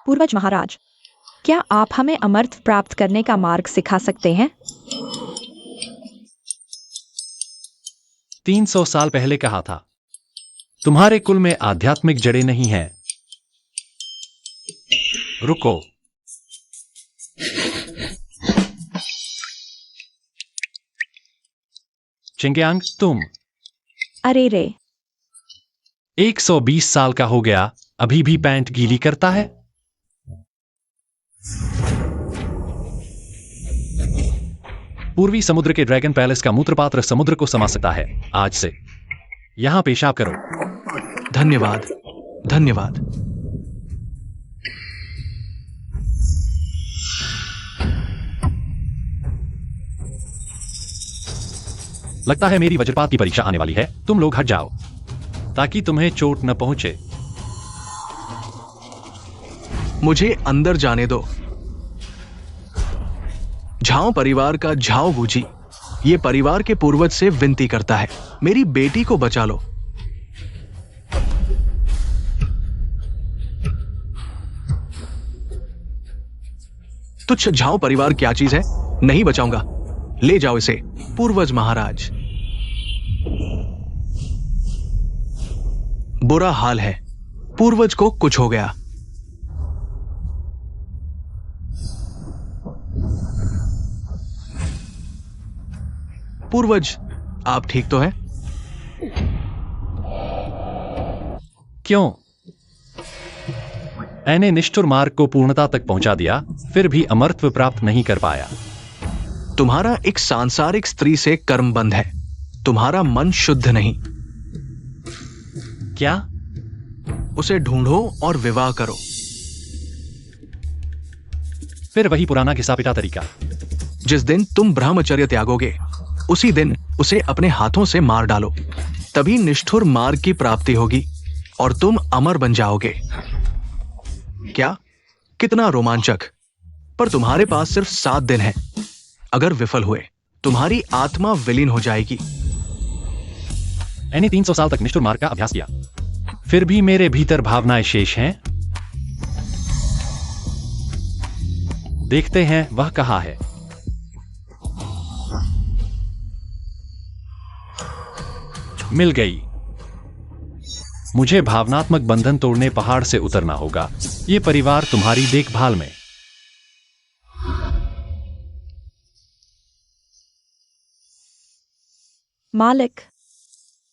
पूर्वज महाराज, क्या आप हमें अमरत्व प्राप्त करने का मार्ग सिखा सकते हैं? 300 साल पहले कहा था, तुम्हारे कुल में आध्यात्मिक जड़ें नहीं हैं। रुको। चिंग्यांग, तुम? अरे रे, 120 साल का हो गया, अभी भी पैंट गीली करता है? पूर्वी समुद्र के ड्रैगन पैलेस का मूत्रपात्र समुद्र को समा सकता है। आज से यहां पेशाब करो। धन्यवाद, धन्यवाद। लगता है मेरी वज्रपात की परीक्षा आने वाली है। तुम लोग हट जाओ ताकि तुम्हें चोट न पहुंचे। मुझे अंदर जाने दो। झाओ परिवार का झाओ बूजी ये परिवार के पूर्वज से विनती करता है, मेरी बेटी को बचा लो। तुच्छ झाओ परिवार क्या चीज है? नहीं बचाऊंगा। ले जाओ इसे। पूर्वज महाराज, बुरा हाल है। पूर्वज को कुछ हो गया। पूर्वज, आप ठीक तो हैं? क्यों? मैंने निष्ठुर मार्ग को पूर्णता तक पहुंचा दिया, फिर भी अमरत्व प्राप्त नहीं कर पाया। तुम्हारा एक सांसारिक स्त्री से कर्म बंध है। तुम्हारा मन शुद्ध नहीं। क्या? उसे ढूंढो और विवाह करो। फिर वही पुराना घिसा-पिटा तरीका। जिस दिन तुम ब्रह्मचर्य त्यागोगे, उसी दिन उसे अपने हाथों से मार डालो। तभी निष्ठुर मार्ग की प्राप्ति होगी और तुम अमर बन जाओगे। क्या? कितना रोमांचक! पर तुम्हारे पास सिर्फ 7 दिन है। अगर विफल हुए, तुम्हारी आत्मा विलीन हो जाएगी। मैंने 300 साल तक निष्ठुर मार्ग का अभ्यास किया, फिर भी मेरे भीतर भावनाएं शेष हैं। देखते हैं वह कहाँ है। मिल गई। मुझे भावनात्मक बंधन तोड़ने पहाड़ से उतरना होगा। ये परिवार तुम्हारी देखभाल में। मालिक,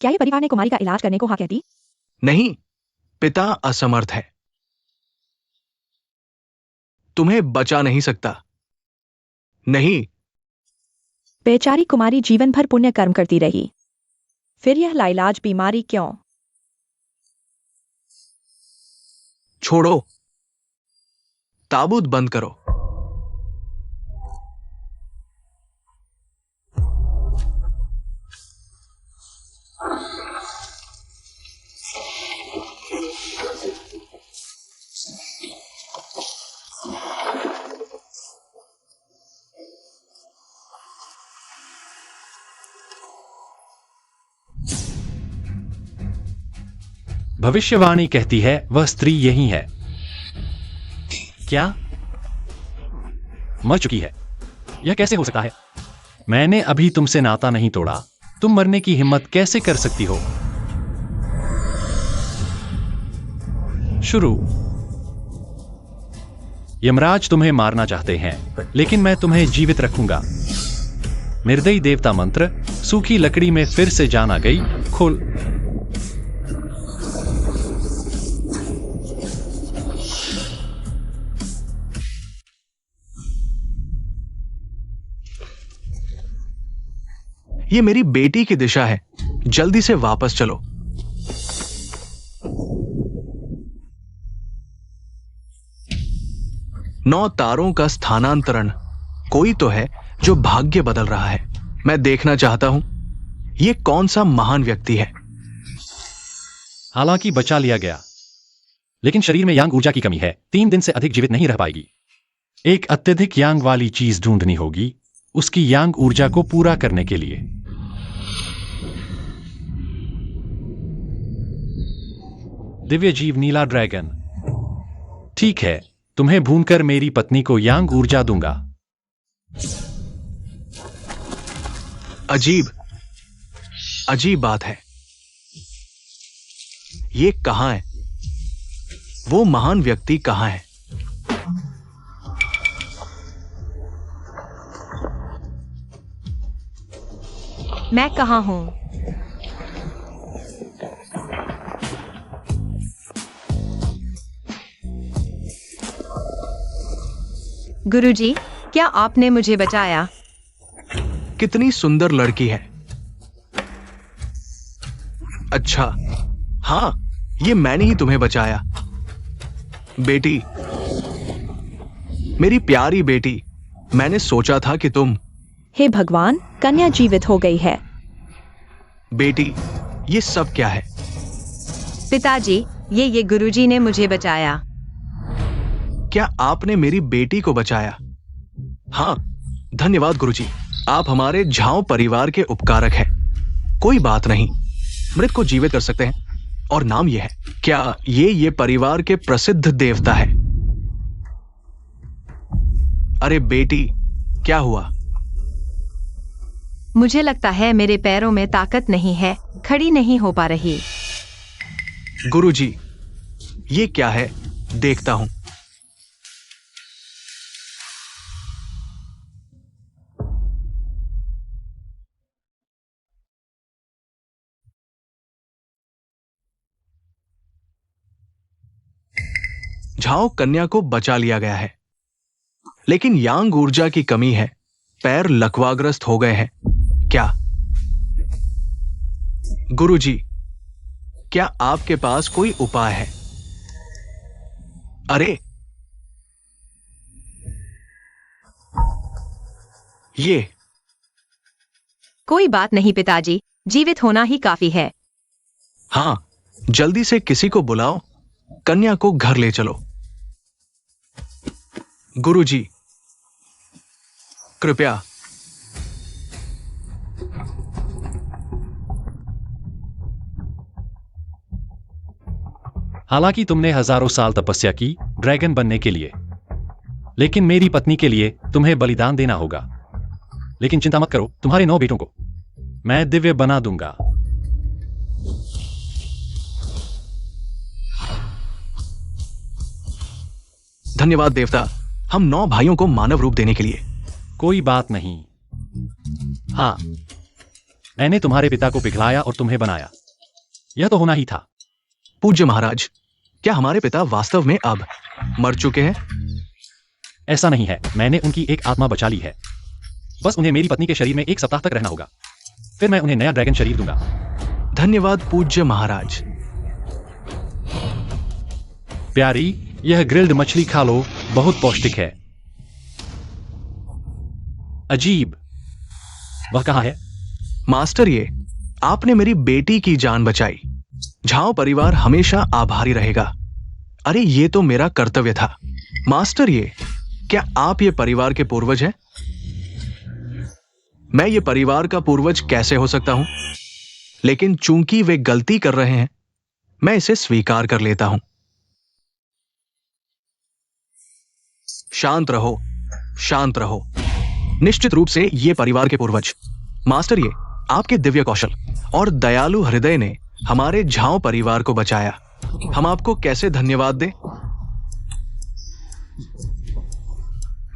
क्या ये परिवार ने कुमारी का इलाज करने को हाँ कह दी? नहीं, पिता असमर्थ है। तुम्हें बचा नहीं सकता। नहीं। बेचारी कुमारी जीवन भर पुण्य कर्म करती रही, फिर यह लाइलाज बीमारी क्यों? छोड़ो। ताबूत बंद करो। भविष्यवाणी कहती है वह स्त्री यही है। क्या? मर चुकी है? यह कैसे हो सकता है? मैंने अभी तुमसे नाता नहीं तोड़ा। तुम मरने की हिम्मत कैसे कर सकती हो? शुरू। यमराज तुम्हें मारना चाहते हैं, लेकिन मैं तुम्हें जीवित रखूंगा। निर्दयी देवता मंत्र। सूखी लकड़ी में फिर से जान आ गई। खोल। ये मेरी बेटी की दिशा है। जल्दी से वापस चलो। नौ तारों का स्थानांतरण। कोई तो है जो भाग्य बदल रहा है। मैं देखना चाहता हूं ये कौन सा महान व्यक्ति है। हालांकि बचा लिया गया, लेकिन शरीर में यांग ऊर्जा की कमी है। 3 दिन से अधिक जीवित नहीं रह पाएगी। एक अत्यधिक यांग वाली चीज ढूंढनी होगी उसकी यांग ऊर्जा को पूरा करने के लिए। दिव्य जीव नीला ड्रैगन। ठीक है, तुम्हें भूनकर मेरी पत्नी को यांग ऊर्जा दूंगा। अजीब अजीब बात है। ये कहां है? वो महान व्यक्ति कहां है? मैं कहाँ हूँ? गुरुजी, क्या आपने मुझे बचाया? कितनी सुंदर लड़की है। अच्छा, हाँ, ये मैंने ही तुम्हें बचाया। बेटी, मेरी प्यारी बेटी, मैंने सोचा था कि तुम। हे भगवान, कन्या जीवित हो गई है। बेटी, ये सब क्या है? पिताजी, ये गुरुजी ने मुझे बचाया। क्या आपने मेरी बेटी को बचाया? हाँ, धन्यवाद गुरुजी। आप हमारे झाओ परिवार के उपकारक हैं। कोई बात नहीं, मृत को जीवित कर सकते हैं। और नाम यह है, क्या ये परिवार के प्रसिद्ध देवता है? अरे बेटी, क्या हुआ? मुझे लगता है मेरे पैरों में ताकत नहीं है, खड़ी नहीं हो पा रही। गुरुजी, ये क्या है? देखता हूं। झाओ कन्या को बचा लिया गया है, लेकिन यांग ऊर्जा की कमी है। पैर लकवाग्रस्त हो गए हैं। क्या गुरुजी, क्या आपके पास कोई उपाय है? अरे, ये कोई बात नहीं पिताजी, जीवित होना ही काफी है। हाँ, जल्दी से किसी को बुलाओ, कन्या को घर ले चलो। गुरुजी, कृपया। हालांकि तुमने हजारों साल तपस्या की ड्रैगन बनने के लिए, लेकिन मेरी पत्नी के लिए तुम्हें बलिदान देना होगा। लेकिन चिंता मत करो, तुम्हारे 9 बेटों को मैं दिव्य बना दूंगा। धन्यवाद देवता, हम 9 भाइयों को मानव रूप देने के लिए। कोई बात नहीं। हाँ, मैंने तुम्हारे पिता को पिघलाया और तुम्हें बनाया। यह तो होना ही था। पूज्य महाराज, क्या हमारे पिता वास्तव में अब मर चुके हैं? ऐसा नहीं है, मैंने उनकी एक आत्मा बचा ली है। बस उन्हें मेरी पत्नी के शरीर में 1 सप्ताह तक रहना होगा, फिर मैं उन्हें नया ड्रैगन शरीर दूंगा। धन्यवाद पूज्य महाराज। प्यारी, यह ग्रिल्ड मछली खा लो, बहुत पौष्टिक है। अजीब, वह कहां है? मास्टर, ये आपने मेरी बेटी की जान बचाई। झाओ परिवार हमेशा आभारी रहेगा। अरे, ये तो मेरा कर्तव्य था। मास्टर, ये क्या आप ये परिवार के पूर्वज हैं? मैं ये परिवार का पूर्वज कैसे हो सकता हूं? लेकिन चूंकि वे गलती कर रहे हैं, मैं इसे स्वीकार कर लेता हूं। शांत रहो, शांत रहो। निश्चित रूप से ये परिवार के पूर्वज। मास्टर, ये आपके दिव्य कौशल और दयालु हृदय ने हमारे झाओ परिवार को बचाया। हम आपको कैसे धन्यवाद दें?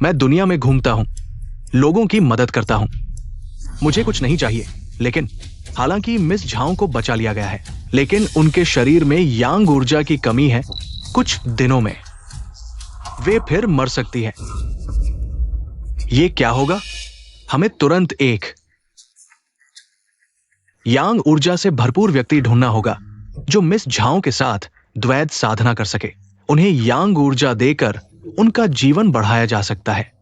मैं दुनिया में घूमता हूं, लोगों की मदद करता हूं। मुझे कुछ नहीं चाहिए, लेकिन हालांकि मिस झाओ को बचा लिया गया है, लेकिन उनके शरीर में यांग ऊर्जा की कमी है। कुछ दिनों में वे फिर मर सकती है। ये क्या होगा? हमें तुरंत एक यांग ऊर्जा से भरपूर व्यक्ति ढूंढना होगा जो मिस झाओ के साथ द्वैत साधना कर सके। उन्हें यांग ऊर्जा देकर उनका जीवन बढ़ाया जा सकता है।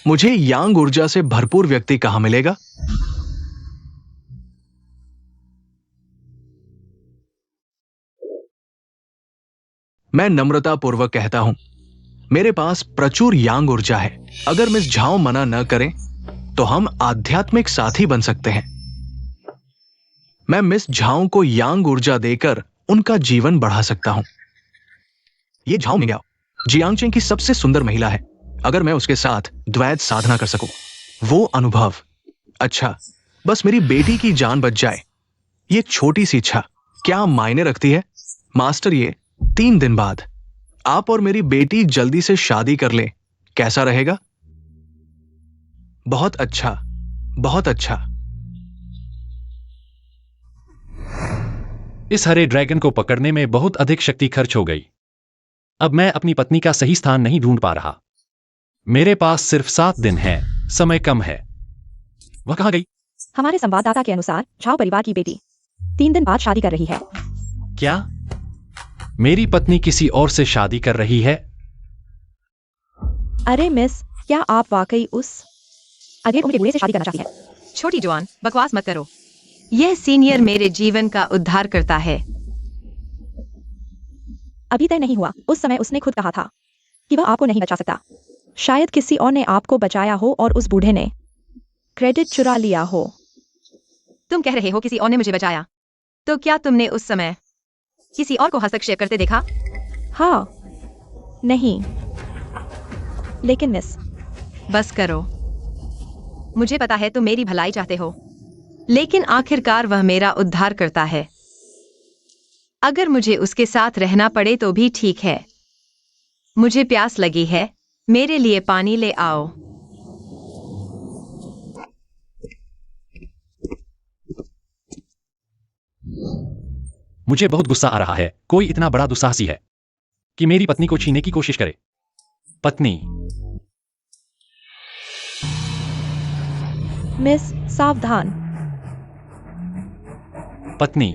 मुझे यांग ऊर्जा से भरपूर व्यक्ति कहां मिलेगा? मैं नम्रतापूर्वक कहता हूं, मेरे पास प्रचुर यांग ऊर्जा है। अगर मिस झाओ मना न करें तो हम आध्यात्मिक साथी बन सकते हैं। मैं मिस झाओ को यांग ऊर्जा देकर उनका जीवन बढ़ा सकता हूं। ये झाओ मिंग्याओ जियांगचेंग की सबसे सुंदर महिला है। अगर मैं उसके साथ द्वैत साधना कर सकूं, वो अनुभव, अच्छा, बस मेरी बेटी की जान बच जाए, ये छोटी सी इच्छा क्या मायने रखती है? मास्टर, ये 3 दिन बाद आप और मेरी बेटी जल्दी से शादी कर लें, कैसा रहेगा? बहुत अच्छा, बहुत अच्छा। इस हरे ड्रैगन को पकड़ने में बहुत अधिक शक्ति खर्च हो गई। अब मैं अपनी पत्नी का सही स्थान नहीं ढूंढ पा रहा। मेरे पास सिर्फ 7 दिन है, समय कम है। वह कहाँ गई? हमारे संवाददाता के अनुसार झाओ परिवार की बेटी 3 दिन बाद शादी कर रही है। क्या मेरी पत्नी किसी और से शादी कर रही है? अरे मिस, क्या आप वाकई उस अधेड़ उम्र के बूढ़े से शादी करना चाहती हैं? छोटी जवान, बकवास मत करो। यह सीनियर मेरे जीवन का उद्धार करता है। अभी तय नहीं हुआ। उस समय उसने खुद कहा था कि वह आपको नहीं बचा सकता। शायद किसी और ने आपको बचाया हो और उस बूढ़े ने क्रेडिट चुरा लिया हो। तुम कह रहे हो किसी और ने मुझे बचाया? तो क्या तुमने उस समय किसी और को हस्तक्षेप करते देखा? हाँ, नहीं, लेकिन मिस, बस करो। मुझे पता है तुम मेरी भलाई चाहते हो, लेकिन आखिरकार वह मेरा उद्धार करता है। अगर मुझे उसके साथ रहना पड़े तो भी ठीक है। मुझे प्यास लगी है, मेरे लिए पानी ले आओ। मुझे बहुत गुस्सा आ रहा है। कोई इतना बड़ा दुस्साहसी है कि मेरी पत्नी को छीनने की कोशिश करे। पत्नी, मिस, सावधान। पत्नी,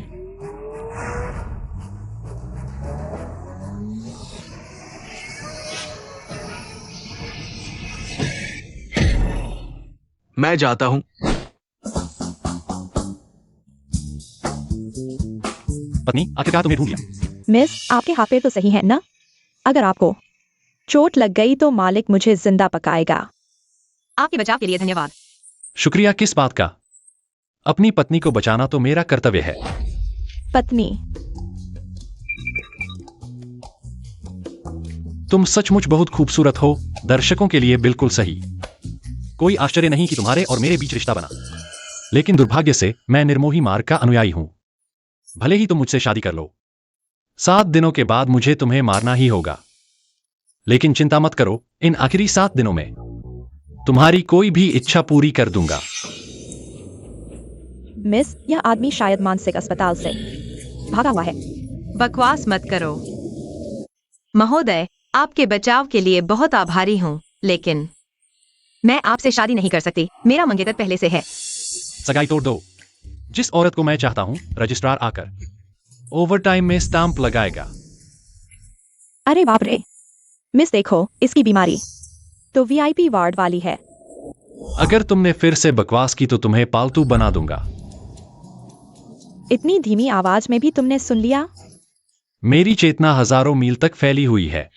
मैं जाता हूं। पत्नी, आखिरकार तुम्हें ढूंढ लिया। मिस, आपके हाथ पैर तो सही हैं ना? अगर आपको चोट लग गई तो मालिक मुझे जिंदा पकाएगा। आपके बचाव के लिए धन्यवाद। शुक्रिया किस बात का? अपनी पत्नी को बचाना तो मेरा कर्तव्य है। पत्नी, तुम सचमुच बहुत खूबसूरत हो, दर्शकों के लिए बिल्कुल सही। कोई आश्चर्य नहीं कि तुम्हारे और मेरे बीच रिश्ता बना। लेकिन दुर्भाग्य से मैं निर्मोही मार्ग का अनुयायी हूं। भले ही तुम मुझसे शादी कर लो, 7 दिनों के बाद मुझे तुम्हें मारना ही होगा। लेकिन चिंता मत करो, इन आखिरी 7 दिनों में तुम्हारी कोई भी इच्छा पूरी कर दूंगा। मिस, यह आदमी शायद मानसिक अस्पताल से भागा हुआ है। बकवास मत करो। महोदय, आपके बचाव के लिए बहुत आभारी हूँ, लेकिन मैं आपसे शादी नहीं कर सकती। मेरा मंगेतर पहले से है। सगाई तोड़ दो। जिस औरत को मैं चाहता हूं, रजिस्ट्रार आकर ओवरटाइम में स्टाम्प लगाएगा। अरे बाप रे, मिस देखो, इसकी बीमारी तो वीआईपी वार्ड वाली है। अगर तुमने फिर से बकवास की तो तुम्हें पालतू बना दूंगा। इतनी धीमी आवाज में भी तुमने सुन लिया? मेरी चेतना हजारों मील तक फैली हुई है।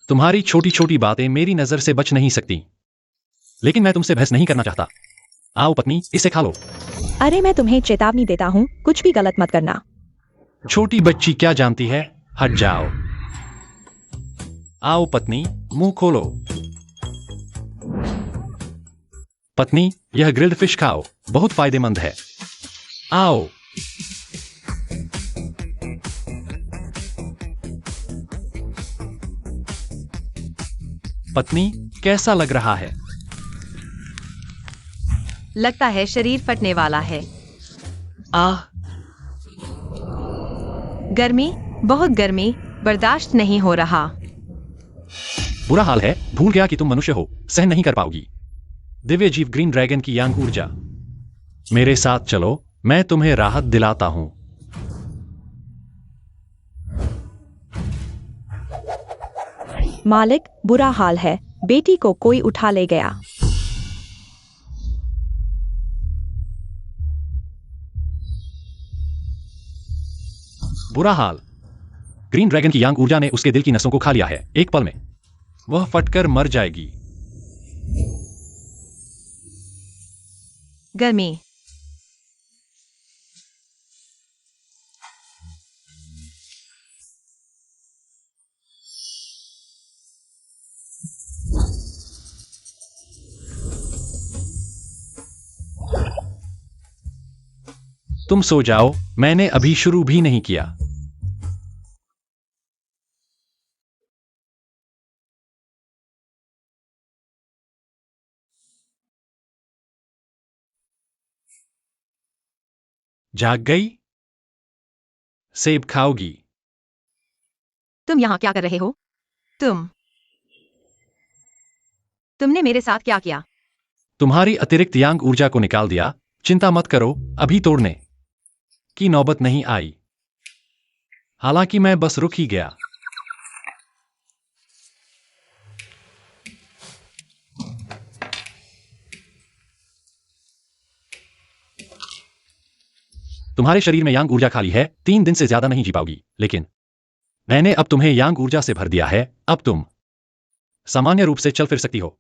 तुम्हारी छोटी छोटी बातें मेरी नजर से बच नहीं सकती। लेकिन मैं तुमसे बहस नहीं करना चाहता। आओ पत्नी, इसे खा लो। अरे मैं तुम्हें चेतावनी देता हूँ, कुछ भी गलत मत करना। छोटी बच्ची क्या जानती है, हट जाओ। आओ पत्नी, मुंह खोलो। पत्नी, यह ग्रिल्ड फिश खाओ, बहुत फायदेमंद है। आओ। पत्नी, कैसा लग रहा है? लगता है शरीर फटने वाला है। आह, गर्मी, बहुत गर्मी, बर्दाश्त नहीं हो रहा। बुरा हाल है, भूल गया कि तुम मनुष्य हो, सहन नहीं कर पाओगी। दिव्य जीव ग्रीन ड्रैगन की यांग ऊर्जा। मेरे साथ चलो, मैं तुम्हें राहत दिलाता हूं। मालिक, बुरा हाल है, बेटी को कोई उठा ले गया। बुरा हाल। ग्रीन ड्रैगन की यांग ऊर्जा ने उसके दिल की नसों को खा लिया है। एक पल में वह फटकर मर जाएगी। गर्मी। तुम सो जाओ, मैंने अभी शुरू भी नहीं किया। जाग गई? सेब खाओगी? तुम यहाँ क्या कर रहे हो? तुमने मेरे साथ क्या किया? तुम्हारी अतिरिक्त यांग ऊर्जा को निकाल दिया। चिंता मत करो, अभी तोड़ने की नौबत नहीं आई। हालांकि मैं बस रुक ही गया। तुम्हारे शरीर में यांग ऊर्जा खाली है, 3 दिन से ज्यादा नहीं जी पाओगी, लेकिन मैंने अब तुम्हें यांग ऊर्जा से भर दिया है। अब तुम सामान्य रूप से चल फिर सकती हो।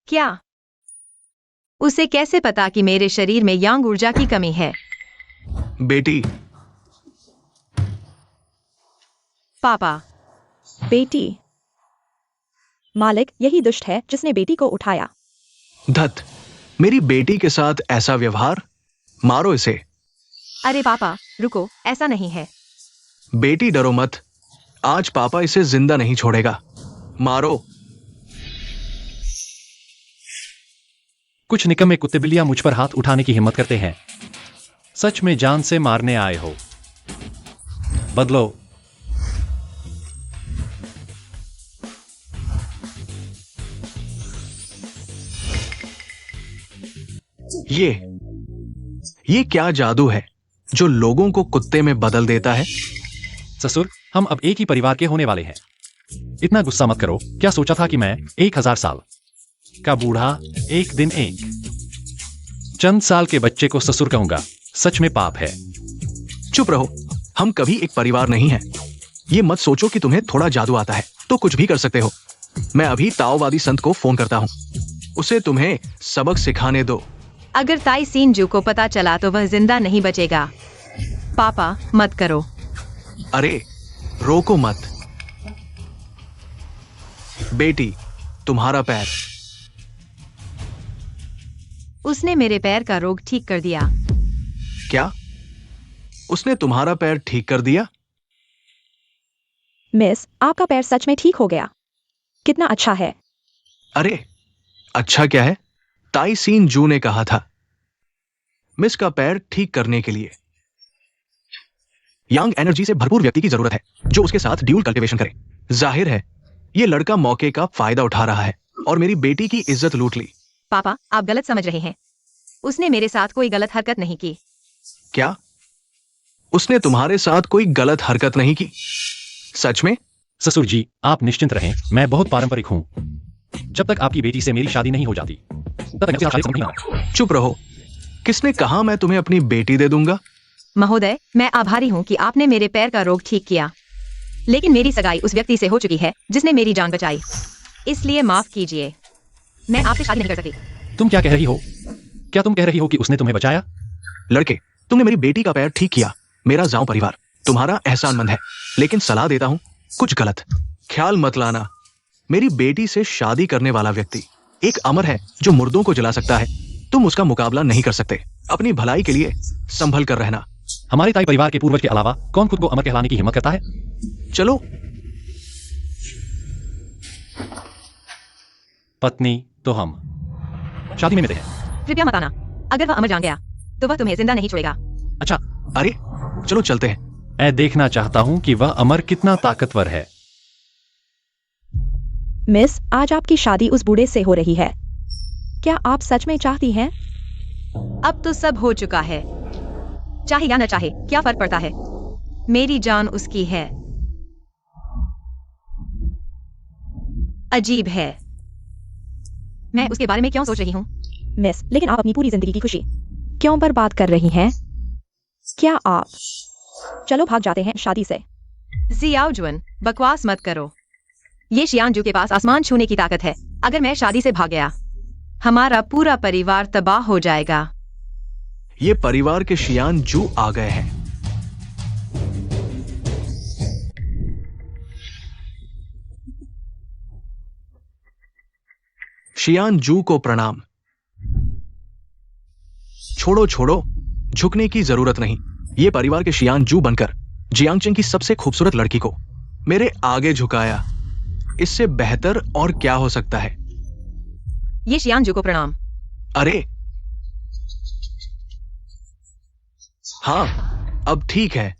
क्या? उसे कैसे पता कि मेरे शरीर में यांग ऊर्जा की कमी है? बेटी, पापा। बेटी। मालिक यही दुष्ट है जिसने बेटी को उठाया। धत, मेरी बेटी के साथ ऐसा व्यवहार, मारो इसे। अरे पापा, रुको, ऐसा नहीं है। बेटी डरो मत, आज पापा इसे जिंदा नहीं छोड़ेगा। मारो। कुछ निकम्मे कुत्ते बिल्लियां मुझ पर हाथ उठाने की हिम्मत करते हैं। सच में जान से मारने आए हो? बदलो। ये क्या जादू है जो लोगों को कुत्ते में बदल देता है? ससुर, हम अब एक ही परिवार के होने वाले हैं। इतना गुस्सा मत करो। क्या सोचा था कि मैं 1000 साल का बूढ़ा एक दिन एक चंद साल के बच्चे को ससुर कहूंगा? सच में पाप है। चुप रहो, हम कभी एक परिवार नहीं हैं। ये मत सोचो कि तुम्हें थोड़ा जादू आता है तो कुछ भी कर सकते हो। मैं अभी ताओवादी संत को फोन करता हूँ, उसे तुम्हें सबक सिखाने दो। अगर ताई सीन जू को पता चला तो वह जिंदा नहीं बचेगा। पापा, मत करो। अरे रोको मत। बेटी, तुम्हारा पैर। उसने मेरे पैर का रोग ठीक कर दिया। क्या? उसने तुम्हारा पैर ठीक कर दिया? मिस, आपका पैर सच में ठीक हो गया। कितना अच्छा है। अरे अच्छा क्या है? ताई सीन जू ने कहा था मिस का पैर ठीक करने के लिए यांग एनर्जी से भरपूर व्यक्ति की जरूरत है जो उसके साथ ड्यूल कल्टीवेशन करे। जाहिर है ये लड़का मौके का फायदा उठा रहा है और मेरी बेटी की इज्जत लूट ली। पापा, आप गलत समझ रहे हैं। उसने मेरे साथ कोई गलत हरकत नहीं की। क्या? उसने तुम्हारे साथ कोई गलत हरकत नहीं की? सच में? ससुर जी, आप निश्चिंत रहें, मैं बहुत पारंपरिक हूं। जब तक आपकी बेटी से मेरी शादी नहीं हो जाती तब तक मैं शादी समझ नहीं आऊंगा। चुप रहो। किसने कहा मैं तुम्हें अपनी बेटी दे दूंगा? महोदय, मैं आभारी हूँ कि आपने मेरे पैर का रोग ठीक किया, लेकिन मेरी सगाई उस व्यक्ति से हो चुकी है जिसने मेरी जान बचाई, इसलिए माफ कीजिए। मैं आपसे शादी नहीं कर सकती। तुम क्या कह रही हो? क्या तुम कह रही हो कि उसने तुम्हें बचाया? लड़के, तुमने मेरी बेटी का पैर ठीक किया। मेरा जाऊं परिवार तुम्हारा एहसानमंद है, लेकिन सलाह देता हूं कुछ गलत ख्याल मत लाना। मेरी बेटी से शादी करने वाला व्यक्ति एक अमर है जो मुर्दों को जला सकता है। तुम उसका मुकाबला नहीं कर सकते। अपनी भलाई के लिए संभल कर रहना। हमारे ताई परिवार के पूर्वज के अलावा कौन खुद को अमर कहलाने की हिम्मत करता है? चलो। पत्नी तो हम शादी में मिलते हैं। कृपया मत आना। अगर वह अमर जान गया तो वह तुम्हें जिंदा नहीं छोड़ेगा। अच्छा, अरे चलो चलते हैं। मैं देखना चाहता हूं कि वह अमर कितना ताकतवर है। मिस, आज आपकी शादी उस बूढ़े से हो रही है। क्या आप सच में चाहती हैं? अब तो सब हो चुका है। चाहे या न चाहे, क्या फर्क पड़ता है? मेरी जान उसकी है। अजीब है। मैं उसके बारे में क्यों सोच रही हूँ? मिस, लेकिन आप अपनी पूरी जिंदगी की खुशी क्यों बर्बाद कर रही हैं? क्या आप चलो भाग जाते हैं शादी से। जियाओजुन, बकवास मत करो। ये शियानजू के पास आसमान छूने की ताकत है। अगर मैं शादी से भाग गया, हमारा पूरा परिवार तबाह हो जाएगा। ये परिवार के शियान जू आ गए हैं। शियान जू को प्रणाम। छोड़ो छोड़ो, झुकने की जरूरत नहीं। ये परिवार के शियान जू बनकर जियांगचेन की सबसे खूबसूरत लड़की को मेरे आगे झुकाया। इससे बेहतर और क्या हो सकता है? ये शियानजू को प्रणाम। अरे हाँ, अब ठीक है।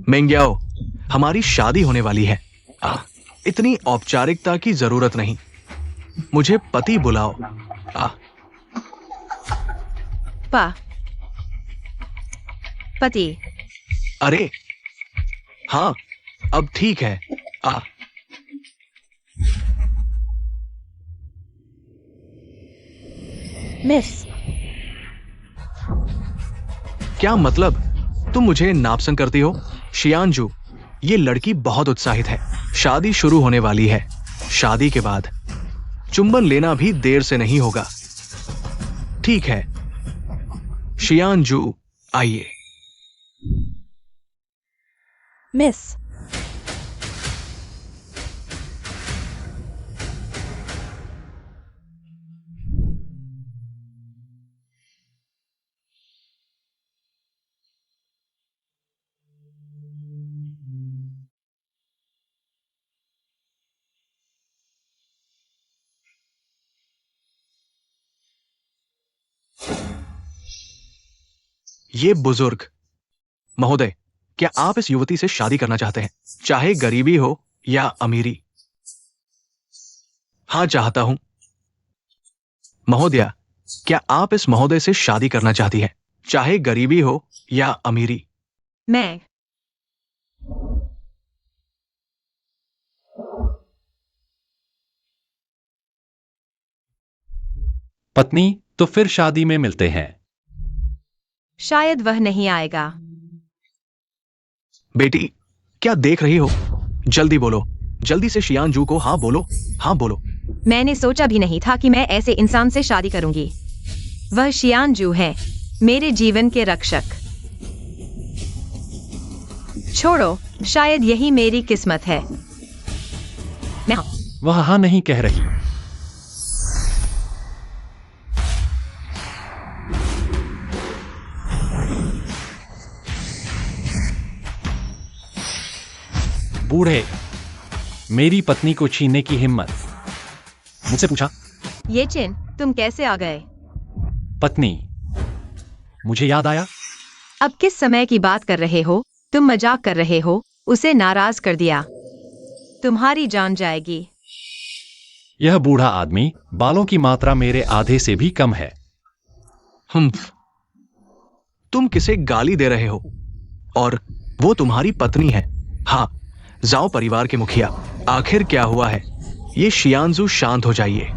मेंग्याओ, हमारी शादी होने वाली है। इतनी औपचारिकता की जरूरत नहीं। मुझे पति बुलाओ। पति। अरे हाँ, अब ठीक है। मिस, क्या मतलब? तुम मुझे नापसंद करती हो? शियानजू, ये लड़की बहुत उत्साहित है। शादी शुरू होने वाली है। शादी के बाद चुंबन लेना भी देर से नहीं होगा। ठीक है शियानजू, आइए। मिस, ये बुजुर्ग महोदय, क्या आप इस युवती से शादी करना चाहते हैं, चाहे गरीबी हो या अमीरी? हाँ, चाहता हूं। महोदया, क्या आप इस महोदय से शादी करना चाहती हैं, चाहे गरीबी हो या अमीरी? मैं। पत्नी, तो फिर शादी में मिलते हैं। शायद वह नहीं आएगा। बेटी, क्या देख रही हो? जल्दी बोलो, जल्दी से शियानजू को हाँ बोलो, हाँ बोलो। मैंने सोचा भी नहीं था कि मैं ऐसे इंसान से शादी करूंगी। वह शियानजू है, मेरे जीवन के रक्षक। छोड़ो, शायद यही मेरी किस्मत है। मैं वह हाँ नहीं कह रही। बूढ़े, मेरी पत्नी को छीनने की हिम्मत। मुझसे पूछा। ये चेन, तुम कैसे आ गए? पत्नी, मुझे याद आया। अब किस समय की बात कर रहे हो? तुम मजाक कर रहे हो। उसे नाराज कर दिया। तुम्हारी जान जाएगी। यह बूढ़ा आदमी, बालों की मात्रा मेरे आधे से भी कम है। तुम किसे गाली दे रहे हो? और वो तुम्हारी पत्नी है। हाँ, जाओ परिवार के मुखिया। आखिर क्या हुआ है? ये शियानजू, शांत हो जाइए।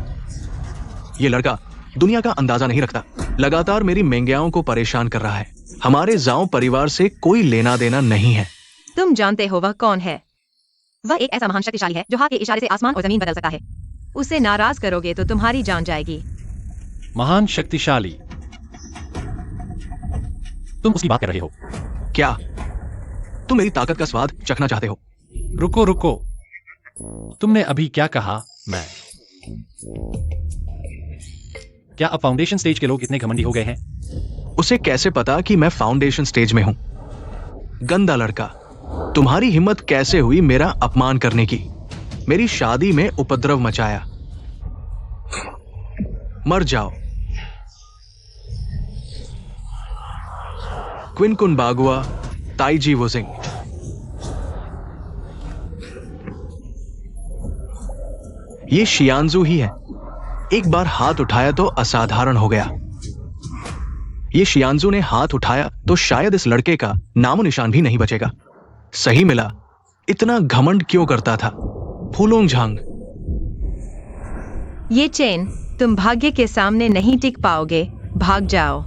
ये लड़का दुनिया का अंदाजा नहीं रखता, लगातार मेरी मेंग्याओं को परेशान कर रहा है। हमारे जाओ परिवार से कोई लेना देना नहीं है। तुम जानते हो वह कौन है? वह एक ऐसा महान शक्तिशाली है जो हाथ के इशारे से आसमान और जमीन बदल सकता है। उसे नाराज करोगे तो तुम्हारी जान जाएगी। महान शक्तिशाली? तुम उसकी बात कर रहे हो? क्या तुम मेरी ताकत का स्वाद चखना चाहते हो? रुको रुको, तुमने अभी क्या कहा? मैं क्या अब फाउंडेशन स्टेज के लोग इतने घमंडी हो गए हैं? उसे कैसे पता कि मैं फाउंडेशन स्टेज में हूं? गंदा लड़का, तुम्हारी हिम्मत कैसे हुई मेरा अपमान करने की? मेरी शादी में उपद्रव मचाया। मर जाओ। क्विनकुन बागुआ, ताइजी वुजिंग। ये शियानजू ही है। एक बार हाथ उठाया तो असाधारण हो गया। ये शियानजू ने हाथ उठाया तो शायद इस लड़के का नामो निशान भी नहीं बचेगा। सही मिला। इतना घमंड क्यों करता था? फूलोंगझांग। ये चेन, तुम भाग्य के सामने नहीं टिक पाओगे। भाग जाओ।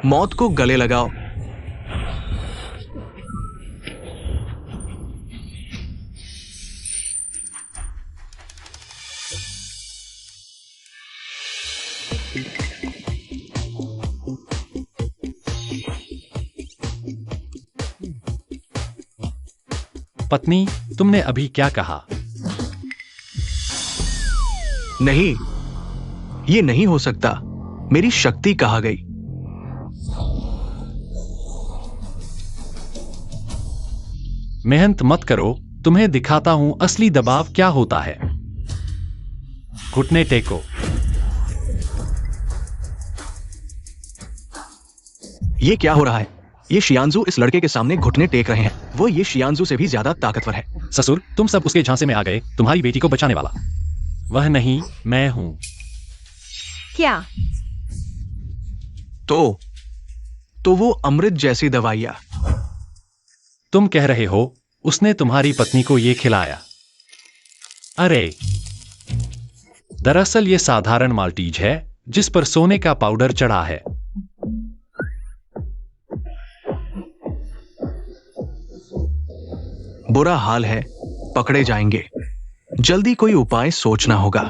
मौत को गले लगाओ। पत्नी, तुमने अभी क्या कहा? नहीं, ये नहीं हो सकता। मेरी शक्ति कहाँ गई? मेहनत मत करो, तुम्हें दिखाता हूं असली दबाव क्या होता है। घुटने टेको। ये क्या हो रहा है? ये शियांजू इस लड़के के सामने घुटने टेक रहे हैं। वो ये शियांजू से भी ज्यादा ताकतवर है। ससुर, तुम सब उसके झांसे में आ गए, तुम्हारी बेटी को बचाने वाला। वह नहीं, मैं हूं। क्या? तो वो अमृत जैसी दवाइयां। तुम कह रहे हो उसने तुम्हारी पत्नी को ये खिलाया? अरे, दरअसल ये साधारण माल्टीज है जिस पर सोने का पाउडर चढ़ा है। बुरा हाल है, पकड़े जाएंगे। जल्दी कोई उपाय सोचना होगा।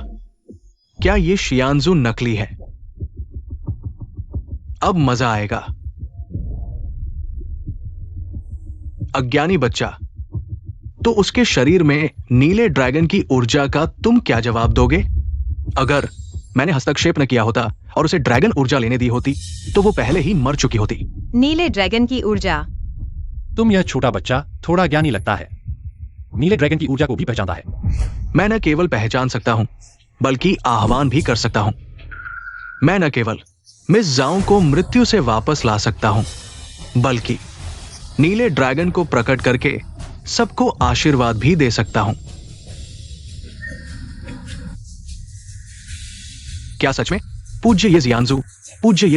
क्या ये शियांजू नकली है? अब मजा आएगा। अज्ञानी बच्चा, तो उसके शरीर में नीले ड्रैगन की ऊर्जा का तुम क्या जवाब दोगे? अगर मैंने हस्तक्षेप न किया होता और उसे ड्रैगन ऊर्जा लेने दी होती तो वो पहले ही मर चुकी होती। नीले ड्रैगन की ऊर्जा? तुम यह छोटा बच्चा थोड़ा ज्ञानी लगता है, नीले ड्रैगन की ऊर्जा को भी पहचानता है। मैं न केवल पहचान सकता हूं बल्कि आह्वान भी कर सकता हूं। मैं न केवल मिस जाओ को मृत्यु से वापस ला सकता हूं बल्कि नीले ड्रैगन को प्रकट करके सबको आशीर्वाद भी दे सकता हूं। क्या सच में? पूज्य ये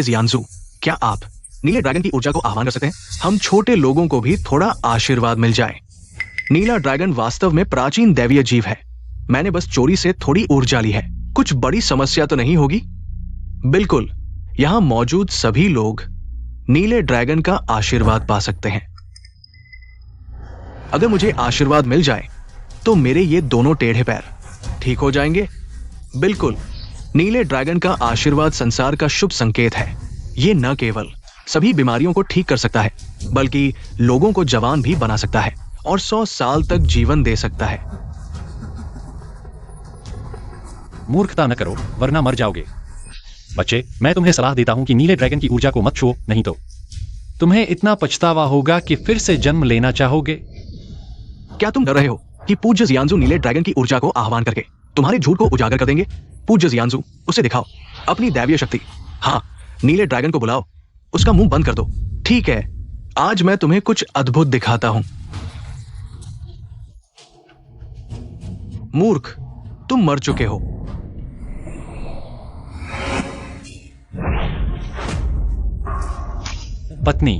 जियांजू, क्या आप नीले ड्रैगन की ऊर्जा को आह्वान कर सकते हैं? हम छोटे लोगों को भी थोड़ा आशीर्वाद मिल जाए। नीला ड्रैगन वास्तव में प्राचीन दैवीय जीव है। मैंने बस चोरी से थोड़ी ऊर्जा ली है। कुछ बड़ी समस्या तो नहीं होगी? बिल्कुल, यहां मौजूद सभी लोग नीले ड्रैगन का आशीर्वाद पा सकते हैं। अगर मुझे आशीर्वाद मिल जाए तो मेरे ये दोनों टेढ़े पैर ठीक हो जाएंगे। बिल्कुल, नीले ड्रैगन का आशीर्वाद संसार का शुभ संकेत है। ये न केवल सभी बीमारियों को ठीक कर सकता है बल्कि लोगों को जवान भी बना सकता है और 100 साल तक जीवन दे सकता है। मूर्खता न करो वरना मर जाओगे। बच्चे, मैं तुम्हें सलाह देता हूं कि नीले ड्रैगन की ऊर्जा को मत छुओ, नहीं तो तुम्हें इतना पछतावा होगा कि फिर से जन्म लेना चाहोगे। क्या तुम डर रहे हो कि पूज्य जियांजू नीले ड्रैगन की ऊर्जा को आह्वान करके तुम्हारे झूठ को उजागर कर देंगे? पूज्य जियांजू, उसे दिखाओ अपनी दैवीय शक्ति। हाँ, नीले ड्रैगन को बुलाओ, उसका मुंह बंद कर दो। ठीक है, आज मैं तुम्हें कुछ अद्भुत दिखाता हूं। मूर्ख, तुम मर चुके हो। पत्नी,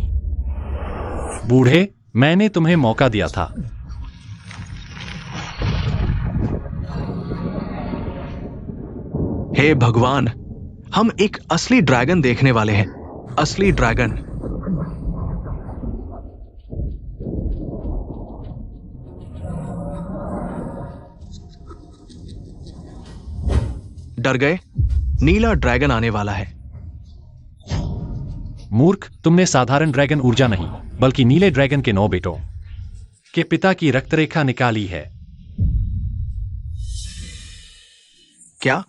बूढ़े, मैंने तुम्हें मौका दिया था। हे भगवान, हम एक असली ड्रैगन देखने वाले हैं। असली ड्रैगन। डर गए? नीला ड्रैगन आने वाला है। मूर्ख, तुमने साधारण ड्रैगन ऊर्जा नहीं बल्कि नीले ड्रैगन के 9 बेटों के पिता की रक्तरेखा निकाली है। क्या?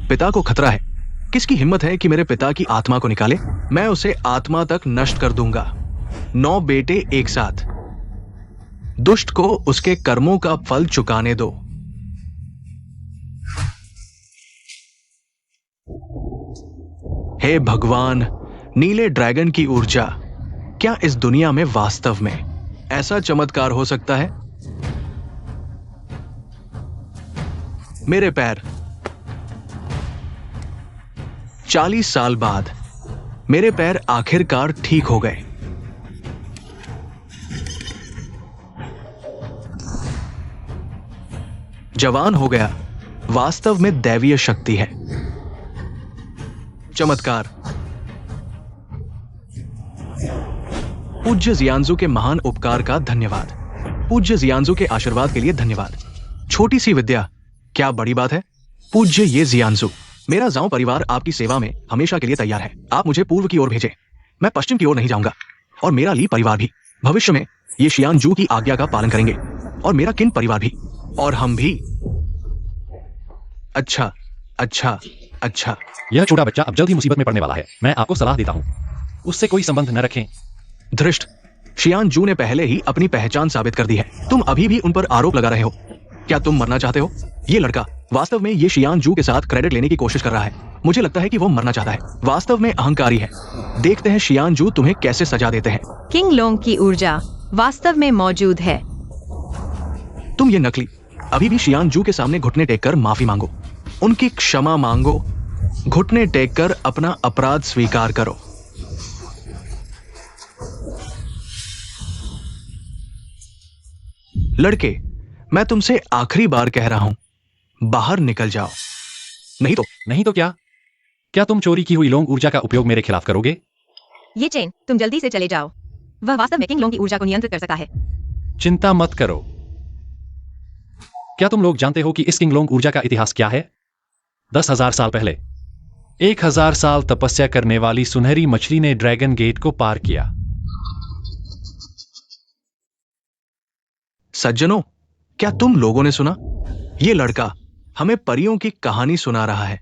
पिता को खतरा है? किसकी हिम्मत है कि मेरे पिता की आत्मा को निकाले? मैं उसे आत्मा तक नष्ट कर दूंगा। 9 बेटे एक साथ। दुष्ट को उसके कर्मों का फल चुकाने दो। हे भगवान, नीले ड्रैगन की ऊर्जा, क्या इस दुनिया में वास्तव में ऐसा चमत्कार हो सकता है? मेरे पैर। 40 साल बाद मेरे पैर आखिरकार ठीक हो गए। जवान हो गया। वास्तव में दैवीय शक्ति है। चमत्कार। पूज्य जियांजू के महान उपकार का धन्यवाद। पूज्य जियांजू के आशीर्वाद के लिए धन्यवाद। छोटी सी विद्या, क्या बड़ी बात है? पूज्य ये जियांजू, मेरा जाओ परिवार आपकी सेवा में हमेशा के लिए तैयार है। आप मुझे पूर्व की ओर भेजें, मैं पश्चिम की ओर नहीं जाऊंगा। और मेरा ली परिवार भी भविष्य में ये शियांजू की आज्ञा का पालन करेंगे। और मेरा किन परिवार भी, और हम भी। अच्छा अच्छा अच्छा। यह छोटा बच्चा अब जल्द ही मुसीबत में पड़ने वाला है। मैं आपको सलाह देता हूँ, उससे कोई संबंध न रखें। धृष्ट, शियान जू ने पहले ही अपनी पहचान साबित कर दी है। तुम अभी भी उन पर आरोप लगा रहे हो। क्या तुम मरना चाहते हो? ये लड़का वास्तव में ये शियान जू के साथ क्रेडिट लेने की कोशिश कर रहा है। मुझे लगता है कि वो मरना चाहता है, वास्तव में अहंकारी है। देखते हैं शियान जू तुम्हें कैसे सजा देते हैं। किंग लोंग की ऊर्जा वास्तव में मौजूद है। तुम ये नकली, अभी भी शियान जू के सामने घुटने टेक कर माफी मांगो, उनकी क्षमा मांगो, घुटने टेक कर अपना अपराध स्वीकार करो। लड़के, मैं तुमसे आखिरी बार कह रहा हूं, बाहर निकल जाओ, नहीं तो क्या? क्या तुम चोरी की हुई लोंग ऊर्जा का उपयोग मेरे खिलाफ करोगे? ये चेन, तुम जल्दी से चले जाओ। वह वास्तव में किंग लोंग की ऊर्जा को नियंत्रित कर सकता है। चिंता मत करो। क्या तुम लोग जानते हो कि इस किंग लोंग ऊर्जा का इतिहास क्या है? 10,000 साल पहले 1,000 साल तपस्या करने वाली सुनहरी मछली ने ड्रैगन गेट को पार किया। सज्जनों, क्या तुम लोगों ने सुना? ये लड़का हमें परियों की कहानी सुना रहा है।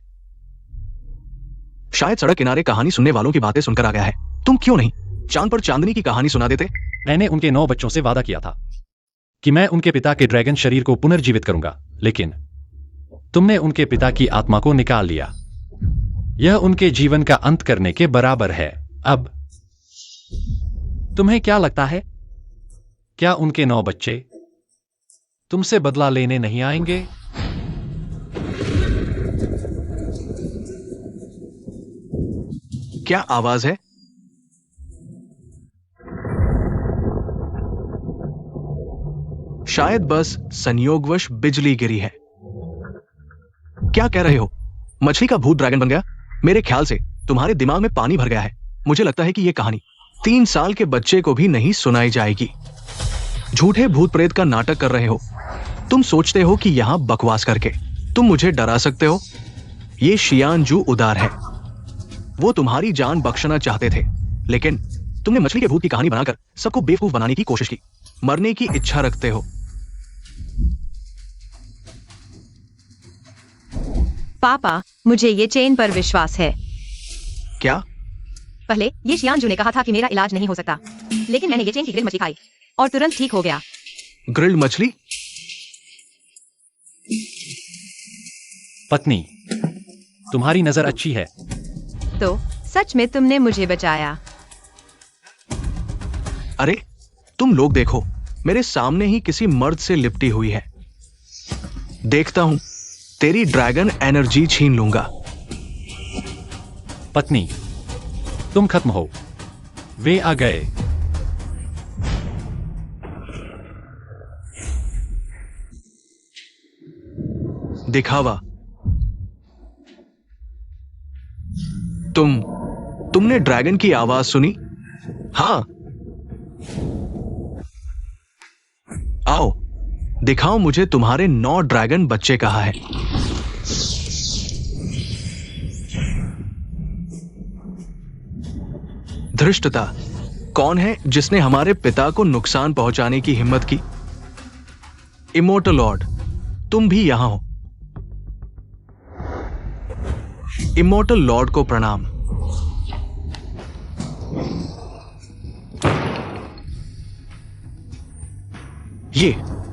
शायद सड़क किनारे कहानी सुनने वालों की बातें सुनकर आ गया है। तुम क्यों नहीं चांद पर चांदनी की कहानी सुना देते? मैंने उनके 9 बच्चों से वादा किया था कि मैं उनके पिता के ड्रैगन शरीर को पुनर्जीवित करूंगा, लेकिन तुमने उनके पिता की आत्मा को निकाल लिया। यह उनके जीवन का अंत करने के बराबर है। अब तुम्हें क्या लगता है, क्या उनके 9 बच्चे तुमसे बदला लेने नहीं आएंगे? क्या आवाज है? शायद बस संयोगवश बिजली गिरी है। क्या कह रहे हो? मछली का भूत ड्रैगन बन गया? मेरे ख्याल से तुम्हारे दिमाग में पानी भर गया है। मुझे लगता है कि यह कहानी 3 साल के बच्चे को भी नहीं सुनाई जाएगी। झूठे भूत प्रेत का नाटक कर रहे हो। तुम सोचते हो कि यहां बकवास करके तुम मुझे डरा सकते हो? ये शियान जू उदार है। वो तुम्हारी जान बख्शना चाहते थे, लेकिन तुमने मछली के भूत की कहानी बनाकर सबको बेवकूफ बनाने की कोशिश की। मरने की इच्छा रखते हो। पापा, मुझे ये चेन पर विश्वास है। क्या? पहले ये शियान जू ने कहा था कि मेरा इलाज नहीं हो सकता, लेकिन मैंने ये चेन की ग्रिल्ड मछली खाई और तुरंत ठीक हो गया। ग्रिल्ड मछली? पत्नी, तुम्हारी नजर अच्छी है। तो सच में तुमने मुझे बचाया। अरे तुम लोग देखो, मेरे सामने ही किसी मर्द से लिपटी हुई है। देखता हूं तेरी ड्रैगन एनर्जी छीन लूंगा। पत्नी, तुम खत्म हो। वे आ गए। दिखावा। तुमने ड्रैगन की आवाज सुनी? हाँ, आओ दिखाओ मुझे तुम्हारे 9 ड्रैगन बच्चे कहाँ हैं। धृष्टता, कौन है जिसने हमारे पिता को नुकसान पहुंचाने की हिम्मत की? इमोर्टल लॉर्ड, तुम भी यहां हो। इमोर्टल लॉर्ड को प्रणाम।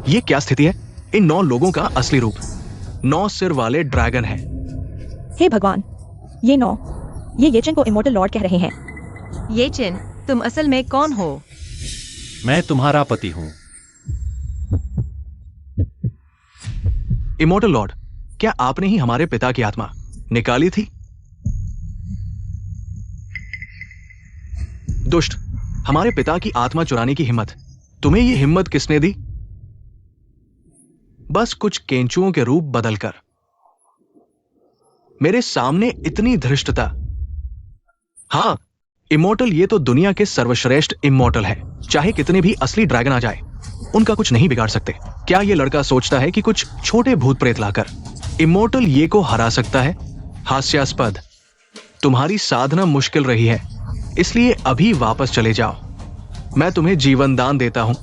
ये क्या स्थिति है? इन 9 लोगों का असली रूप 9 सिर वाले ड्रैगन है। हे भगवान, ये 9, ये चेन को इमोर्टल लॉर्ड कह रहे हैं। ये चेन, तुम असल में कौन हो? मैं तुम्हारा पति हूं। इमोर्टल लॉर्ड, क्या आपने ही हमारे पिता की आत्मा निकाली थी? दुष्ट, हमारे पिता की आत्मा चुराने की हिम्मत, तुम्हें यह हिम्मत किसने दी? बस कुछ केंचुओं के रूप बदलकर। मेरे सामने इतनी धृष्टता। हां, इमोर्टल, ये तो दुनिया के सर्वश्रेष्ठ इमोर्टल है। चाहे कितने भी असली ड्रैगन आ जाए, उनका कुछ नहीं बिगाड़ सकते। क्या यह लड़का सोचता है कि कुछ छोटे भूत प्रेत लाकर इमोर्टल ये को हरा सकता है? हास्यास्पद। तुम्हारी साधना मुश्किल रही है, इसलिए अभी वापस चले जाओ। मैं तुम्हें जीवन दान देता हूं।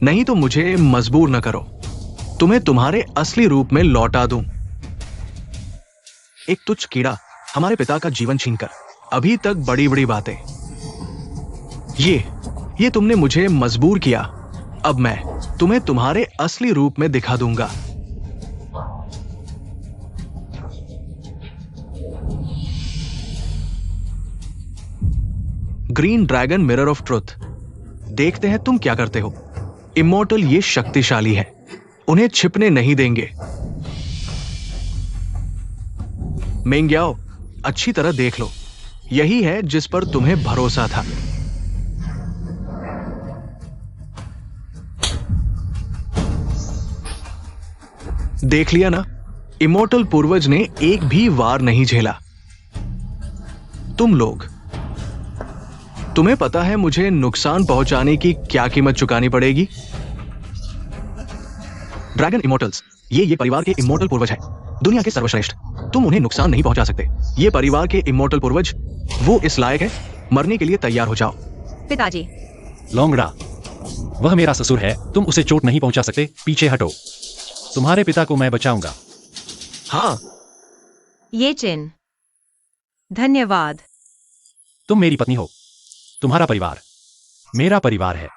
नहीं तो मुझे मजबूर न करो, तुम्हें तुम्हारे असली रूप में लौटा दूं। एक तुच्छ कीड़ा हमारे पिता का जीवन छीनकर अभी तक बड़ी बड़ी बातें। ये तुमने मुझे मजबूर किया। अब मैं तुम्हें तुम्हारे असली रूप में दिखा दूंगा। Green dragon mirror of truth, देखते हैं तुम क्या करते हो। इमॉर्टल ये शक्तिशाली है, उन्हें छिपने नहीं देंगे। मेंग्याओ, अच्छी तरह देख लो, यही है जिस पर तुम्हें भरोसा था। देख लिया ना, इमॉर्टल पूर्वज ने एक भी वार नहीं झेला। तुम लोग, तुम्हें पता है मुझे नुकसान पहुंचाने की क्या कीमत चुकानी पड़ेगी? ड्रैगन इमॉर्टल्स, ये परिवार के इमॉर्टल पूर्वज है, दुनिया के सर्वश्रेष्ठ। तुम उन्हें नुकसान नहीं पहुंचा सकते। ये परिवार के इमॉर्टल पूर्वज, वो इस लायक है। मरने के लिए तैयार हो जाओ। पिताजी, लोंगड़ा, वह मेरा ससुर है, तुम उसे चोट नहीं पहुंचा सकते। पीछे हटो, तुम्हारे पिता को मैं बचाऊंगा। हाँ, ये चिन, धन्यवाद। तुम मेरी पत्नी हो, तुम्हारा परिवार मेरा परिवार है।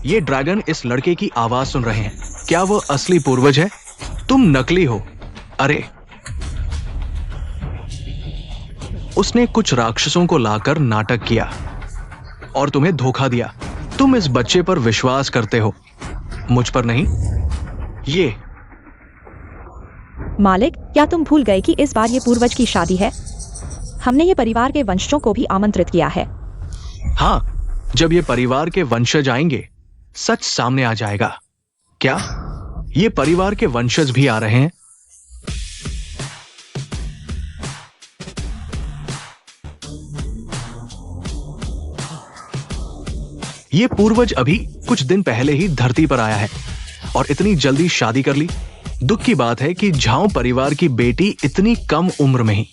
ये ड्रैगन इस लड़के की आवाज सुन रहे हैं। क्या वो असली पूर्वज है? तुम नकली हो। अरे, उसने कुछ राक्षसों को लाकर नाटक किया और तुम्हें धोखा दिया। तुम इस बच्चे पर विश्वास करते हो, मुझ पर नहीं। ये मालिक, क्या तुम भूल गए कि इस बार ये पूर्वज की शादी है? हमने ये परिवार के वंशजों को भी आमंत्रित किया है। हाँ, जब ये परिवार के वंशज आएंगे, सच सामने आ जाएगा। क्या ये परिवार के वंशज भी आ रहे हैं? ये पूर्वज अभी कुछ दिन पहले ही धरती पर आया है और इतनी जल्दी शादी कर ली। दुख की बात है कि झाओ परिवार की बेटी इतनी कम उम्र में ही।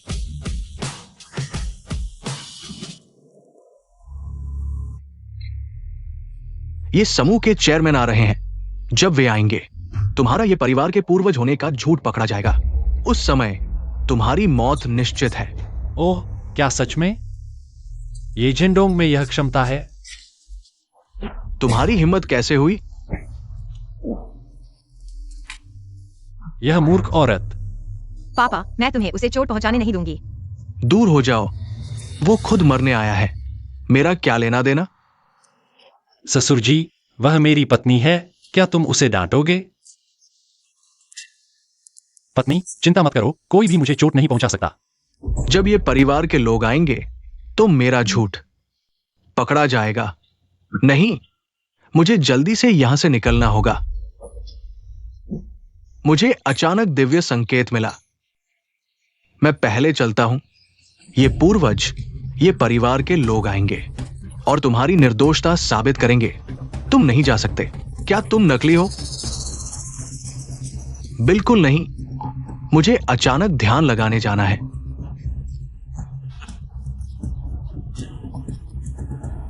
ये समूह के चेयरमैन आ रहे हैं। जब वे आएंगे, तुम्हारा ये परिवार के पूर्वज होने का झूठ पकड़ा जाएगा। उस समय तुम्हारी मौत निश्चित है। ओह, क्या सच में? ये जिंडोंग में यह क्षमता है? तुम्हारी हिम्मत कैसे हुई? यह मूर्ख औरत। पापा, मैं तुम्हें उसे चोट पहुंचाने नहीं दूंगी। दूर हो जाओ, वो खुद मरने आया है, मेरा क्या लेना देना? ससुर जी, वह मेरी पत्नी है, क्या तुम उसे डांटोगे? पत्नी, चिंता मत करो, कोई भी मुझे चोट नहीं पहुंचा सकता। जब ये परिवार के लोग आएंगे तो मेरा झूठ पकड़ा जाएगा। नहीं, मुझे जल्दी से यहां से निकलना होगा। मुझे अचानक दिव्य संकेत मिला। मैं पहले चलता हूं। ये पूर्वज, ये परिवार के लोग आएंगे और तुम्हारी निर्दोषता साबित करेंगे। तुम नहीं जा सकते। क्या तुम नकली हो? बिल्कुल नहीं, मुझे अचानक ध्यान लगाने जाना है।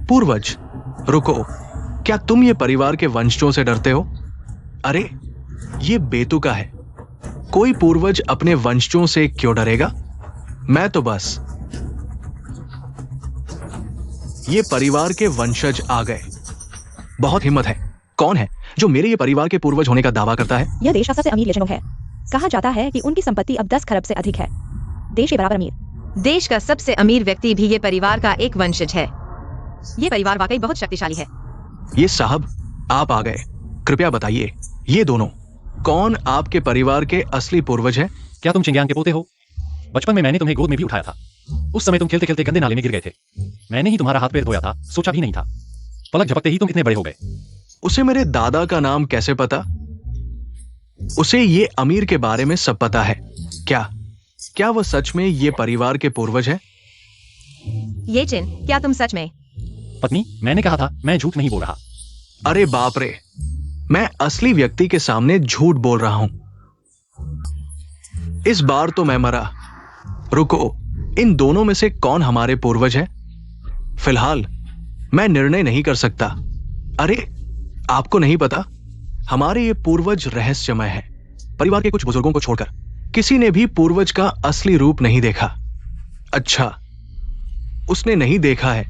पूर्वज, रुको, क्या तुम ये परिवार के वंशजों से डरते हो? अरे, ये बेतुका है। कोई पूर्वज अपने वंशजों से क्यों डरेगा? मैं तो बस। ये परिवार के वंशज आ गए। बहुत हिम्मत है। कौन है जो मेरे ये परिवार के पूर्वज होने का दावा करता है? यह देश का सबसे अमीर लेजेंड है। कहा जाता है कि उनकी संपत्ति अब 10 खरब से अधिक है। देश के बराबर अमीर। देश का सबसे अमीर व्यक्ति भी ये परिवार का एक वंशज है। ये परिवार वाकई बहुत शक्तिशाली है। ये साहब, आप आ गए। कृपया बताइए, ये दोनों कौन आपके परिवार के असली पूर्वज हैं? क्या तुम चिंग्यांग के पोते हो? बचपन में मैंने तुम्हें गोद में भी उठाया था। उस समय तुम खेलते खेलते गंदे नाले में गिर गए थे। मैंने ही तुम्हारा हाथ पैर धोया था, सोचा भी नहीं था। पलक झपकते ही तुम इतने बड़े हो गए। उसे मेरे दादा का नाम कैसे पता? उसे ये अमीर के बारे में सब पता है। क्या वो सच में ये परिवार के पूर्वज हैं? ये चिन, क्या तुम सच में? पत्नी, मैंने कहा था, मैं झूठ नहीं बोल रहा। अरे बाप रे, मैं असली व्यक्ति के सामने झूठ बोल रहा हूं। इस बार तो मैं मरा। रुको, इन दोनों में से कौन हमारे पूर्वज है? फिलहाल मैं निर्णय नहीं कर सकता। अरे आपको नहीं पता, हमारे ये पूर्वज रहस्यमय है। परिवार के कुछ बुजुर्गों को छोड़कर किसी ने भी पूर्वज का असली रूप नहीं देखा। अच्छा, उसने नहीं देखा है।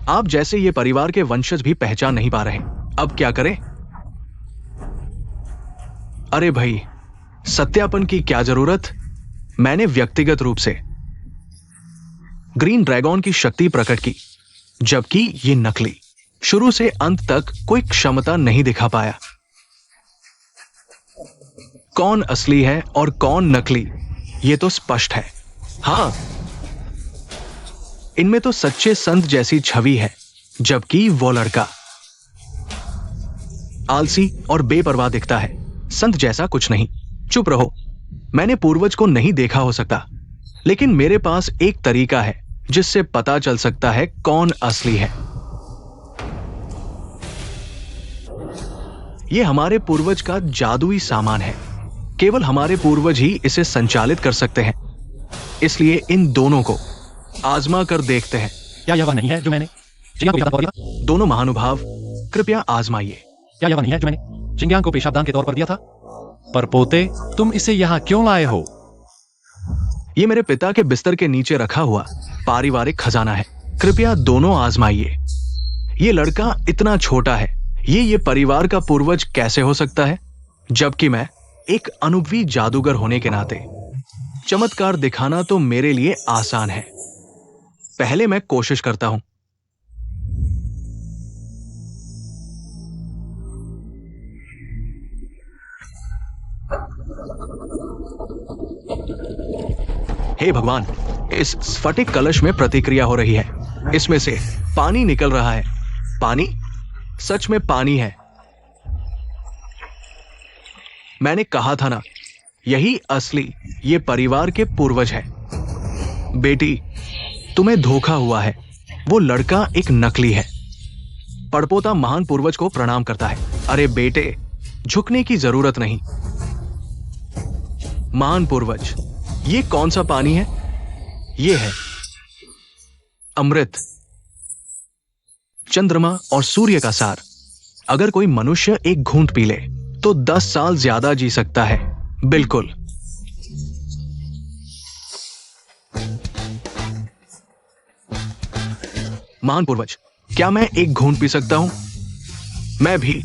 आप जैसे ये परिवार के वंशज भी पहचान नहीं पा रहे। अब क्या करें? अरे भाई, सत्यापन की क्या जरूरत? मैंने व्यक्तिगत रूप से ग्रीन ड्रैगन की शक्ति प्रकट की, जबकि ये नकली शुरू से अंत तक कोई क्षमता नहीं दिखा पाया। कौन असली है और कौन नकली, ये तो स्पष्ट है। हां, इनमें तो सच्चे संत जैसी छवि है, जबकि वो लड़का आलसी और बेपरवाह दिखता है। संत जैसा कुछ नहीं। चुप रहो। मैंने पूर्वज को नहीं देखा हो सकता, लेकिन मेरे पास एक तरीका है जिससे पता चल सकता है कौन असली है। यह हमारे पूर्वज का जादुई सामान है। केवल हमारे पूर्वज ही इसे संचालित कर सकते हैं। इसलिए इन दोनों को आजमा कर देखते हैं। क्या यह वह नहीं है जो मैंने चिंग्यांग को पेशाबदान के तौर पर दिया था? दोनों महानुभाव, कृपया आजमाइए। क्या यह वह नहीं है जो मैंने चिंग्यांग को पेशाबदान के तौर पर दिया था? पर पोते, तुम इसे यहां क्यों लाए हो? ये मेरे पिता के बिस्तर के नीचे रखा हुआ पारिवारिक खजाना है। कृपया दोनों आजमाइए। ये लड़का इतना छोटा है, ये परिवार का पूर्वज कैसे हो सकता है? जबकि मैं एक अनुभवी जादूगर होने के नाते चमत्कार दिखाना तो मेरे लिए आसान है। पहले मैं कोशिश करता हूं। हे भगवान, इस स्फटिक कलश में प्रतिक्रिया हो रही है। इसमें से पानी निकल रहा है। पानी? सच में पानी है। मैंने कहा था ना, यही असली ये परिवार के पूर्वज है। बेटी, तुम्हें धोखा हुआ है। वो लड़का एक नकली है। पड़पोता महान पूर्वज को प्रणाम करता है। अरे बेटे, झुकने की जरूरत नहीं। महान पूर्वज, ये कौन सा पानी है? ये है अमृत, चंद्रमा और सूर्य का सार। अगर कोई मनुष्य एक घूंट पी ले तो 10 साल ज्यादा जी सकता है। बिल्कुल। महान पूर्वज, क्या मैं एक घूंट पी सकता हूं? मैं भी।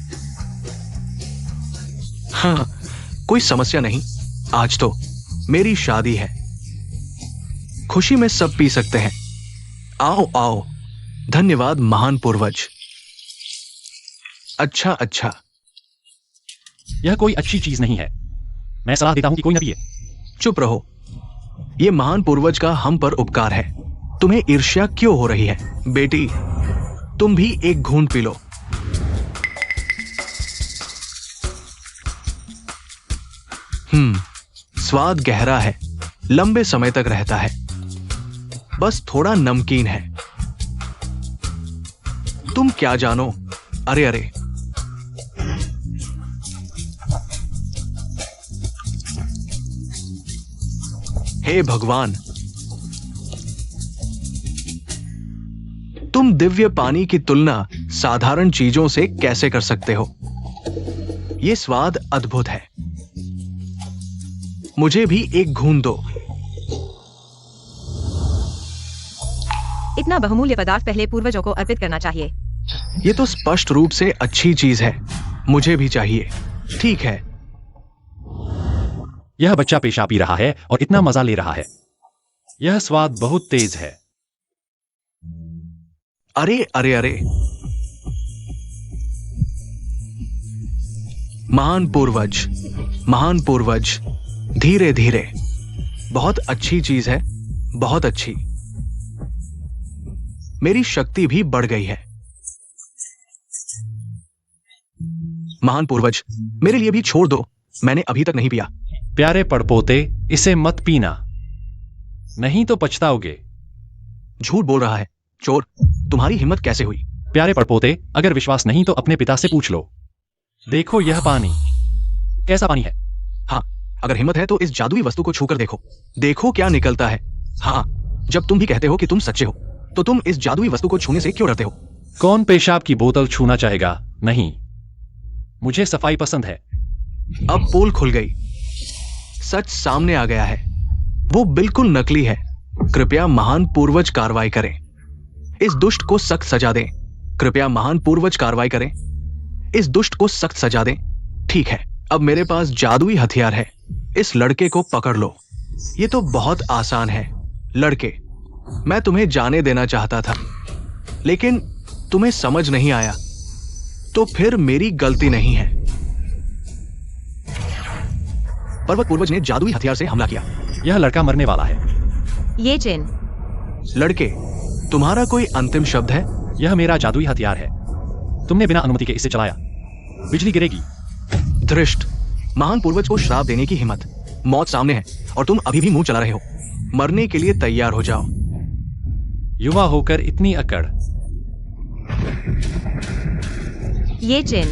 हाँ, कोई समस्या नहीं। आज तो मेरी शादी है। खुशी में सब पी सकते हैं। आओ आओ। धन्यवाद महान पूर्वज। अच्छा। यह कोई अच्छी चीज नहीं है। मैं सलाह देता हूं कि कोई न पिए। चुप रहो। यह महान पूर्वज का हम पर उपकार है। तुम्हें ईर्ष्या क्यों हो रही है? बेटी, तुम भी एक घूंट पी लो। स्वाद गहरा है, लंबे समय तक रहता है। बस थोड़ा नमकीन है। तुम क्या जानो? अरे हे भगवान, तुम दिव्य पानी की तुलना साधारण चीजों से कैसे कर सकते हो? यह स्वाद अद्भुत है। मुझे भी एक घूंट दो। इतना बहुमूल्य पदार्थ पहले पूर्वजों को अर्पित करना चाहिए। यह तो स्पष्ट रूप से अच्छी चीज है। मुझे भी चाहिए। ठीक है। यह बच्चा पेशाब पी रहा है और इतना मजा ले रहा है। यह स्वाद बहुत तेज है। अरे महान पूर्वज, धीरे धीरे। बहुत अच्छी चीज है, बहुत अच्छी। मेरी शक्ति भी बढ़ गई है। महान पूर्वज, मेरे लिए भी छोड़ दो। मैंने अभी तक नहीं पिया। प्यारे पड़पोते, इसे मत पीना, नहीं तो पछताओगे। झूठ बोल रहा है। चोर, तुम्हारी हिम्मत कैसे हुई? प्यारे पड़पोते, अगर विश्वास नहीं तो अपने पिता से पूछ लो। देखो यह पानी कैसा पानी है। हाँ, अगर हिम्मत है तो इस जादुई वस्तु को छूकर देखो। देखो क्या निकलता है। हाँ, जब तुम भी कहते हो कि तुम सच्चे हो, तो तुम इस जादुई वस्तु को छूने से क्यों डरते हो? कौन पेशाब की बोतल छूना चाहेगा नहीं, मुझे सफाई पसंद है। अब पोल खुल गई। सच सामने आ गया है। वो बिल्कुल नकली है। कृपया महान पूर्वज कार्रवाई करें। इस दुष्ट को सख्त सजा दें। कृपया महान पूर्वज कार्रवाई करें। इस दुष्ट को सख्त सजा दें। ठीक है, अब मेरे पास जादुई हथियार है। इस लड़के को पकड़ लो। ये तो बहुत आसान है। लड़के, मैं तुम्हें जाने देना चाहता था, लेकिन तुम्हें समझ नहीं आया, तो फिर मेरी गलती नहीं है। पर्वत पूर्वज ने जादुई हथियार से हमला किया। यह लड़का मरने वाला है। ये जिन, लड़के, तुम्हारा कोई अंतिम शब्द है? यह मेरा जादुई हथियार है। तुमने बिना अनुमति के इसे चलाया। बिजली गिरेगी। धृष्ट, महान पूर्वज को श्राप देने की हिम्मत। मौत सामने है और तुम अभी भी मुंह चला रहे हो। मरने के लिए तैयार हो जाओ। युवा होकर इतनी अकड़। ये जिन,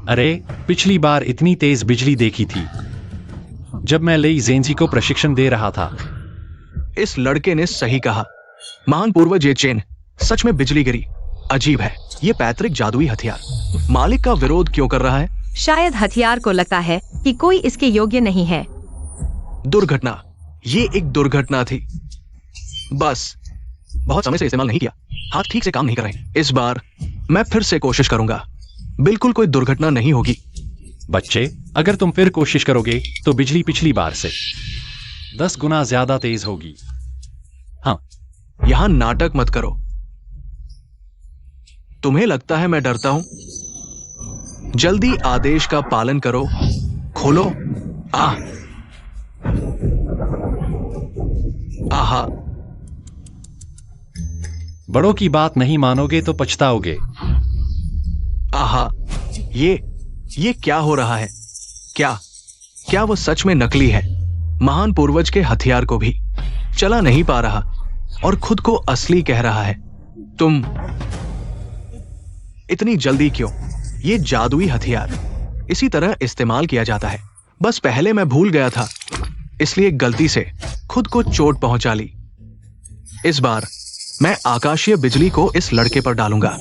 अरे, पिछली बार इतनी तेज बिजली देखी थी जब मैं लेई जेंजी को प्रशिक्षण दे रहा था। इस लड़के ने सही कहा। महान पूर्वज ये चेन, सच में बिजली गिरी। अजीब है, ये पैतृक जादुई हथियार मालिक का विरोध क्यों कर रहा है? शायद हथियार को लगता है कि कोई इसके योग्य नहीं है। दुर्घटना, ये एक दुर्घटना थी। बस, बहुत समय से इस्तेमाल नहीं किया। हाथ ठीक से काम नहीं कर रहे। इस बार मैं फिर से कोशिश करूंगा। बिल्कुल कोई दुर्घटना नहीं होगी। बच्चे, अगर तुम फिर कोशिश करोगे तो बिजली पिछली बार से 10 गुना ज्यादा तेज होगी। हाँ, यहां नाटक मत करो। तुम्हें लगता है मैं डरता हूं? जल्दी आदेश का पालन करो। खोलो। आहा, बड़ों की बात नहीं मानोगे तो पछताओगे। आहा, ये क्या हो रहा है? क्या वो सच में नकली है? महान पूर्वज के हथियार को भी चला नहीं पा रहा और खुद को असली कह रहा है। तुम इतनी जल्दी क्यों? ये जादुई हथियार इसी तरह इस्तेमाल किया जाता है। बस पहले मैं भूल गया था, इसलिए गलती से खुद को चोट पहुंचा ली। इस बार मैं आकाशीय बिजली को इस लड़के पर डालूंगा।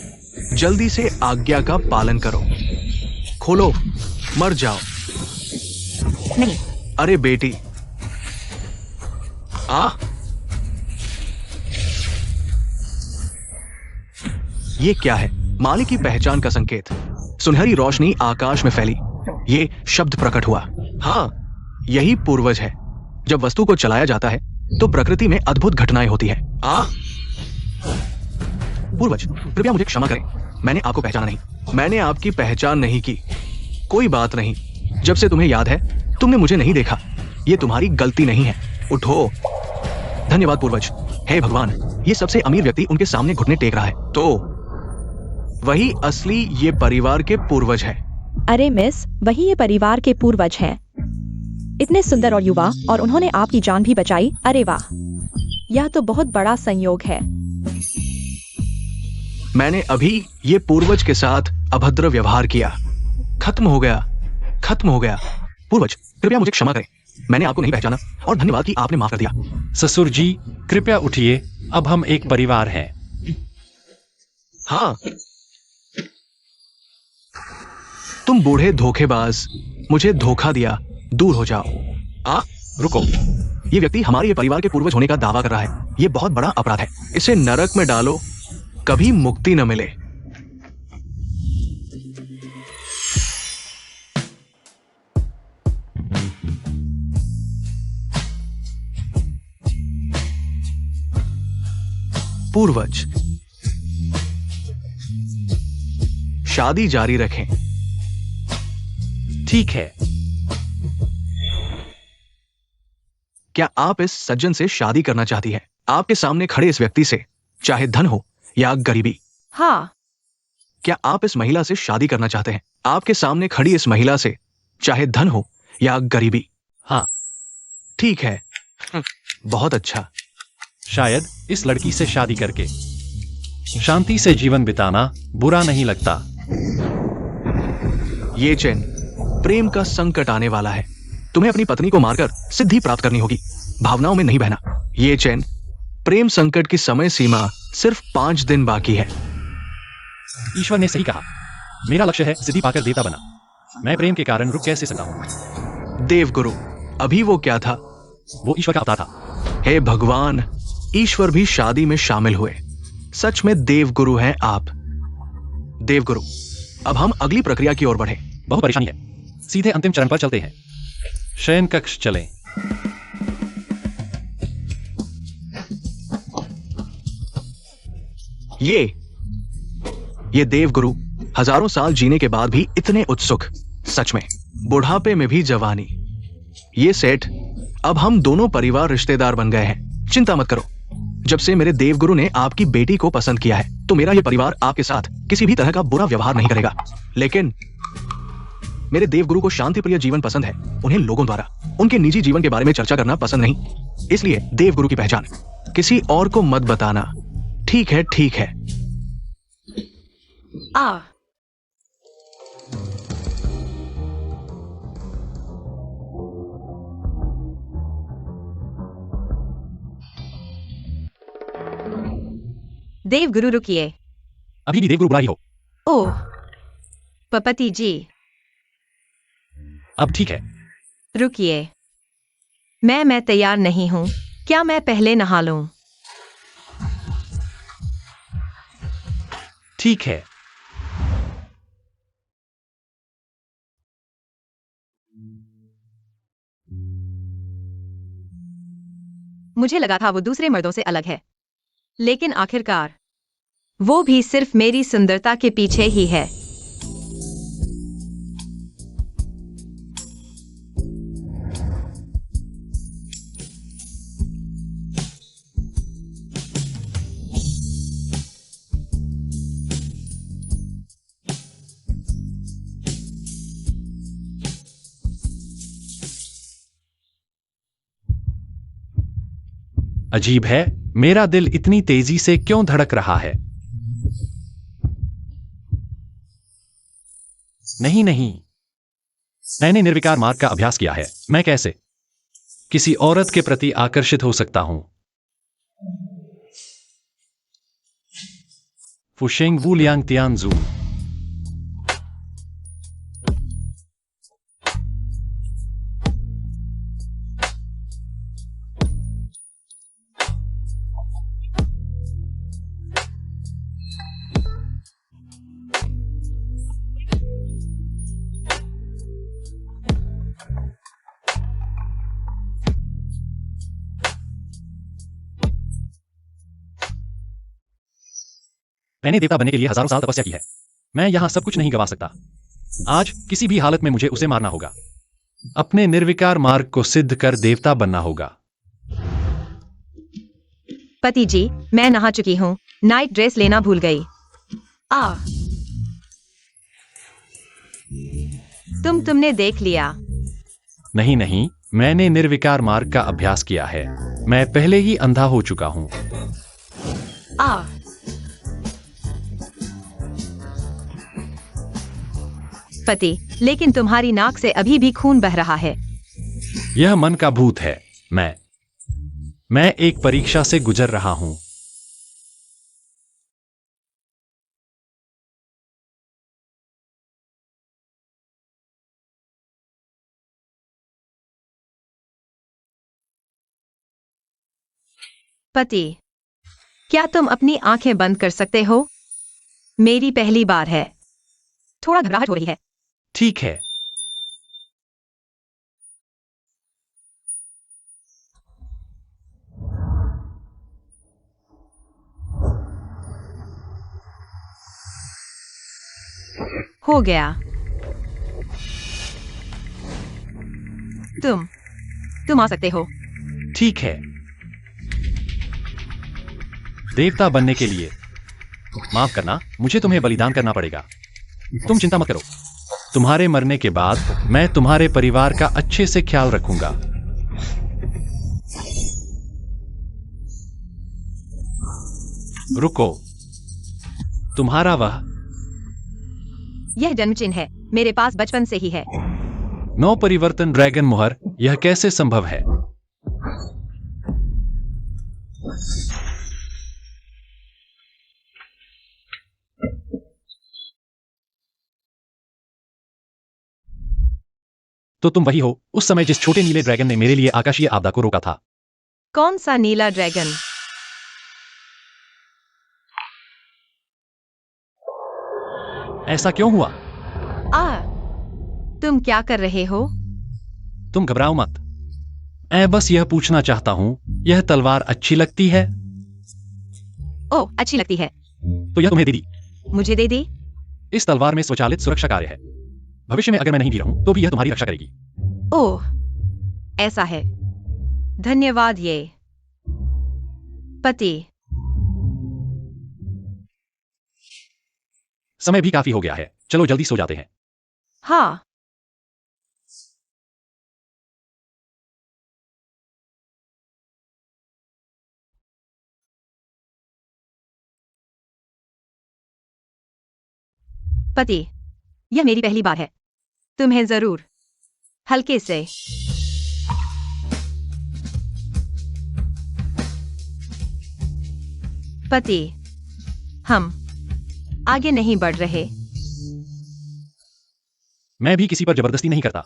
जल्दी से आज्ञा का पालन करो। खोलो, मर जाओ। नहीं, अरे बेटी, ये क्या है? मालिक की पहचान का संकेत। सुनहरी रोशनी आकाश में फैली। ये शब्द प्रकट हुआ। हाँ, यही पूर्वज है। जब वस्तु को चलाया जाता है तो प्रकृति में अद्भुत घटनाएं होती है। पूर्वज, कृपया मुझे क्षमा करें। मैंने आपको पहचाना नहीं। मैंने आपकी पहचान नहीं की। कोई बात नहीं। जब से तुम्हें याद है, तुमने मुझे नहीं देखा। ये तुम्हारी गलती नहीं है। उठो। धन्यवाद पूर्वज। हे भगवान, ये सबसे अमीर व्यक्ति उनके सामने घुटने टेक रहा है। तो वही असली ये परिवार के पूर्वज है। अरे मिस, वही ये परिवार के पूर्वज हैं। इतने सुंदर और युवा, और उन्होंने आपकी जान भी बचाई। अरे वाह, यह तो बहुत बड़ा संयोग है। मैंने अभी ये पूर्वज के साथ अभद्र व्यवहार किया। खत्म हो गया। पूर्वज, कृपया मुझे क्षमा करें। मैंने आपको नहीं पहचाना और धन्यवाद कि आपने माफ कर दिया। ससुर जी, कृपया उठिए। अब हम एक परिवार हैं। हाँ, तुम बूढ़े धोखेबाज, मुझे धोखा दिया। दूर हो जाओ। रुको। ये व्यक्ति हमारे ये परिवार के पूर्वज होने का दावा कर रहा है। ये बहुत बड़ा अपराध है। इसे नरक में डालो, कभी मुक्ति न मिले। पूर्वज, शादी जारी रखें। ठीक है। क्या आप इस सज्जन से शादी करना चाहती है? आपके सामने खड़े इस व्यक्ति से, चाहे धन हो या गरीबी। हाँ। क्या आप इस महिला से शादी करना चाहते हैं? आपके सामने खड़ी इस महिला से, चाहे धन हो या गरीबी। हाँ। ठीक है। बहुत अच्छा। शायद इस लड़की से शादी करके शांति से जीवन बिताना बुरा नहीं लगता। ये चेन, प्रेम का संकट आने वाला है। तुम्हें अपनी पत्नी को मारकर सिद्धि प्राप्त करनी होगी। भावनाओं में नहीं बहना। ये चैन, प्रेम संकट की समय सीमा सिर्फ 5 दिन बाकी है। ईश्वर ने सही कहा। मेरा लक्ष्य है सिद्धि पाकर देवता बना। मैं प्रेम के कारण रुक कैसे सकता हूं? देवगुरु, अभी वो क्या था? वो ईश्वर का अवतार था। हे भगवान, ईश्वर भी शादी में शामिल हुए। सच में देवगुरु हैं आप। देवगुरु, अब हम अगली प्रक्रिया की ओर बढ़े। बहुत परेशानी है। सीधे अंतिम चरण पर चलते हैं। शयन कक्ष चलें। ये देवगुरु हजारों साल जीने के बाद भी इतने उत्सुक। सच में बुढ़ापे में भी जवानी। ये सेठ, अब हम दोनों परिवार रिश्तेदार बन गए हैं। चिंता मत करो। जब से मेरे देवगुरु ने आपकी बेटी को पसंद किया है तो मेरा ये परिवार आपके साथ किसी भी तरह का बुरा व्यवहार नहीं करेगा। लेकिन मेरे देवगुरु को शांति प्रिय जीवन पसंद है। उन्हें लोगों द्वारा उनके निजी जीवन के बारे में चर्चा करना पसंद नहीं। इसलिए देवगुरु की पहचान किसी और को मत बताना। ठीक है, ठीक है। आ देवगुरु रुकिए। अभी भी देवगुरु बुरा ही हो। ओह पपति जी, अब ठीक है। रुकिए। मैं तैयार नहीं हूं। क्या मैं पहले नहा लूं? ठीक है। मुझे लगा था वो दूसरे मर्दों से अलग है, लेकिन आखिरकार वो भी सिर्फ मेरी सुंदरता के पीछे ही है। अजीब है, मेरा दिल इतनी तेजी से क्यों धड़क रहा है? नहीं नहीं, मैंने निर्विकार मार्ग का अभ्यास किया है। मैं कैसे किसी औरत के प्रति आकर्षित हो सकता हूं? फुशेंग वू लियांग तियानजू। मैंने देवता बनने के लिए हजारों साल तपस्या की है। मैं यहां सब कुछ नहीं गवा सकता। आज किसी भी हालत में मुझे उसे मारना होगा। अपने निर्विकार मार्ग को सिद्ध कर देवता बनना होगा। पति जी, मैं नहा चुकी हूँ। नाइट ड्रेस लेना भूल गई। तुमने देख लिया? नहीं नहीं, मैंने निर्विकार मार्ग का अभ्यास किया है। मैं पहले ही अंधा हो चुका हूं। पति, लेकिन तुम्हारी नाक से अभी भी खून बह रहा है। यह मन का भूत है। मैं एक परीक्षा से गुजर रहा हूं। पति, क्या तुम अपनी आंखें बंद कर सकते हो? मेरी पहली बार है। थोड़ा घबराहट हो रही है। ठीक है। हो गया। तुम आ सकते हो। ठीक है। देवता बनने के लिए माफ करना, मुझे तुम्हें बलिदान करना पड़ेगा। तुम चिंता मत करो। तुम्हारे मरने के बाद मैं तुम्हारे परिवार का अच्छे से ख्याल रखूंगा। रुको, तुम्हारा वह यह जन्म चिन्ह है। मेरे पास बचपन से ही है। नौ परिवर्तन ड्रैगन मोहर, यह कैसे संभव है? तो तुम वही हो उस समय जिस छोटे नीले ड्रैगन ने मेरे लिए आकाशीय आपदा को रोका था। कौन सा नीला ड्रैगन? ऐसा क्यों हुआ? तुम क्या कर रहे हो? तुम घबराओ मत, मैं बस यह पूछना चाहता हूं, यह तलवार अच्छी लगती है? ओह, अच्छी लगती है। तो यह तुम्हें दे दी। मुझे दे दी? इस तलवार में स्वचालित सुरक्षा कार्य है। भविष्य में अगर मैं नहीं भी रहूं तो भी यह तुम्हारी रक्षा करेगी। ओह, ऐसा है। धन्यवाद ये पति। समय भी काफी हो गया है, चलो जल्दी सो जाते हैं। हाँ। पति, यह मेरी पहली बार है। तुम्हें जरूर हल्के से। पति, हम आगे नहीं बढ़ रहे। मैं भी किसी पर जबरदस्ती नहीं करता।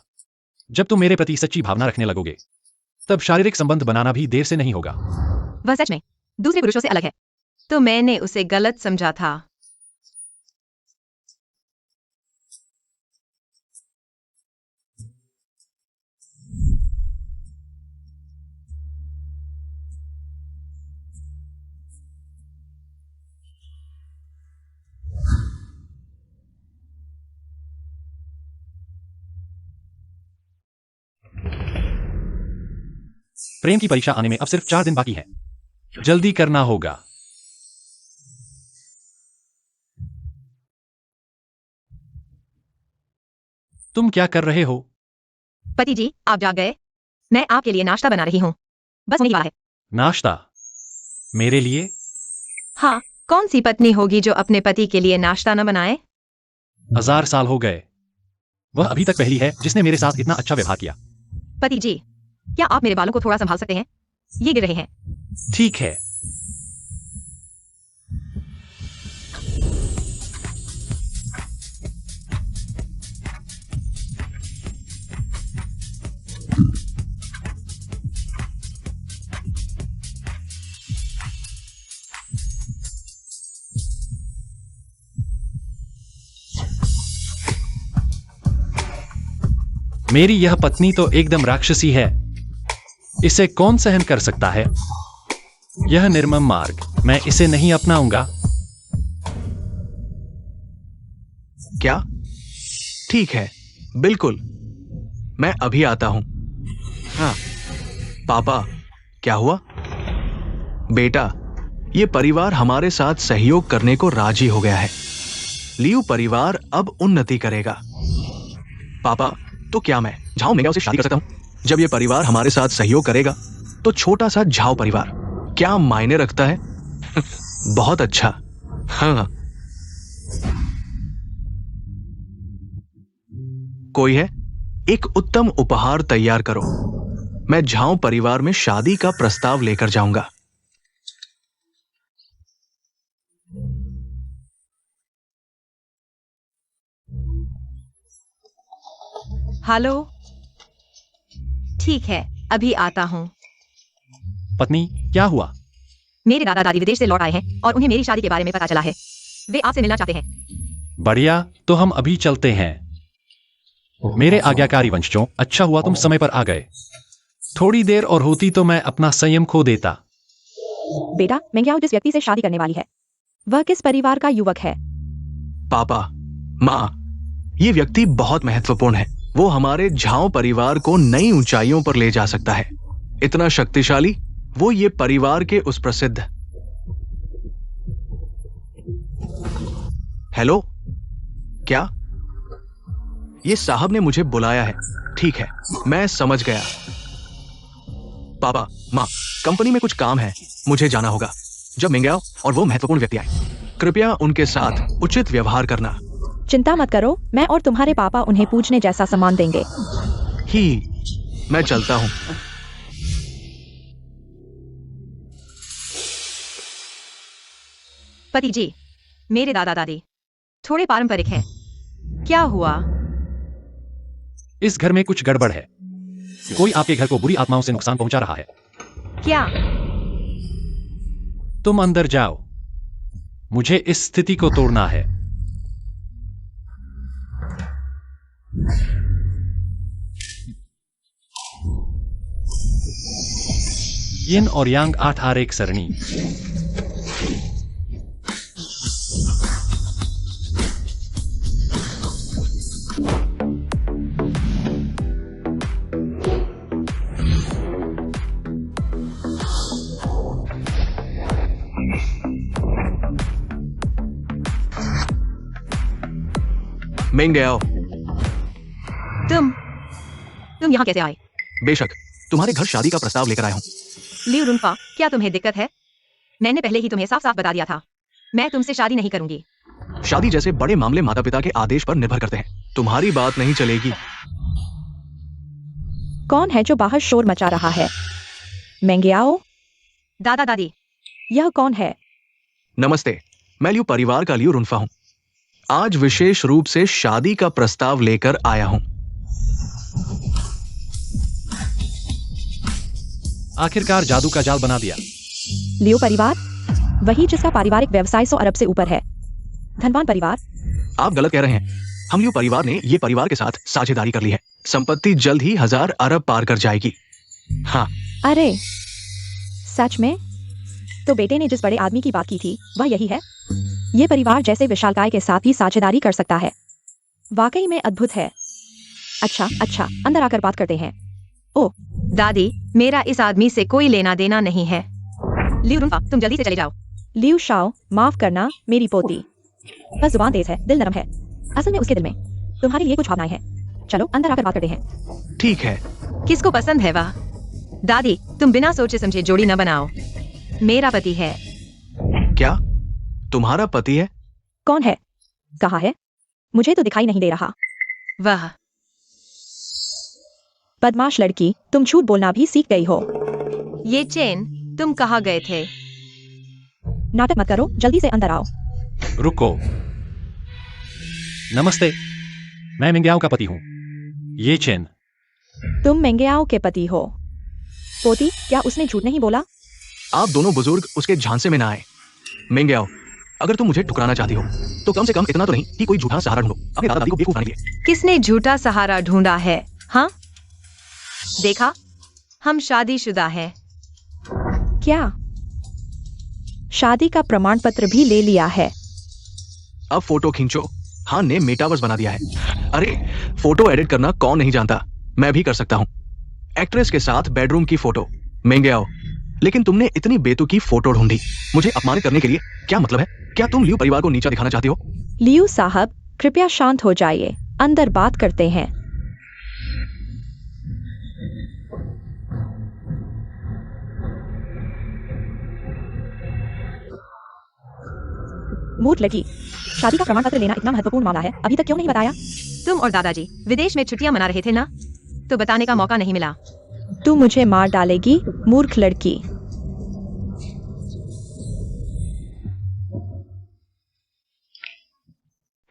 जब तुम मेरे प्रति सच्ची भावना रखने लगोगे, तब शारीरिक संबंध बनाना भी देर से नहीं होगा। वह सच में दूसरे पुरुषों से अलग है, तो मैंने उसे गलत समझा था। प्रेम की परीक्षा आने में अब सिर्फ 4 दिन बाकी है। जल्दी करना होगा। तुम क्या कर रहे हो? पति जी, आप जाग गए? मैं आपके लिए नाश्ता बना रही हूँ। बस होने वाला है। नाश्ता? मेरे लिए? हाँ, कौन सी पत्नी होगी जो अपने पति के लिए नाश्ता न बनाए? 1000 साल हो गए। वह अभी तक पहली है जिसने मेरे साथ इतना अच्छा व्यवहार किया। पति जी, क्या आप मेरे बालों को थोड़ा संभाल सकते हैं? ये गिर रहे हैं। ठीक है। मेरी यह पत्नी तो एकदम राक्षसी है। इसे कौन सहन कर सकता है? यह निर्मम मार्ग, मैं इसे नहीं अपनाऊंगा। क्या? ठीक है, बिल्कुल, मैं अभी आता हूं। हाँ पापा, क्या हुआ? बेटा, ये परिवार हमारे साथ सहयोग करने को राजी हो गया है। लियू परिवार अब उन्नति करेगा। पापा, तो क्या मैं झाओ मेंगाओ से शादी कर सकता हूं? जब ये परिवार हमारे साथ सहयोग करेगा तो छोटा सा झाओ परिवार क्या मायने रखता है? बहुत अच्छा। हाँ, कोई है? एक उत्तम उपहार तैयार करो। मैं झाओ परिवार में शादी का प्रस्ताव लेकर जाऊंगा। हेलो। ठीक है, अभी आता हूँ। पत्नी, क्या हुआ? मेरे दादा दादी विदेश से लौट आए हैं और उन्हें मेरी शादी के बारे में पता चला है। वे आपसे मिलना चाहते हैं। बढ़िया, तो हम अभी चलते हैं। मेरे आज्ञाकारी वंशजों, अच्छा हुआ तुम समय पर आ गए। थोड़ी देर और होती तो मैं अपना संयम खो देता। बेटा, मेंग्याओ जिस व्यक्ति से शादी करने वाली है, वह किस परिवार का युवक है? पापा, माँ, ये व्यक्ति बहुत महत्वपूर्ण है। वो हमारे झाओ परिवार को नई ऊंचाइयों पर ले जा सकता है। इतना शक्तिशाली, वो ये परिवार के उस प्रसिद्ध। हेलो, क्या? ये साहब ने मुझे बुलाया है। ठीक है, मैं समझ गया। पापा, माँ, कंपनी में कुछ काम है, मुझे जाना होगा। जब मिंग्याओ और वो महत्वपूर्ण व्यक्ति आए, कृपया उनके साथ उचित व्यवहार करना। चिंता मत करो, मैं और तुम्हारे पापा उन्हें पूछने जैसा सम्मान देंगे। ही मैं चलता हूं। पति जी, मेरे दादा दादी थोड़े पारंपरिक हैं। क्या हुआ? इस घर में कुछ गड़बड़ है। कोई आपके घर को बुरी आत्माओं से नुकसान पहुंचा रहा है। क्या? तुम अंदर जाओ। मुझे इस स्थिति को तोड़ना है। यिन और यांग 8 सरणी। मेंग गया। तुम यहाँ कैसे आए? बेशक, तुम्हारे घर शादी का प्रस्ताव लेकर आया हूं। लियू रुनफा, क्या तुम्हें दिक्कत है? मैंने पहले ही तुम्हें साफ साफ बता दिया था, मैं तुमसे शादी नहीं करूंगी। शादी जैसे बड़े मामले माता पिता के आदेश पर निर्भर करते हैं। तुम्हारी बात नहीं चलेगी। कौन है जो बाहर शोर मचा रहा है? मेंगियाओ, दादा दादी, यह कौन है? नमस्ते, मैं लियू परिवार का लियू रुनफा हूं। आज विशेष रूप से शादी का प्रस्ताव लेकर आया हूं। आखिरकार जादू का जाल बना दिया। लियो परिवार, वही जिसका पारिवारिक व्यवसाय 100 अरब से ऊपर है। धनवान परिवार। आप गलत कह रहे हैं। हम लियू परिवार ने ये परिवार के साथ साझेदारी कर ली है। संपत्ति जल्द ही 1000 अरब पार कर जाएगी। हाँ। अरे सच में? तो बेटे ने जिस बड़े आदमी की बात की थी वह यही है? ये परिवार जैसे विशालकाय के साथ ही साझेदारी कर सकता है। वाकई में अद्भुत है। अच्छा, अंदर आकर बात करते हैं। ओ दादी, मेरा इस आदमी से कोई लेना देना नहीं है। लियू रुनफा, तुम जल्दी से चले जाओ। लियू शाओ, माफ करना मेरी पोती। बस जुबान तेज है, दिल नरम है। असल में उसके दिल में तुम्हारे लिए कुछ भावनाएं हैं। चलो अंदर आकर बात करते हैं। ठीक है। किसको पसंद है वह? दादी, तुम बिना सोचे समझे जोड़ी न बनाओ। मेरा पति है। क्या तुम्हारा पति है? कौन है? कहाँ है? मुझे तो दिखाई नहीं दे रहा। वह बदमाश लड़की, तुम झूठ बोलना भी सीख गई हो। ये चेन, तुम कहाँ गए थे? नाटक मत करो, जल्दी से अंदर आओ। रुको। नमस्ते, मैं मिंग्याओ का पति हूं। ये चेन। तुम मेंगियाओ के पति हो। पोती, क्या उसने झूठ नहीं बोला? आप दोनों बुजुर्ग उसके झांसे में ना आए। मेंगियाओ, अगर तुम मुझे ठुकराना चाहती हो तो कम से कम इतना तो नहीं कि कोई झूठा सहारा ढूंढो अपने दादा दादी को बेवकूफ बनाने के लिए। किसने झूठा सहारा ढूंढा है? हाँ, देखा, हम शादीशुदा हैं। क्या? शादी का प्रमाण पत्र भी ले लिया है? अब फोटो खींचो। हां ने मेटावर्स बना दिया है। अरे, फोटो एडिट करना कौन नहीं जानता, मैं भी कर सकता हूं। एक्ट्रेस के साथ बेडरूम की फोटो। मेंगियाओ, लेकिन तुमने इतनी बेतुकी फोटो ढूंढी मुझे अपमानित करने के लिए। क्या मतलब है? क्या तुम लियू परिवार को नीचा दिखाना चाहती हो? लियू साहब, कृपया शांत हो जाइए, अंदर बात करते हैं। मूर्ख लड़की, शादी का प्रमाण पत्र लेना इतना महत्वपूर्ण मामला है, अभी तक क्यों नहीं बताया? तुम और दादाजी विदेश में छुट्टियां मना रहे थे ना, तो बताने का मौका नहीं मिला। तू मुझे मार डालेगी, मूर्ख लड़की।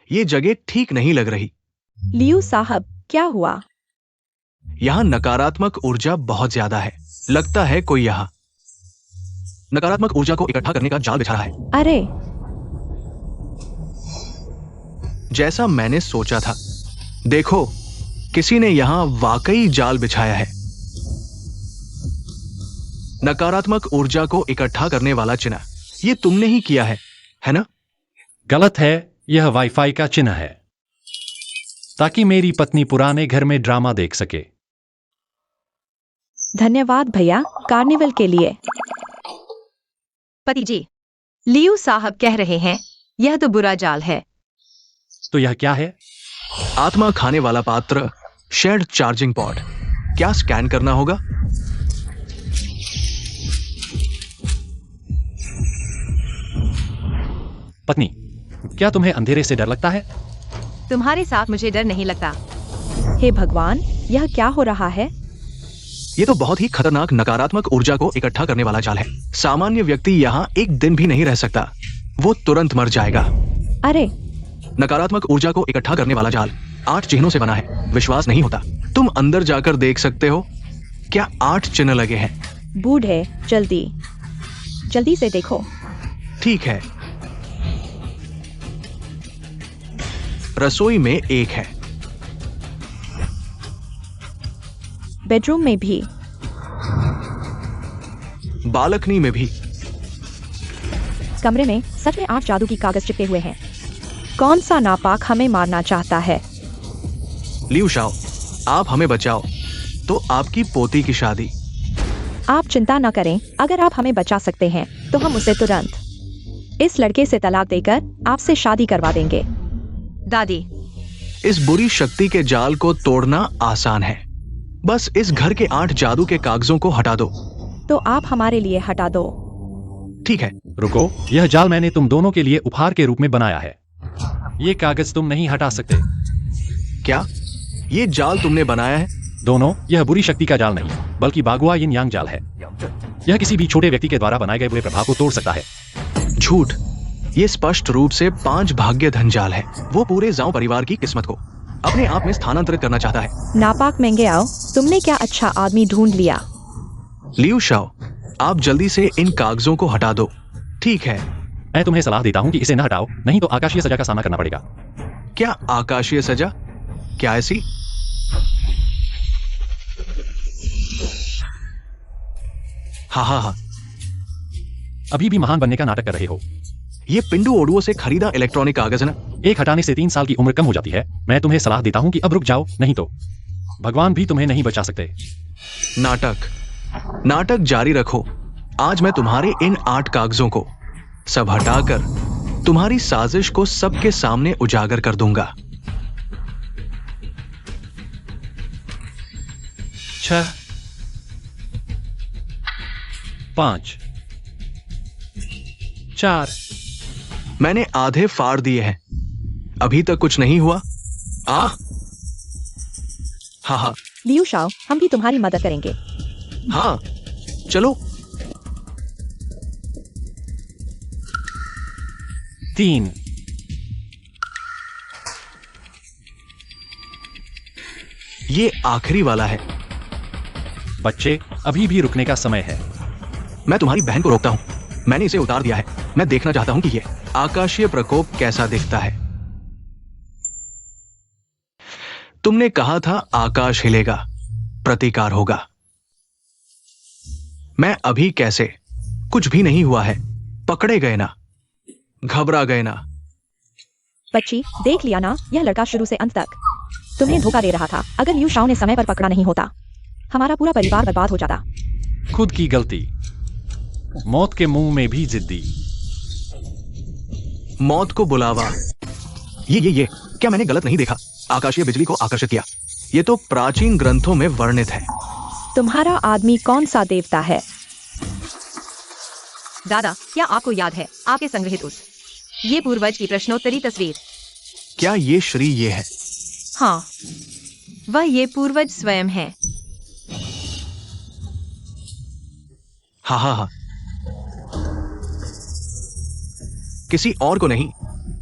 ये जगह ठीक नहीं लग रही। लियू साहब, क्या हुआ? यहाँ नकारात्मक ऊर्जा बहुत ज्यादा है। लगता है कोई यहाँ नकारात्मक ऊर्जा को इकट्ठा करने का जाल बिछा रहा है। अरे, जैसा मैंने सोचा था। देखो, किसी ने यहाँ वाकई जाल बिछाया है। नकारात्मक ऊर्जा को इकट्ठा करने वाला चिन्ह ये तुमने ही किया है ना? गलत है, यह वाईफाई का चिन्ह है ताकि मेरी पत्नी पुराने घर में ड्रामा देख सके। धन्यवाद भैया, कार्निवल के लिए। पति जी, लियू साहब कह रहे हैं यह तो बुरा जाल है। तो यह क्या है? आत्मा खाने वाला पात्र, शेयर्ड चार्जिंग पॉड। क्या स्कैन करना होगा? पत्नी, क्या तुम्हें अंधेरे से डर लगता है? तुम्हारे साथ मुझे डर नहीं लगता। हे भगवान, यह क्या हो रहा है? ये तो बहुत ही खतरनाक नकारात्मक ऊर्जा को इकट्ठा करने वाला जाल है। सामान्य व्यक्ति यहाँ एक दिन भी नहीं रह सकता, वो तुरंत मर जाएगा। अरे, नकारात्मक ऊर्जा को इकट्ठा करने वाला जाल 8 चिन्हों से बना है। विश्वास नहीं होता? तुम अंदर जाकर देख सकते हो। क्या 8 चिन्ह लगे हैं? बूढ़े, जल्दी जल्दी से देखो। ठीक है। रसोई में एक है, बेडरूम में भी, बालकनी में भी। कमरे में सच में 8 जादू की कागज चिपके हुए हैं। कौन सा नापाक हमें मारना चाहता है? लियू शाओ, आप हमें बचाओ तो आपकी पोती की शादी। आप चिंता न करें, अगर आप हमें बचा सकते हैं तो हम उसे तुरंत इस लड़के से तलाक देकर आपसे शादी करवा देंगे। दादी, इस बुरी शक्ति के जाल को तोड़ना आसान है। बस इस घर के 8 जादू के कागजों को हटा दो। तो आप हमारे लिए हटा दो। ठीक है। रुको, यह जाल मैंने तुम दोनों के लिए उपहार के रूप में बनाया है। ये कागज तुम नहीं हटा सकते। क्या ये जाल तुमने बनाया है? दोनों, यह बुरी शक्ति का जाल नहीं, बल्कि बागुआ यिन यांग जाल है। यह किसी भी छोटे व्यक्ति के द्वारा बनाए गए बुरे प्रभाव को तोड़ सकता है। झूठ। ये स्पष्ट रूप से 5 भाग्य धन जाल है। वो पूरे जाओ परिवार की किस्मत को अपने आप में स्थानांतरित करना चाहता है। नापाक महंगे आओ, तुमने क्या अच्छा आदमी ढूंढ लिया। लियू शाओ, आप जल्दी से इन कागजों को हटा दो। ठीक है। मैं तुम्हें सलाह देता हूँ कि इसे न हटाओ, नहीं तो आकाशीय सजा का सामना करना पड़ेगा। क्या आकाशीय सजा? क्या ऐसी? हाँ। अभी भी महान बनने का नाटक कर रहे हो। ये पिंडू ओडुओ से खरीदा इलेक्ट्रॉनिक कागज है ना? एक हटाने से 3 साल की उम्र कम हो जाती है। मैं तुम्हें सलाह देता हूँ कि अब रुक जाओ, नहीं तो भगवान भी तुम्हें नहीं बचा सकते। नाटक जारी रखो। आज मैं तुम्हारे इन 8 कागजों को सब हटाकर तुम्हारी साजिश को सबके सामने उजागर कर दूंगा। 6 5 4 मैंने आधे फाड़ दिए हैं। अभी तक कुछ नहीं हुआ। हाँ। लियू शाओ, हम भी तुम्हारी मदद करेंगे। हाँ, चलो। 3 ये आखिरी वाला है। बच्चे, अभी भी रुकने का समय है। मैं तुम्हारी बहन को रोकता हूं। मैंने इसे उतार दिया है। मैं देखना चाहता हूं कि ये आकाशीय प्रकोप कैसा दिखता है। तुमने कहा था आकाश हिलेगा, प्रतिकार होगा। मैं अभी कैसे? कुछ भी नहीं हुआ है। पकड़े गए ना, घबरा गए ना। बच्ची, देख लिया ना, यह लड़का शुरू से अंत तक तुम्हें धोखा दे रहा था। अगर लियू शाओ ने समय पर पकड़ा नहीं होता, हमारा पूरा परिवार बर्बाद हो जाता। खुद की गलती, मौत के मुंह में भी जिद्दी। मौत को बुलावा। ये क्या मैंने गलत नहीं देखा? आकाशीय बिजली को आकर्षित किया। ये तो प्राचीन ग्रंथों में वर्णित है। तुम्हारा आदमी कौन सा देवता है? दादा, क्या आपको याद है आपके संग्रहित ये पूर्वज की प्रश्नोत्तरी तस्वीर? क्या ये श्री ये है? हाँ, वह ये पूर्वज स्वयं है। हाँ। किसी और को नहीं,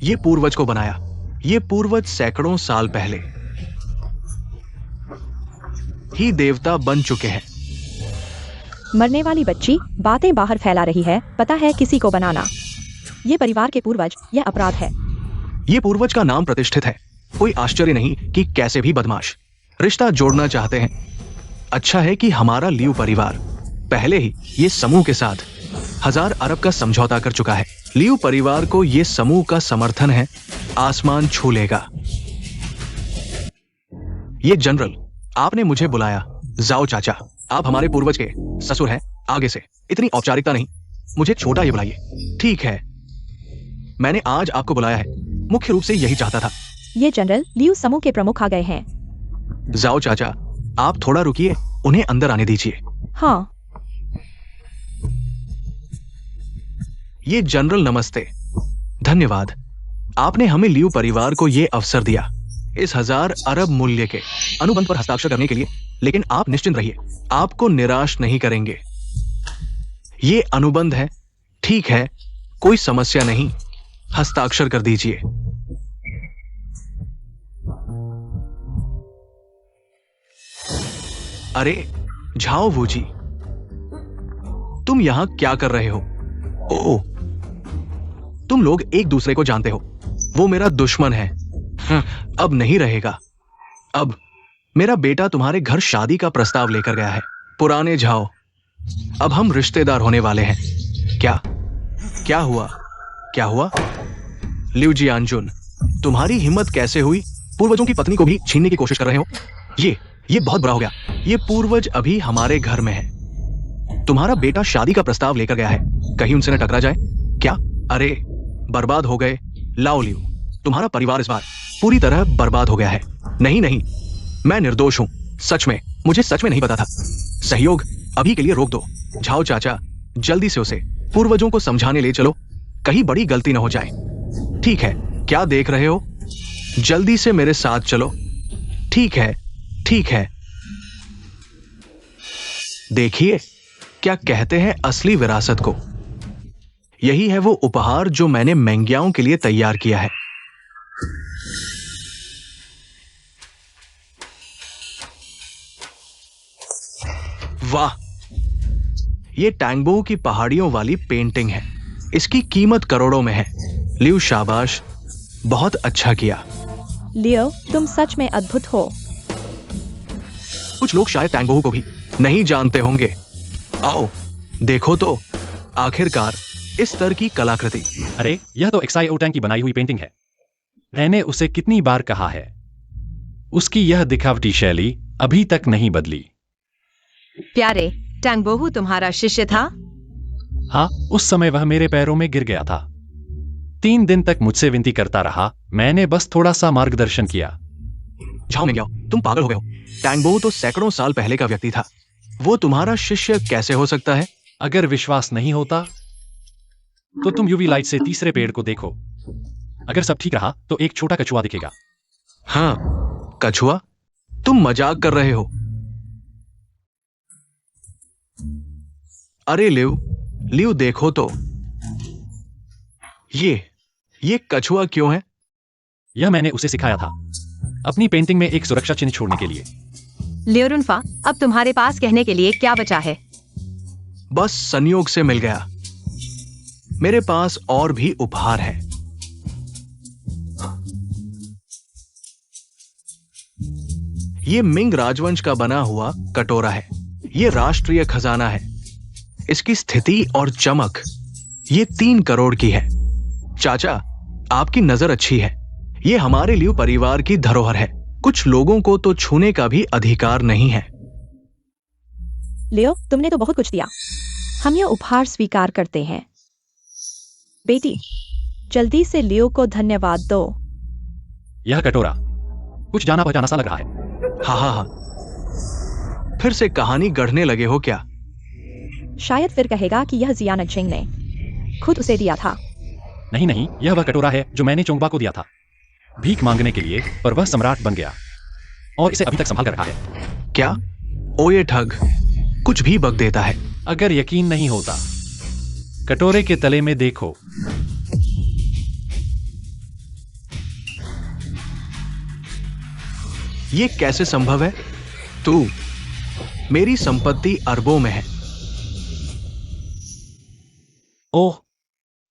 ये पूर्वज को बनाया। ये पूर्वज सैकड़ों साल पहले ही देवता बन चुके हैं। मरने वाली बच्ची बातें बाहर फैला रही है। पता है किसी को बनाना। ये परिवार के पूर्वज, यह अपराध है। ये पूर्वज का नाम प्रतिष्ठित है। कोई आश्चर्य नहीं कि कैसे भी बदमाश रिश्ता जोड़ना चाहते हैं। अच्छा है कि हमारा लियू परिवार पहले ही ये समूह के साथ 1000 अरब का समझौता कर चुका है। लियू परिवार को ये समूह का समर्थन है। आसमान छू लेगा। ये जनरल, आपने मुझे बुलाया। जाओ चाचा, आप हमारे पूर्वज के ससुर हैं। आगे से इतनी औपचारिकता नहीं, मुझे छोटा ही बुलाइए। ठीक है, मैंने आज आपको बुलाया है, मुख्य रूप से यही चाहता था। ये जनरल लियू समूह के प्रमुख आ गए हैं। जाओ चाचा, आप थोड़ा रुकिए, उन्हें अंदर आने दीजिए। हाँ। ये जनरल नमस्ते। धन्यवाद, आपने हमें लियू परिवार को ये अवसर दिया। इस 1000 अरब मूल्य के अनुबंध पर हस्ताक्षर करने के लिए, लेकिन आप निश्चिंत रहिए, आपको निराश नहीं करेंगे। ये अनुबंध है, ठीक है, कोई समस्या नहीं, हस्ताक्षर कर दीजिए। अरे झाओ वूजी, तुम यहां क्या कर रहे हो? ओह, तुम लोग एक दूसरे को जानते हो। वो मेरा दुश्मन है। अब नहीं रहेगा। अब मेरा बेटा तुम्हारे घर शादी का प्रस्ताव लेकर गया है। पुराने झाओ, अब हम रिश्तेदार होने वाले हैं। क्या क्या हुआ? क्या हुआ? लिu जियानजुन, तुम्हारी हिम्मत कैसे हुई? पूर्वजों की पत्नी को भी छीनने की कोशिश कर रहे हो? ये बहुत बुरा हो गया। ये पूर्वज अभी हमारे घर में है। तुम्हारा बेटा शादी का प्रस्ताव लेकर गया है, कहीं उनसे न टकरा जाए। क्या? अरे बर्बाद हो गए। लाओ लिu, तुम्हारा परिवार इस बार पूरी तरह बर्बाद हो गया है। नहीं नहीं, मैं निर्दोष हूं। सच में, मुझे सच में नहीं पता था। सहयोग अभी के लिए रोक दो। झाओ चाचा, जल्दी से उसे पूर्वजों को समझाने ले चलो, कहीं बड़ी गलती न हो जाए। ठीक है, क्या देख रहे हो? जल्दी से मेरे साथ चलो। ठीक है, ठीक है। देखिए क्या कहते हैं असली विरासत को। यही है वो उपहार जो मैंने मेंग्याओं के लिए तैयार किया है। वाह, ये टैंगबो की पहाड़ियों वाली पेंटिंग है। इसकी कीमत करोड़ों में है। लिu, शाबाश, बहुत अच्छा किया। लियो, तुम सच में अद्भुत हो। कुछ लोग शायद टैंगबो को भी नहीं जानते होंगे। आओ देखो तो, आखिरकार इस स्तर की कलाकृति। अरे यह तो एक्साई ओटैंग की बनाई हुई पेंटिंग है। मैंने उसे कितनी बार कहा है, उसकी यह दिखावटी शैली अभी तक नहीं बदली। प्यारे, टैंगबोहू तुम्हारा शिष्य था? हाँ, उस समय वह मेरे पैरों में गिर गया था। 3 दिन तक मुझसे विनती करता रहा, मैंने बस थोड़ा सा मार्गदर्शन किया। झाओ मेंग्याओ, तुम पागल हो गए हो। टैंगबो तो सैकड़ों साल पहले का व्यक्ति था। वो तुम्हारा शिष्य कैसे हो सकता है? अगर विश्वास नहीं होता तो तुम यूवी लाइट से तीसरे पेड़ को देखो। अगर सब ठीक रहा तो एक छोटा कछुआ दिखेगा। हाँ, कछुआ? तुम मजाक कर रहे हो। अरे लिu देखो तो, ये कछुआ क्यों है? यह मैंने उसे सिखाया था, अपनी पेंटिंग में एक सुरक्षा चिन्ह छोड़ने के लिए। लियोरुनफा, अब तुम्हारे पास कहने के लिए क्या बचा है? बस संयोग से मिल गया। मेरे पास और भी उपहार है। ये मिंग राजवंश का बना हुआ कटोरा है। ये राष्ट्रीय खजाना है। इसकी स्थिति और चमक ये 3 करोड़ की है। चाचा, आपकी नजर अच्छी है। ये हमारे लिu परिवार की धरोहर है। कुछ लोगों को तो छूने का भी अधिकार नहीं है। लियो, तुमने तो बहुत कुछ दिया। हम यह उपहार स्वीकार करते हैं। बेटी, जल्दी से लियो को धन्यवाद दो। यह कटोरा कुछ जाना पहचाना सा लग रहा है। हाँ, फिर से कहानी गढ़ने लगे हो क्या? शायद फिर कहेगा कि यह जियानजिंग ने खुद उसे दिया था। नहीं, यह वह कटोरा है जो मैंने चोंगबा को दिया था भीख मांगने के लिए, पर वह सम्राट बन गया और इसे अभी तक संभाल कर रहा है। क्या? ओ ये ठग कुछ भी बक देता है। अगर यकीन नहीं होता, कटोरे के तले में देखो। ये कैसे संभव है? मेरी संपत्ति अरबों में है। ओह,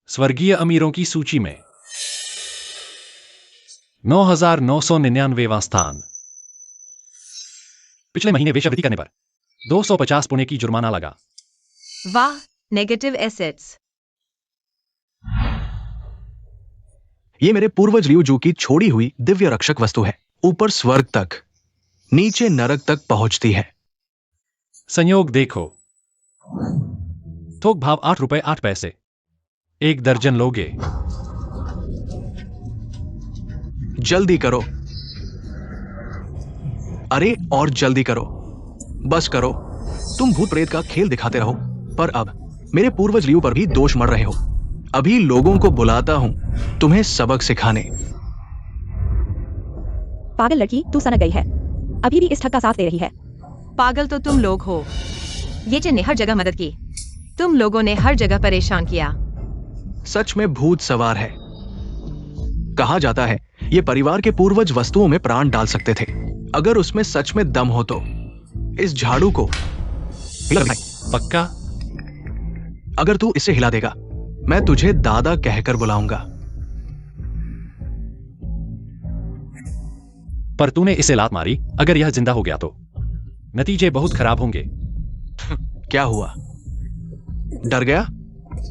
स्वर्गीय अमीरों की सूची में 9,999वां स्थान। पिछले महीने वेश्यावृत्ति करने पर 250 पुणे की जुर्माना लगा। वाह, नेगेटिव एसेट्स। ये मेरे पूर्वज लिu की छोड़ी हुई दिव्य रक्षक वस्तु है। ऊपर स्वर्ग तक, नीचे नरक तक पहुंचती है। संयोग देखो। थोक भाव 8 रुपए 8 पैसे। 1 दर्जन लोगे? जल्दी करो। अरे और जल्दी करो, बस करो। तुम भूत प्रेत का खेल दिखाते रहो, पर अब मेरे पूर्वज लिu पर भी दोष मढ़ रहे हो। अभी लोगों को बुलाता हूं तुम्हें सबक सिखाने। पागल लड़की, तू सनक गई है। अभी भी इस ठग का साथ दे रही है। पागल तो तुम लोग हो। ये जिन ने हर जगह मदद की, तुम लोगों ने हर जगह परेशान किया। सच में भूत सवार है। कहा जाता है ये परिवार के पूर्वज वस्तुओं में प्राण डाल सकते थे। अगर उसमें सच में दम हो तो इस झाड़ू को हिला दिखाएं। पक्का? अगर तू इसे हिला देगा, मैं तुझे दादा कहकर बुलाऊंगा। पर तूने इसे लात मारी, अगर यह जिंदा हो गया तो नतीजे बहुत खराब होंगे। क्या हुआ? डर गया?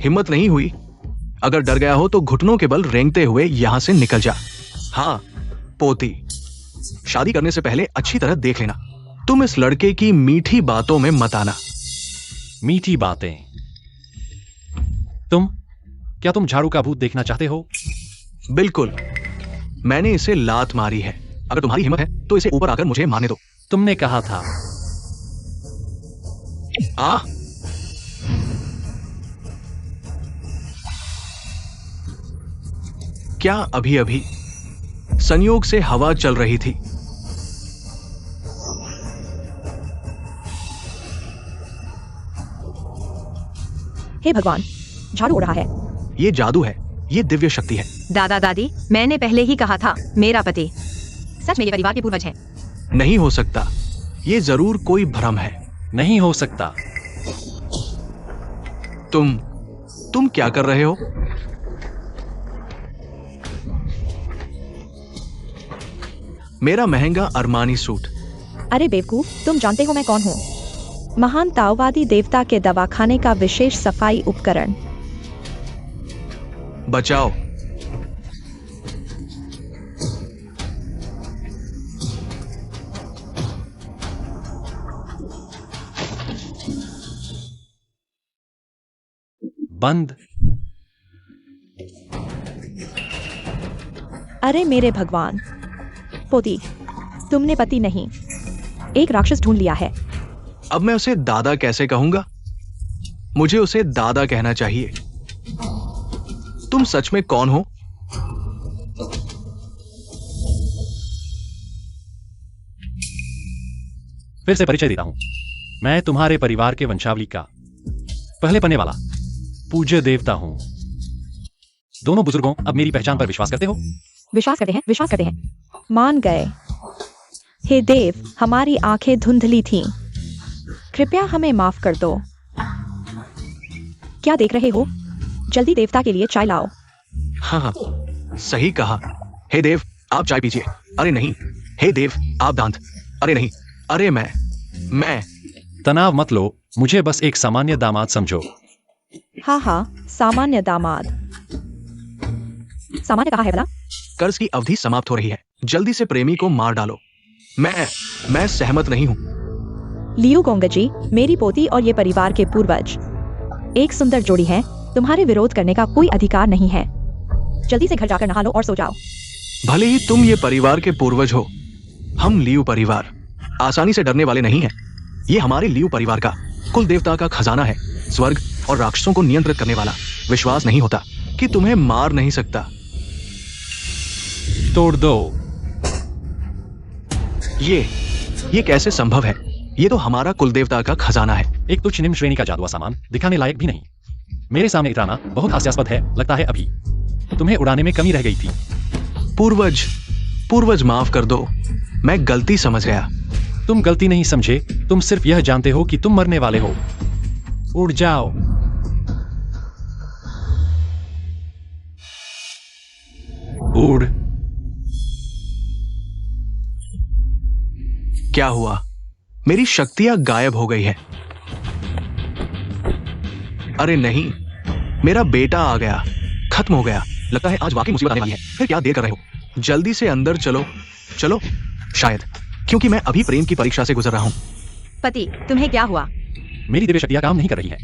हिम्मत नहीं हुई? अगर डर गया हो तो घुटनों के बल रेंगते हुए यहां से निकल जा। हाँ पोती, शादी करने से पहले अच्छी तरह देख लेना। तुम इस लड़के की मीठी बातों में मत आना। मीठी बातें? क्या तुम झाड़ू का भूत देखना चाहते हो? बिल्कुल, मैंने इसे लात मारी है। अगर तुम्हारी हिम्मत है तो इसे ऊपर आकर मुझे मारने दो। तुमने कहा था। आ क्या अभी अभी संयोग से हवा चल रही थी? हे भगवान, झाड़ू उड़ रहा है। ये जादू है, ये दिव्य शक्ति है। दादा दादी, मैंने पहले ही कहा था, मेरा पति सच में ये परिवार के पूर्वज हैं। नहीं हो सकता, ये जरूर कोई भ्रम है। नहीं हो सकता। तुम क्या कर रहे हो? मेरा महंगा अरमानी सूट। अरे बेवकूफ, तुम जानते हो मैं कौन हूँ? महान ताओवादी देवता के दवाखाने का विशेष सफाई उपकरण। बचाओ। बंद। अरे मेरे भगवान, पोती, तुमने पति नहीं, एक राक्षस ढूंढ लिया है। अब मैं उसे दादा कैसे कहूंगा? मुझे उसे दादा कहना चाहिए। तुम सच में कौन हो? फिर से परिचय देता हूं। मैं तुम्हारे परिवार के वंशावली का पहले पन्ने वाला पूज्य देवता हूं। दोनों बुजुर्गों, अब मेरी पहचान पर विश्वास करते हो? विश्वास करते हैं, विश्वास करते हैं। मान गए। हे देव, हमारी आंखें धुंधली थीं। कृपया हमें माफ कर दो। क्या देख रहे हो? जल्दी देवता के लिए चाय लाओ। हाँ, सही कहा। हे देव, आप चाय पीजिए। अरे नहीं। हे देव, आप दांत। अरे नहीं। अरे मैं तनाव मत लो, मुझे बस एक सामान्य दामाद समझो। हाँ हाँ, सामान्य दामाद। सामान्य कहा है भला? कर्ज की अवधि समाप्त हो रही है, जल्दी से प्रेमी को मार डालो। मैं सहमत नहीं हूं। लियू गोंगजी, मेरी पोती और ये परिवार के पूर्वज एक सुंदर जोड़ी है। तुम्हारे विरोध करने का कोई अधिकार नहीं है। जल्दी से घर जाकर नहा लो और सो जाओ। भले ही तुम ये परिवार के पूर्वज हो, हम लियू परिवार आसानी से डरने वाले नहीं हैं। ये हमारे लियू परिवार का कुल देवता का खजाना है, स्वर्ग और राक्षसों को नियंत्रित करने वाला। विश्वास नहीं होता कि तुम्हें मार नहीं सकता। तोड़ दो। ये कैसे संभव है? ये तो हमारा कुल देवता का खजाना है। एक तुच्छ निम्न श्रेणी का जादुआ सामान, दिखाने लायक भी नहीं। मेरे सामने इतराना बहुत हास्यास्पद है, लगता है अभी तुम्हें उड़ाने में कमी रह गई थी। पूर्वज माफ कर दो, मैं गलती समझ गया। तुम गलती नहीं समझे, तुम सिर्फ यह जानते हो कि तुम मरने वाले हो। उड़ जाओ। उड़। क्या हुआ? मेरी शक्तियां गायब हो गई है। अरे नहीं, मेरा बेटा आ गया, खत्म हो गया। लगता है आज वाकई मुसीबत आने वाली है। फिर क्या देर कर रहे हो? जल्दी से अंदर चलो। शायद क्योंकि मैं अभी प्रेम की परीक्षा से गुजर रहा हूं। पति, तुम्हें क्या हुआ? मेरी दिव्य शक्तियां काम नहीं कर रही हैं।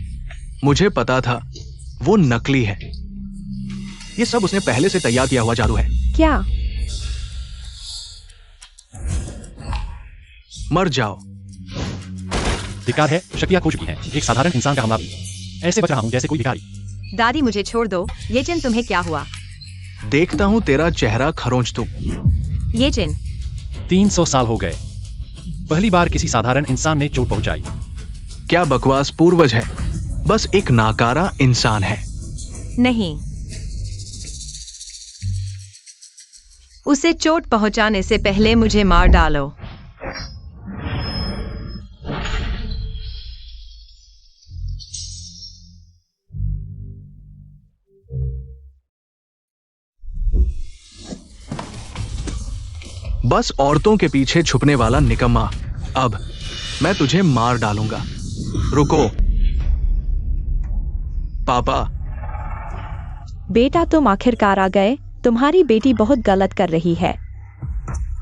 मुझे पता था वो नकली है। ये सब उसने पहले से तैयार किया हुआ जादू है। क्या? मर जाओ। धिक्कार है, शक्तियां खो चुकी हैं। एक साधारण इंसान का हमला भी। ऐसे बच रहा हूं जैसे कोई भिखारी। दादी, मुझे छोड़ दो। ये जिन, तुम्हें क्या हुआ? देखता हूं तेरा चेहरा खरोंच दूं। ये जिन, 300 साल हो गए। पहली बार किसी साधारण इंसान ने चोट पहुंचाई। क्या बकवास पूर्वज है, बस एक नाकारा इंसान है। नहीं, उसे चोट पहुंचाने से पहले मुझे मार डालो। बस औरतों के पीछे छुपने वाला निकम्मा, अब मैं तुझे मार डालूंगा। रुको पापा। बेटा, तुम आखिरकार आ गए। तुम्हारी बेटी बहुत गलत कर रही है।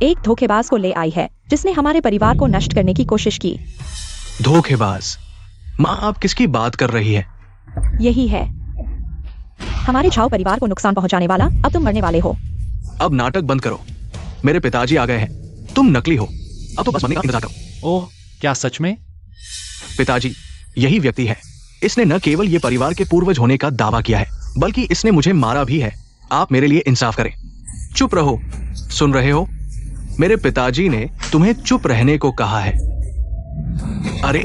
एक धोखेबाज को ले आई है जिसने हमारे परिवार को नष्ट करने की कोशिश की। धोखेबाज? माँ, आप किसकी बात कर रही है? यही है, हमारे झाओ परिवार को नुकसान पहुंचाने वाला। अब तुम मरने वाले हो। अब नाटक बंद करो। मेरे पिताजी आ गए हैं। तुम नकली हो। अब तो बस मरने का इंतजार करो। ओह, क्या सच में? पिताजी, यही व्यक्ति है। इसने न केवल ये परिवार के पूर्वज होने का दावा किया है, बल्कि इसने मुझे मारा भी है। आप मेरे लिए इंसाफ करें। चुप रहो। सुन रहे हो? मेरे पिताजी ने तुम्हें चुप रहने को कहा है। अरे,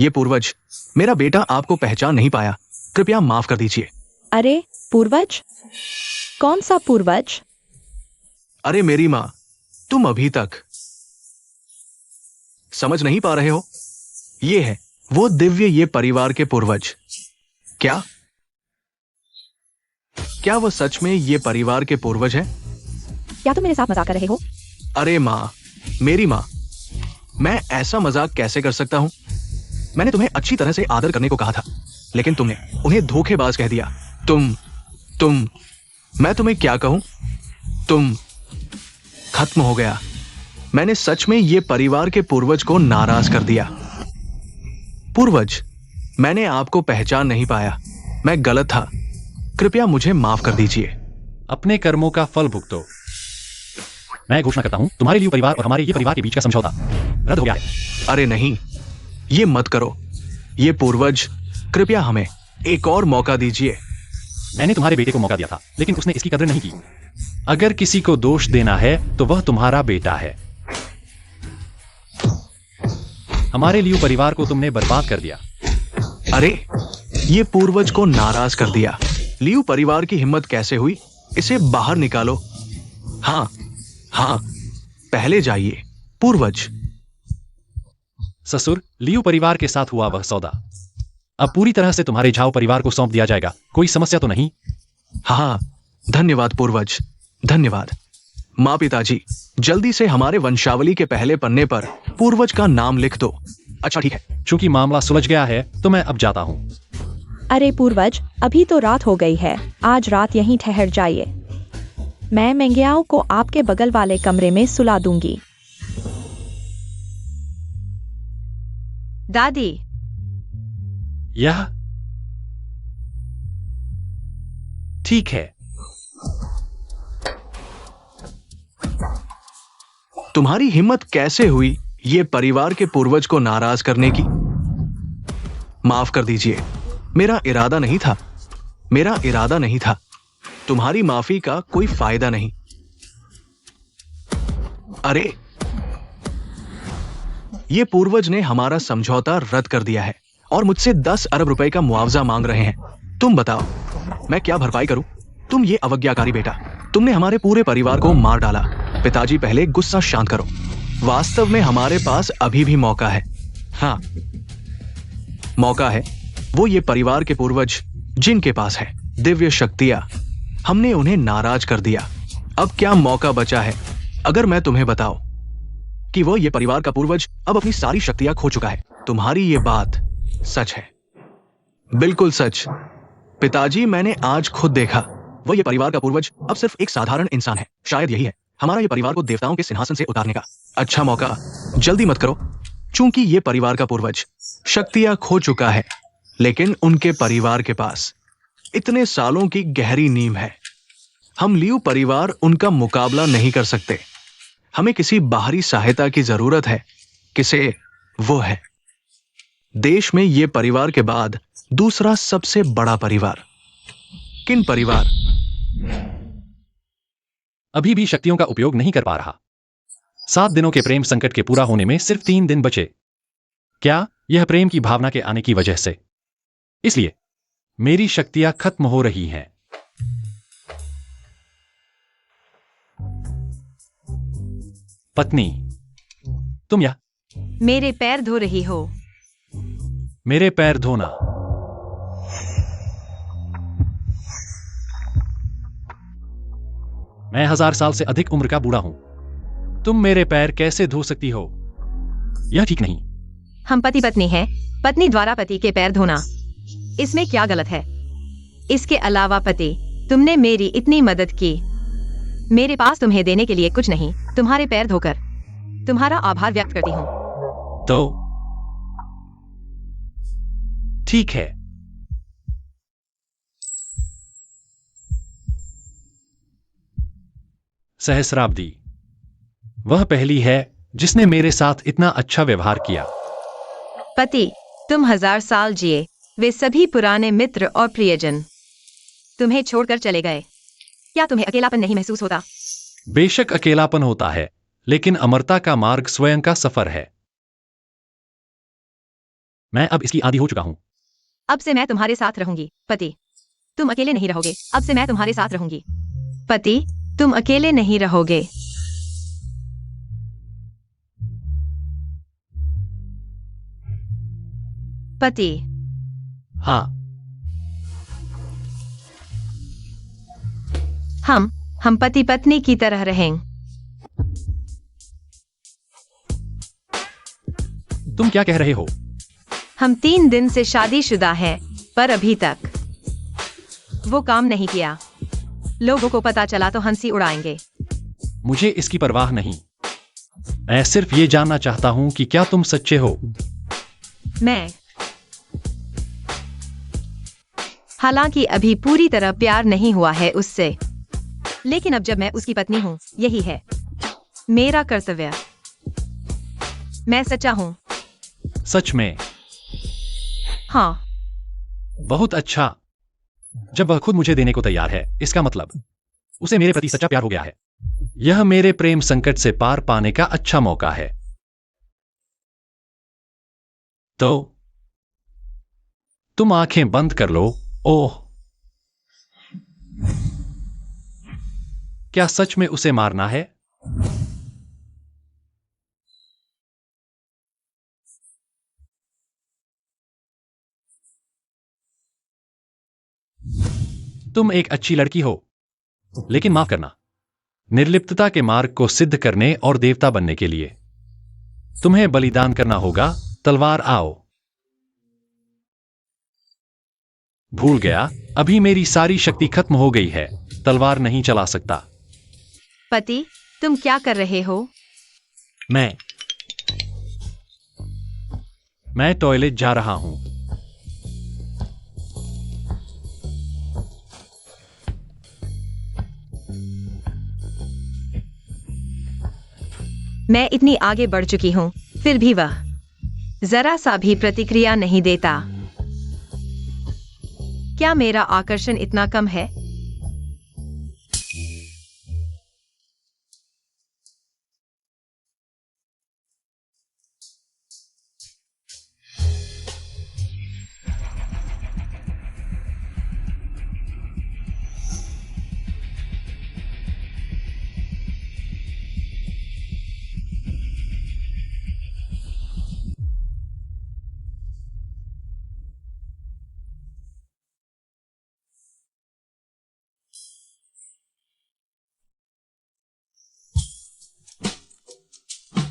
ये पूर्वज, मेरा बेटा आपको पहचान नहीं पाया। कृपया माफ कर दीजिए। अरे पूर्वज? कौन सा पूर्वज? अरे मेरी माँ, तुम अभी तक समझ नहीं पा रहे हो? ये है वो दिव्य, ये परिवार के पूर्वज। क्या क्या वो सच में ये परिवार के पूर्वज हैं? क्या तुम मेरे साथ मजाक कर रहे हो? अरे माँ, मेरी माँ, मैं ऐसा मजाक कैसे कर सकता हूं? मैंने तुम्हें अच्छी तरह से आदर करने को कहा था, लेकिन तुमने उन्हें धोखेबाज कह दिया। तुम मैं तुम्हें क्या कहूं? तुम खत्म हो गया। मैंने सच में ये परिवार के पूर्वज को नाराज कर दिया। पूर्वज, मैंने आपको पहचान नहीं पाया। मैं गलत था। कृपया मुझे माफ कर दीजिए। अपने कर्मों का फल भुगतो। मैं घोषणा करता हूं, तुम्हारे लिए परिवार और हमारे ये परिवार के बीच का समझौता रद्द हो गया है। अरे नहीं, ये मत करो। ये पूर्वज, कृपया हमें एक और मौका दीजिए। मैंने तुम्हारे बेटे को मौका दिया था, लेकिन उसने इसकी कदर नहीं की। अगर किसी को दोष देना है तो वह तुम्हारा बेटा है। हमारे लियो परिवार को तुमने बर्बाद कर दिया। अरे, ये पूर्वज को नाराज कर दिया। लियू परिवार की हिम्मत कैसे हुई? इसे बाहर निकालो। हाँ, पहले जाइए पूर्वज। ससुर, लियो परिवार के साथ हुआ वह सौदा अब पूरी तरह से तुम्हारे झाओ परिवार को सौंप दिया जाएगा। कोई समस्या तो नहीं? हाँ, धन्यवाद पूर्वज, धन्यवाद। माँ, पिताजी, जल्दी से हमारे वंशावली के पहले पन्ने पर पूर्वज का नाम लिख दो। अच्छा, ठीक है। चूंकि मामला सुलझ गया है तो मैं अब जाता हूं। अरे पूर्वज, अभी तो रात हो गई है। आज रात यहीं ठहर जाइए। मैं मेंग्याओ को आपके बगल वाले कमरे में सुला दूंगी। दादी, यह ठीक है। तुम्हारी हिम्मत कैसे हुई ये परिवार के पूर्वज को नाराज करने की? माफ कर दीजिए, मेरा इरादा नहीं था। तुम्हारी माफी का कोई फायदा नहीं। अरे, ये पूर्वज ने हमारा समझौता रद्द कर दिया है और मुझसे 10 अरब रुपए का मुआवजा मांग रहे हैं। तुम बताओ, मैं क्या भरपाई करूं? तुम ये अवज्ञाकारी बेटा, तुमने हमारे पूरे परिवार को मार डाला। पिताजी, पहले गुस्सा शांत करो। वास्तव में हमारे पास अभी भी मौका है। हाँ, मौका है। वो ये परिवार के पूर्वज जिनके पास है दिव्य शक्तियां, हमने उन्हें नाराज कर दिया। अब क्या मौका बचा है? अगर मैं तुम्हें बताऊं कि वो ये परिवार का पूर्वज अब अपनी सारी शक्तियां खो चुका है, तुम्हारी ये बात सच है। बिल्कुल सच। पिताजी, मैंने आज खुद देखा। वो ये परिवार का पूर्वज अब सिर्फ एक साधारण इंसान है। शायद यही है हमारा ये परिवार को देवताओं के सिंहासन से उतारने का अच्छा मौका। जल्दी मत करो, चूंकि ये परिवार का पूर्वज शक्तियां खो चुका है, लेकिन उनके परिवार के पास इतने सालों की गहरी नींव है। हम लियू परिवार उनका मुकाबला नहीं कर सकते। हमें किसी बाहरी सहायता की जरूरत है। किसे? वो है देश में ये परिवार के बाद दूसरा सबसे बड़ा परिवार। किन परिवार? अभी भी शक्तियों का उपयोग नहीं कर पा रहा। 7 दिनों के प्रेम संकट के पूरा होने में सिर्फ 3 दिन बचे। क्या यह प्रेम की भावना के आने की वजह से? इसलिए मेरी शक्तियां खत्म हो रही हैं। पत्नी, तुम यह मेरे पैर धो रही हो। मेरे पैर धोना। मैं 1000 साल से अधिक उम्र का बूढ़ा हूं। तुम मेरे पैर कैसे धो सकती हो? यह ठीक नहीं। हम पति पत्नी हैं। पत्नी द्वारा पति के पैर धोना, इसमें क्या गलत है? इसके अलावा पति, तुमने मेरी इतनी मदद की। मेरे पास तुम्हें देने के लिए कुछ नहीं। तुम्हारे पैर धोकर तुम्हारा आभार व्यक्त करती हूँ। तो ठीक है। सहस्राब्दी, वह पहली है जिसने मेरे साथ इतना अच्छा व्यवहार किया। पति, तुम 1000 साल जिए। वे सभी पुराने मित्र और प्रियजन तुम्हें छोड़कर चले गए। क्या तुम्हें अकेलापन नहीं महसूस होता? बेशक अकेलापन होता है, लेकिन अमरता का मार्ग स्वयं का सफर है। मैं अब इसकी आदी हो चुका हूं। अब से मैं तुम्हारे साथ रहूंगी। पति, तुम अकेले नहीं रहोगे। अब से मैं तुम्हारे साथ रहूंगी। पति, तुम अकेले नहीं रहोगे। पति, हाँ, हम पति पत्नी की तरह रहेंगे। तुम क्या कह रहे हो? हम 3 दिन से शादीशुदा हैं, पर अभी तक वो काम नहीं किया। लोगों को पता चला तो हंसी उड़ाएंगे। मुझे इसकी परवाह नहीं। मैं सिर्फ ये जानना चाहता हूं कि क्या तुम सच्चे हो? मैं, हालांकि अभी पूरी तरह प्यार नहीं हुआ है उससे, लेकिन अब जब मैं उसकी पत्नी हूं, यही है मेरा कर्तव्य। मैं सच्चा हूं। सच में? हाँ। बहुत अच्छा। जब वह खुद मुझे देने को तैयार है, इसका मतलब उसे मेरे प्रति सच्चा प्यार हो गया है। यह मेरे प्रेम संकट से पार पाने का अच्छा मौका है। तो तुम आंखें बंद कर लो। ओह, क्या सच में उसे मारना है? तुम एक अच्छी लड़की हो, लेकिन माफ करना, निर्लिप्तता के मार्ग को सिद्ध करने और देवता बनने के लिए तुम्हें बलिदान करना होगा। तलवार आओ। भूल गया, अभी मेरी सारी शक्ति खत्म हो गई है। तलवार नहीं चला सकता। पति, तुम क्या कर रहे हो? मैं टॉयलेट जा रहा हूं। मैं इतनी आगे बढ़ चुकी हूँ, फिर भी वह जरा सा भी प्रतिक्रिया नहीं देता। क्या मेरा आकर्षण इतना कम है?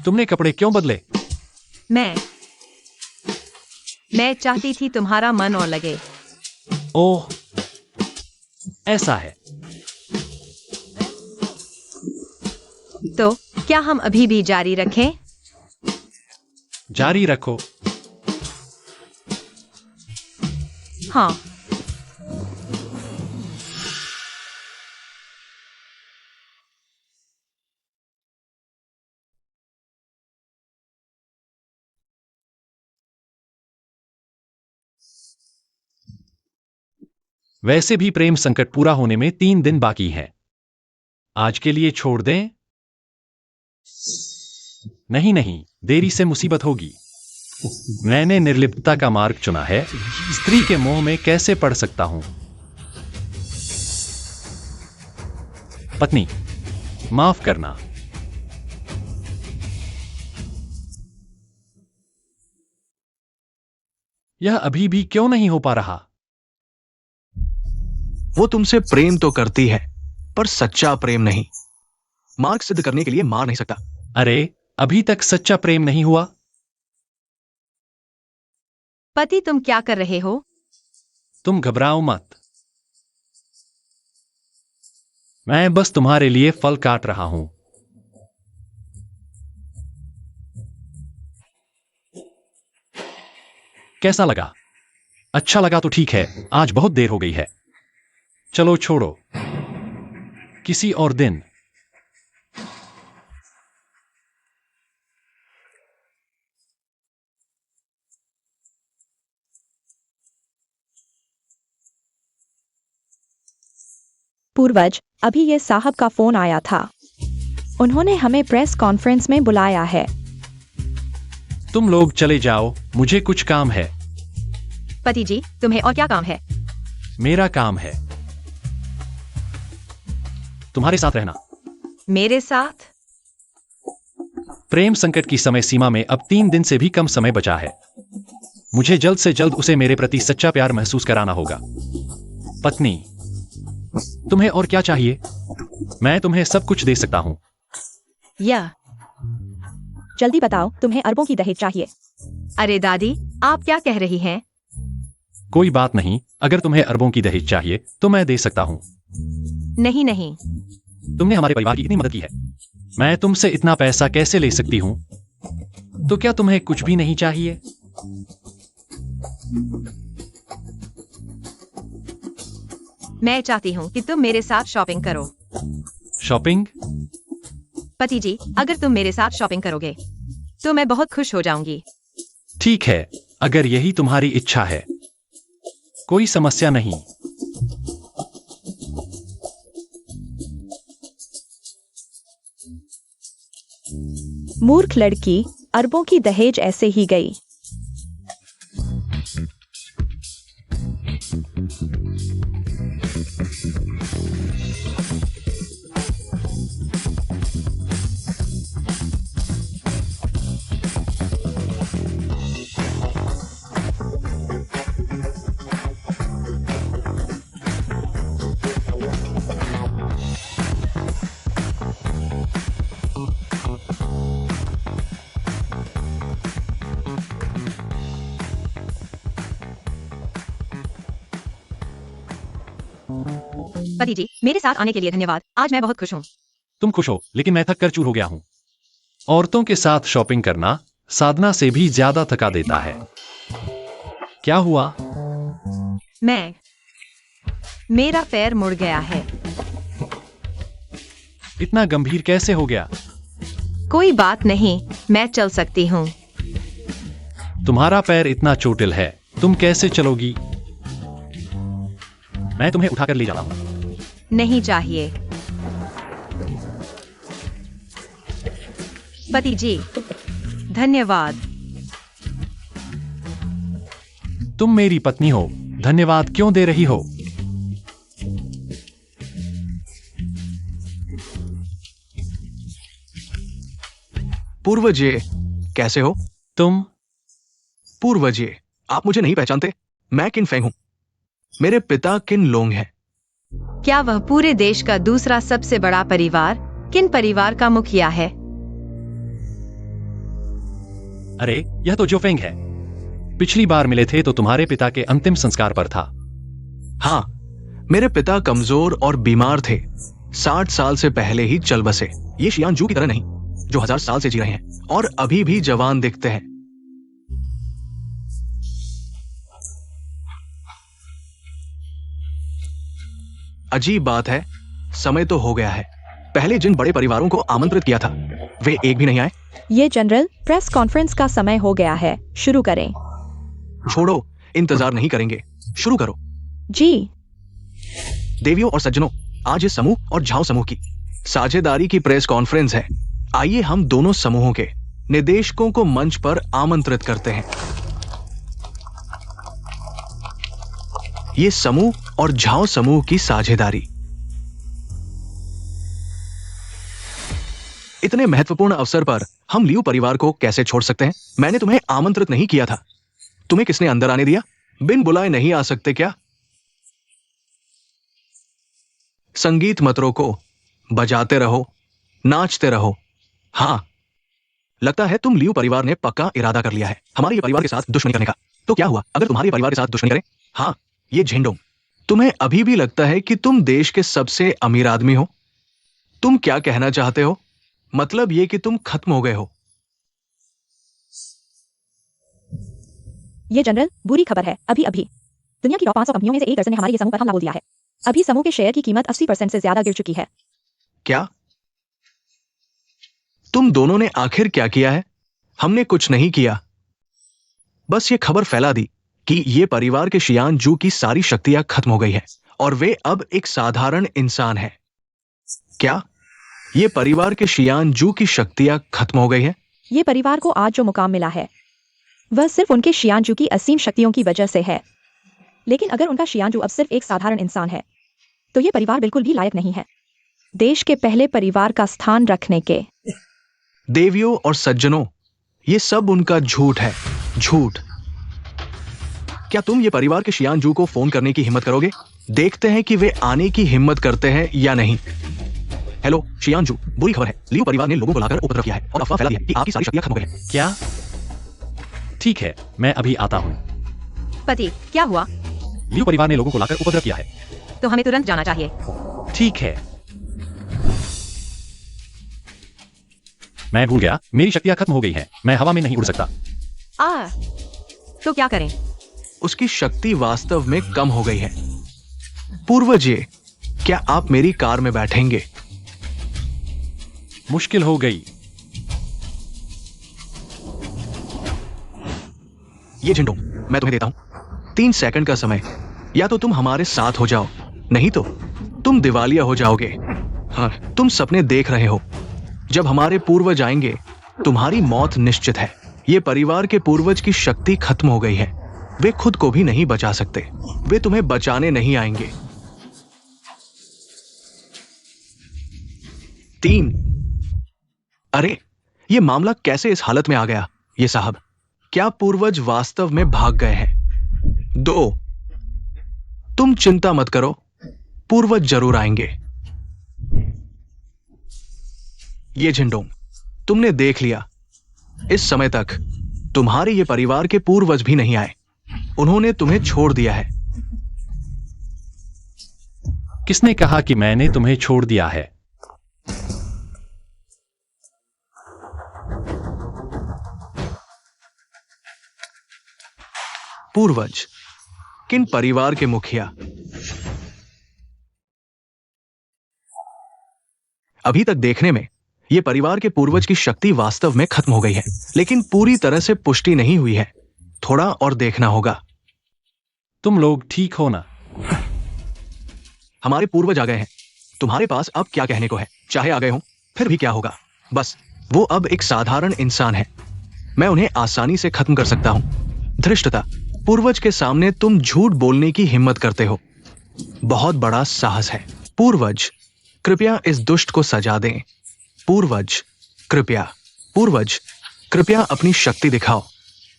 तुमने कपड़े क्यों बदले? मैं चाहती थी तुम्हारा मन और लगे। ओह, ऐसा है। तो क्या हम अभी भी जारी रखें? जारी रखो। हाँ। वैसे भी प्रेम संकट पूरा होने में 3 दिन बाकी हैं। आज के लिए छोड़ दें? नहीं नहीं, देरी से मुसीबत होगी। मैंने निर्लिप्तता का मार्ग चुना है। स्त्री के मोह में कैसे पड़ सकता हूं? पत्नी, माफ करना। यह अभी भी क्यों नहीं हो पा रहा? वो तुमसे प्रेम तो करती है, पर सच्चा प्रेम नहीं। मार्ग सिद्ध करने के लिए मार नहीं सकता। अरे, अभी तक सच्चा प्रेम नहीं हुआ? पति, तुम क्या कर रहे हो? तुम घबराओ मत। मैं बस तुम्हारे लिए फल काट रहा हूं। कैसा लगा? अच्छा लगा तो ठीक है, आज बहुत देर हो गई है। चलो छोड़ो, किसी और दिन। पूर्वज, अभी ये साहब का फोन आया था। उन्होंने हमें प्रेस कॉन्फ्रेंस में बुलाया है। तुम लोग चले जाओ, मुझे कुछ काम है। पति जी, तुम्हें और क्या काम है? मेरा काम है तुम्हारे साथ रहना। मेरे साथ? प्रेम संकट की समय सीमा में अब 3 दिन से भी कम समय बचा है। मुझे जल्द से जल्द उसे मेरे प्रति सच्चा प्यार महसूस कराना होगा। पत्नी, तुम्हें और क्या चाहिए? मैं तुम्हें सब कुछ दे सकता हूं। या जल्दी बताओ, तुम्हें अरबों की दहेज चाहिए। अरे दादी, आप क्या कह रही हैं? कोई बात नहीं, अगर तुम्हें अरबों की दहेज चाहिए तो मैं दे सकता हूं। नहीं नहीं, तुमने हमारे परिवार की इतनी मदद की है, मैं तुमसे इतना पैसा कैसे ले सकती हूं? तो क्या तुम्हें कुछ भी नहीं चाहिए? मैं चाहती हूँ कि तुम मेरे साथ शॉपिंग करो। शॉपिंग? पति जी, अगर तुम मेरे साथ शॉपिंग करोगे तो मैं बहुत खुश हो जाऊंगी। ठीक है, अगर यही तुम्हारी इच्छा है, कोई समस्या नहीं। मूर्ख लड़की, अरबों की दहेज ऐसे ही गई। पति जी, मेरे साथ आने के लिए धन्यवाद। आज मैं बहुत खुश हूँ। तुम खुश हो, लेकिन मैं थक कर चूर हो गया हूं। औरतों के साथ शॉपिंग करना साधना से भी ज्यादा थका देता है। क्या हुआ? मेरा पैर मुड़ गया है। इतना गंभीर कैसे हो गया? कोई बात नहीं, मैं चल सकती हूँ। तुम्हारा पैर इतना चोटिल है, तुम कैसे चलोगी? मैं तुम्हें उठाकर ले जाता हूं। नहीं चाहिए। पति जी, धन्यवाद। तुम मेरी पत्नी हो, धन्यवाद क्यों दे रही हो? पूर्वजे, कैसे हो? तुम? पूर्वजे, आप मुझे नहीं पहचानते? मैं किन फेंग हूं। मेरे पिता किन लोंग हैं। क्या वह पूरे देश का दूसरा सबसे बड़ा परिवार किन परिवार का मुखिया है? अरे, यह तो जोफेंग है। पिछली बार मिले थे तो तुम्हारे पिता के अंतिम संस्कार पर था। हाँ, मेरे पिता कमजोर और बीमार थे। 60 साल से पहले ही चल बसे। ये शियानजू की तरह नहीं, जो 1000 साल से जी रहे हैं और अभी भी जवान दिखते हैं। अजीब बात है, समय तो हो गया है। पहले जिन बड़े परिवारों को आमंत्रित किया था, वे एक भी नहीं आए। ये जनरल, प्रेस कॉन्फ्रेंस का समय हो गया है, शुरू करें। छोड़ो, इंतजार नहीं करेंगे, शुरू करो। जी। देवियों और सज्जनों, आज इस समूह और झाओ समूह की साझेदारी की प्रेस कॉन्फ्रेंस है। आइए हम दोनों समूहों के निदेशकों को मंच पर आमंत्रित करते हैं। ये समूह और झाओ समूह की साझेदारी। इतने महत्वपूर्ण अवसर पर हम लियू परिवार को कैसे छोड़ सकते हैं? मैंने तुम्हें आमंत्रित नहीं किया था। तुम्हें किसने अंदर आने दिया? बिन बुलाए नहीं आ सकते क्या? संगीत मत रोको, बजाते रहो, नाचते रहो। हां, लगता है तुम लियू परिवार ने पक्का इरादा कर लिया है हमारे ये परिवार के साथ दुश्मनी करने का। तो क्या हुआ अगर तुम्हारे परिवार के साथ दुश्मनी करें? हां, ये झिंडोंग, तुम्हें अभी भी लगता है कि तुम देश के सबसे अमीर आदमी हो? तुम क्या कहना चाहते हो? मतलब ये कि तुम खत्म हो गए हो। ये जनरल बुरी खबर है। अभी अभी दुनिया की टॉप 500 कंपनियों में से एक दर्जन ने हमारे ये समूह पर हमला बोल दिया है। अभी समूह के शेयर की कीमत 80% से ज्यादा गिर चुकी है। क्या तुम दोनों ने आखिर क्या किया है? हमने कुछ नहीं किया, बस ये खबर फैला दी कि ये परिवार के शियान जू की सारी शक्तियां खत्म हो गई है और वे अब एक साधारण इंसान है। क्या ये परिवार के शियान जू की शक्तियां खत्म हो गई है? ये परिवार को आज जो मुकाम मिला है वह सिर्फ उनके शियानजू की असीम शक्तियों की वजह से है। लेकिन अगर उनका शियानजू अब सिर्फ एक साधारण इंसान है तो ये परिवार बिल्कुल भी लायक नहीं है देश के पहले परिवार का स्थान रखने के। देवियों और सज्जनों, ये सब उनका झूठ है, झूठ। क्या तुम ये परिवार के शियानजू को फोन करने की हिम्मत करोगे? देखते हैं कि वे आने की हिम्मत करते हैं या नहीं। हेलो शियानजू, बुरी खबर है, लियू परिवार ने लोगों को लाकर उपद्रव किया है और अफवाह फैला दी है कि आपकी सारी शक्तियां खत्म हो गई हैं। क्या? ठीक है, मैं अभी आता हूं। पति, क्या हुआ? लियू परिवार ने लोगों को लाकर उपद्रव किया है। तो हमें तुरंत जाना चाहिए। ठीक है। मैं भूल गया, मेरी शक्तियां खत्म हो गई हैं। मैं हवा में नहीं उड़ सकता। तो क्या करें? उसकी शक्ति वास्तव में कम हो गई है। पूर्वज, क्या आप मेरी कार में बैठेंगे? मुश्किल हो गई। ये झिंडोंग, मैं तुम्हें देता हूं 3 सेकंड का समय। या तो तुम हमारे साथ हो जाओ, नहीं तो तुम दिवालिया हो जाओगे। हाँ, तुम सपने देख रहे हो। जब हमारे पूर्वज आएंगे तुम्हारी मौत निश्चित है। ये परिवार के पूर्वज की शक्ति खत्म हो गई है। वे खुद को भी नहीं बचा सकते। वे तुम्हें बचाने नहीं आएंगे। 3। अरे, ये मामला कैसे इस हालत में आ गया? ये साहब, क्या पूर्वज वास्तव में भाग गए हैं? 2। तुम चिंता मत करो, पूर्वज जरूर आएंगे। ये झिंडोंग, तुमने देख लिया, इस समय तक तुम्हारे ये परिवार के पूर्वज भी नहीं आए। उन्होंने तुम्हें छोड़ दिया है। किसने कहा कि मैंने तुम्हें छोड़ दिया है? पूर्वज, किन परिवार के मुखिया? अभी तक देखने में यह परिवार के पूर्वज की शक्ति वास्तव में खत्म हो गई है, लेकिन पूरी तरह से पुष्टि नहीं हुई है। थोड़ा और देखना होगा। तुम लोग ठीक हो ना? हमारे पूर्वज आ गए हैं। तुम्हारे पास अब क्या कहने को है? चाहे आ गए हो, फिर भी क्या होगा? बस, वो अब एक साधारण इंसान है। मैं उन्हें आसानी से खत्म कर सकता हूं। धृष्टता, पूर्वज के सामने तुम झूठ बोलने की हिम्मत करते हो। बहुत बड़ा साहस है। पूर्वज, कृपया इस दुष्ट को सजा दें। पूर्वज, कृपया। पूर्वज, कृपया अपनी शक्ति दिखाओ।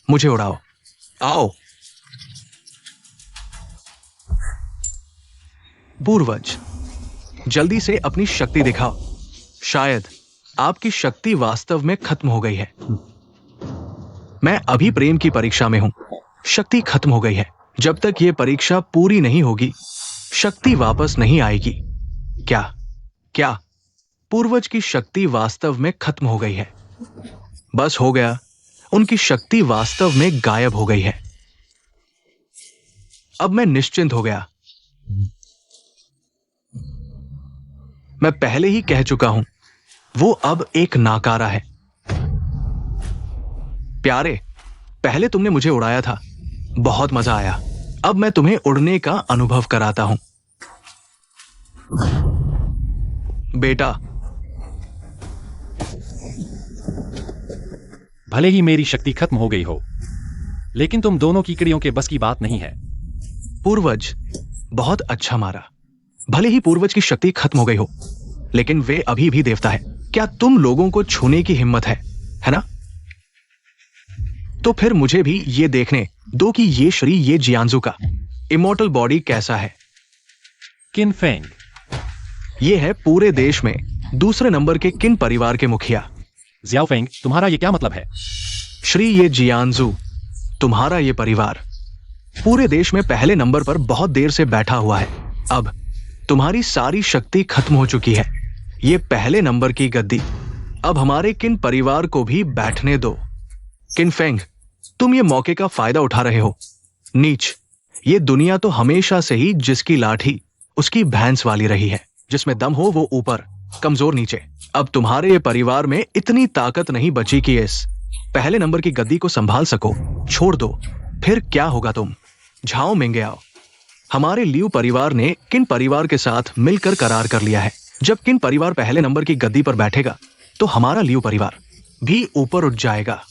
मुझे उड़ाओ। आओ। पूर्वज, जल्दी से अपनी शक्ति दिखाओ। शायद आपकी शक्ति वास्तव में खत्म हो गई है। मैं अभी प्रेम की परीक्षा में हूं। शक्ति खत्म हो गई है। जब तक यह परीक्षा पूरी नहीं होगी, शक्ति वापस नहीं आएगी। क्या पूर्वज की शक्ति वास्तव में खत्म हो गई है? बस हो गया, उनकी शक्ति वास्तव में गायब हो गई है। अब मैं निश्चिंत हो गया। मैं पहले ही कह चुका हूं, वो अब एक नाकारा है। प्यारे, पहले तुमने मुझे उड़ाया था, बहुत मजा आया। अब मैं तुम्हें उड़ने का अनुभव कराता हूं। बेटा, भले ही मेरी शक्ति खत्म हो गई हो, लेकिन तुम दोनों कीकड़ियों के बस की बात नहीं है। पूर्वज, बहुत अच्छा मारा। भले ही पूर्वज की शक्ति खत्म हो गई हो, लेकिन वे अभी भी देवता है। क्या तुम लोगों को छूने की हिम्मत है ना? तो फिर मुझे भी ये देखने दो कि ये श्री ये जियांजू का इमॉर्टल बॉडी कैसा है। किन फेंग, ये है पूरे देश में दूसरे नंबर के किन परिवार के मुखिया। जियाओ फेंग, तुम्हारा ये क्या मतलब है? श्री ये जियांजू, तुम्हारा ये परिवार पूरे देश में पहले नंबर पर बहुत देर से बैठा हुआ है। अब तुम्हारी सारी शक्ति खत्म हो चुकी है। ये पहले नंबर की गद्दी अब हमारे किन परिवार को भी बैठने दो। किन फेंग, तुम ये मौके का फायदा उठा रहे हो। नीच, ये दुनिया तो हमेशा से ही जिसकी लाठी उसकी भैंस वाली रही है। जिसमें दम हो वो ऊपर, कमजोर नीचे। अब तुम्हारे ये परिवार में इतनी ताकत नहीं बची कि इस पहले नंबर की गद्दी को संभाल सको। छोड़ दो, फिर क्या होगा तुम। झाओ मिंगे आओ। हमारे लियू परिवार ने किन परिवार के साथ मिलकर करार कर लिया है। जब किन परिवार पहले नंबर की गद्दी पर बैठेगा तो हमारा लियू परिवार भी ऊपर उठ जाएगा।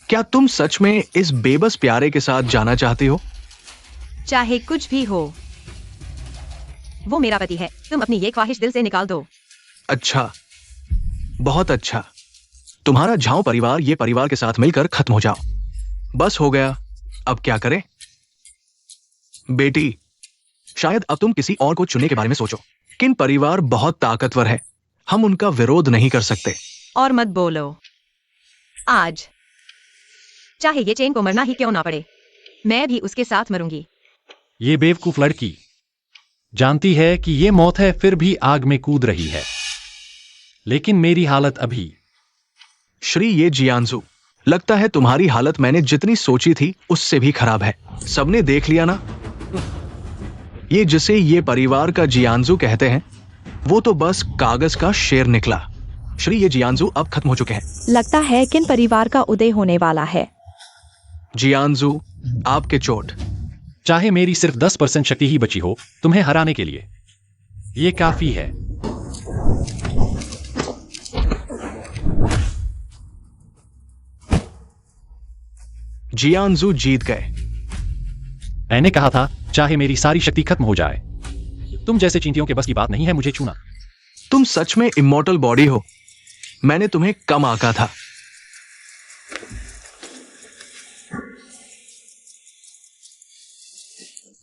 क्या तुम सच में इस बेबस प्यारे के साथ जाना चाहते हो? चाहे कुछ भी हो, वो मेरा पति है। तुम अपनी ये ख्वाहिश दिल से निकाल दो। अच्छा, बहुत अच्छा। तुम्हारा झाओ परिवार ये परिवार के साथ मिलकर खत्म हो जाओ। बस हो गया। अब क्या करें? बेटी, शायद अब तुम किसी और को चुनने के बारे में सोचो। किन परिवार बहुत ताकतवर है, हम उनका विरोध नहीं कर सकते। और मत बोलो। आज चाहे ये चेन को मरना ही क्यों ना पड़े, मैं भी उसके साथ मरूंगी। ये बेवकूफ लड़की जानती है कि ये मौत है, फिर भी आग में कूद रही है। लेकिन मेरी हालत अभी। श्री ये जियांजू, लगता है तुम्हारी हालत मैंने जितनी सोची थी उससे भी खराब है। सबने देख लिया ना? ये जिसे ये परिवार का जियांजू कहते हैं, वो तो बस कागज का शेर निकला। श्री ये जियांजू अब खत्म हो चुके हैं। लगता है किन परिवार का उदय होने वाला है। जियांजू, आपके चोट। चाहे मेरी सिर्फ 10% शक्ति ही बची हो तुम्हें हराने के लिए, ये काफी है। जियांजू जीत गए। मैंने कहा था चाहे मेरी सारी शक्ति खत्म हो जाए, तुम जैसे चींटियों के बस की बात नहीं है मुझे छूना। तुम सच में इमॉर्टल बॉडी हो। मैंने तुम्हें कम आंका था।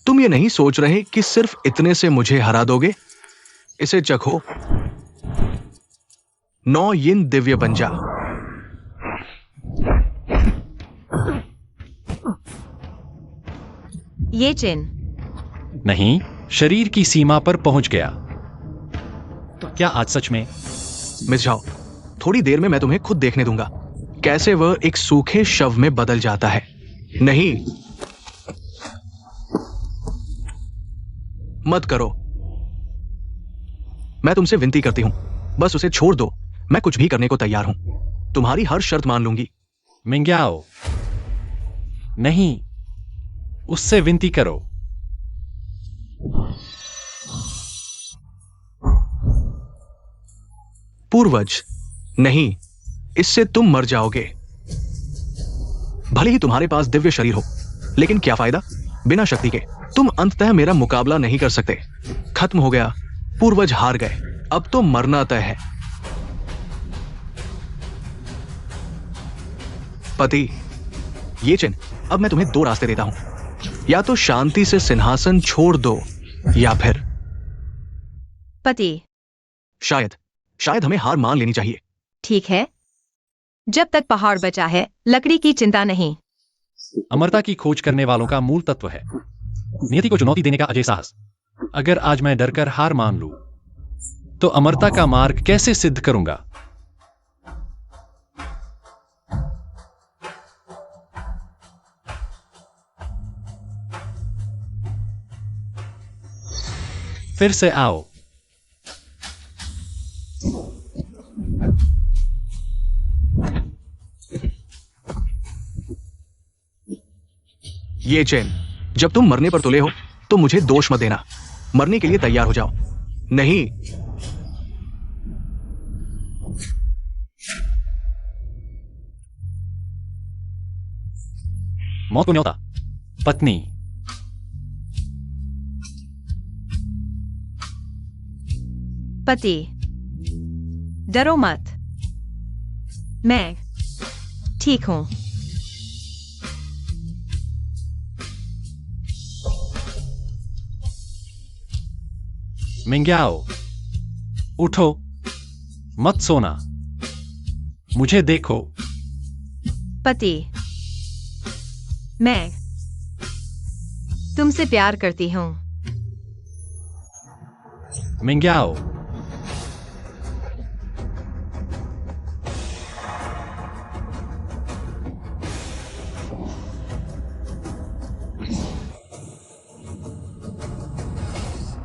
तुम ये नहीं सोच रहे कि सिर्फ इतने से मुझे हरा दोगे? इसे चखो। 9 यिन दिव्य पंजा। ये चेन नहीं, शरीर की सीमा पर पहुंच गया। तो क्या आज सच में? मिस जाओ, थोड़ी देर में मैं तुम्हें खुद देखने दूंगा कैसे वह एक सूखे शव में बदल जाता है। नहीं, मत करो। मैं तुमसे विनती करती हूं, बस उसे छोड़ दो। मैं कुछ भी करने को तैयार हूं। तुम्हारी हर शर्त मान लूंगी। मिंग्याओ, नहीं, उससे विनती करो। पूर्वज, नहीं, इससे तुम मर जाओगे। भले ही तुम्हारे पास दिव्य शरीर हो, लेकिन क्या फायदा बिना शक्ति के। तुम अंततः मेरा मुकाबला नहीं कर सकते। खत्म हो गया। पूर्वज हार गए। अब तो मरना तय है। पति, ये चिन्ह, अब मैं तुम्हें 2 रास्ते देता हूं। या तो शांति से सिंहासन छोड़ दो, या फिर पति। शायद हमें हार मान लेनी चाहिए। ठीक है, जब तक पहाड़ बचा है लकड़ी की चिंता नहीं। अमरता की खोज करने वालों का मूल तत्व है नियति को चुनौती देने का अजय साहस। अगर आज मैं डरकर हार मान लूं, तो अमरता का मार्ग कैसे सिद्ध करूंगा? फिर से आओ। ये चैन, जब तुम मरने पर तुले हो तो मुझे दोष मत देना। मरने के लिए तैयार हो जाओ। नहीं, मौत को न्योता। पत्नी। पति, डरो मत, मैं ठीक हूं। मिंग्याओ, उठो, मत सोना, मुझे देखो। पति, मैं तुमसे प्यार करती हूं। मिंग्याओ।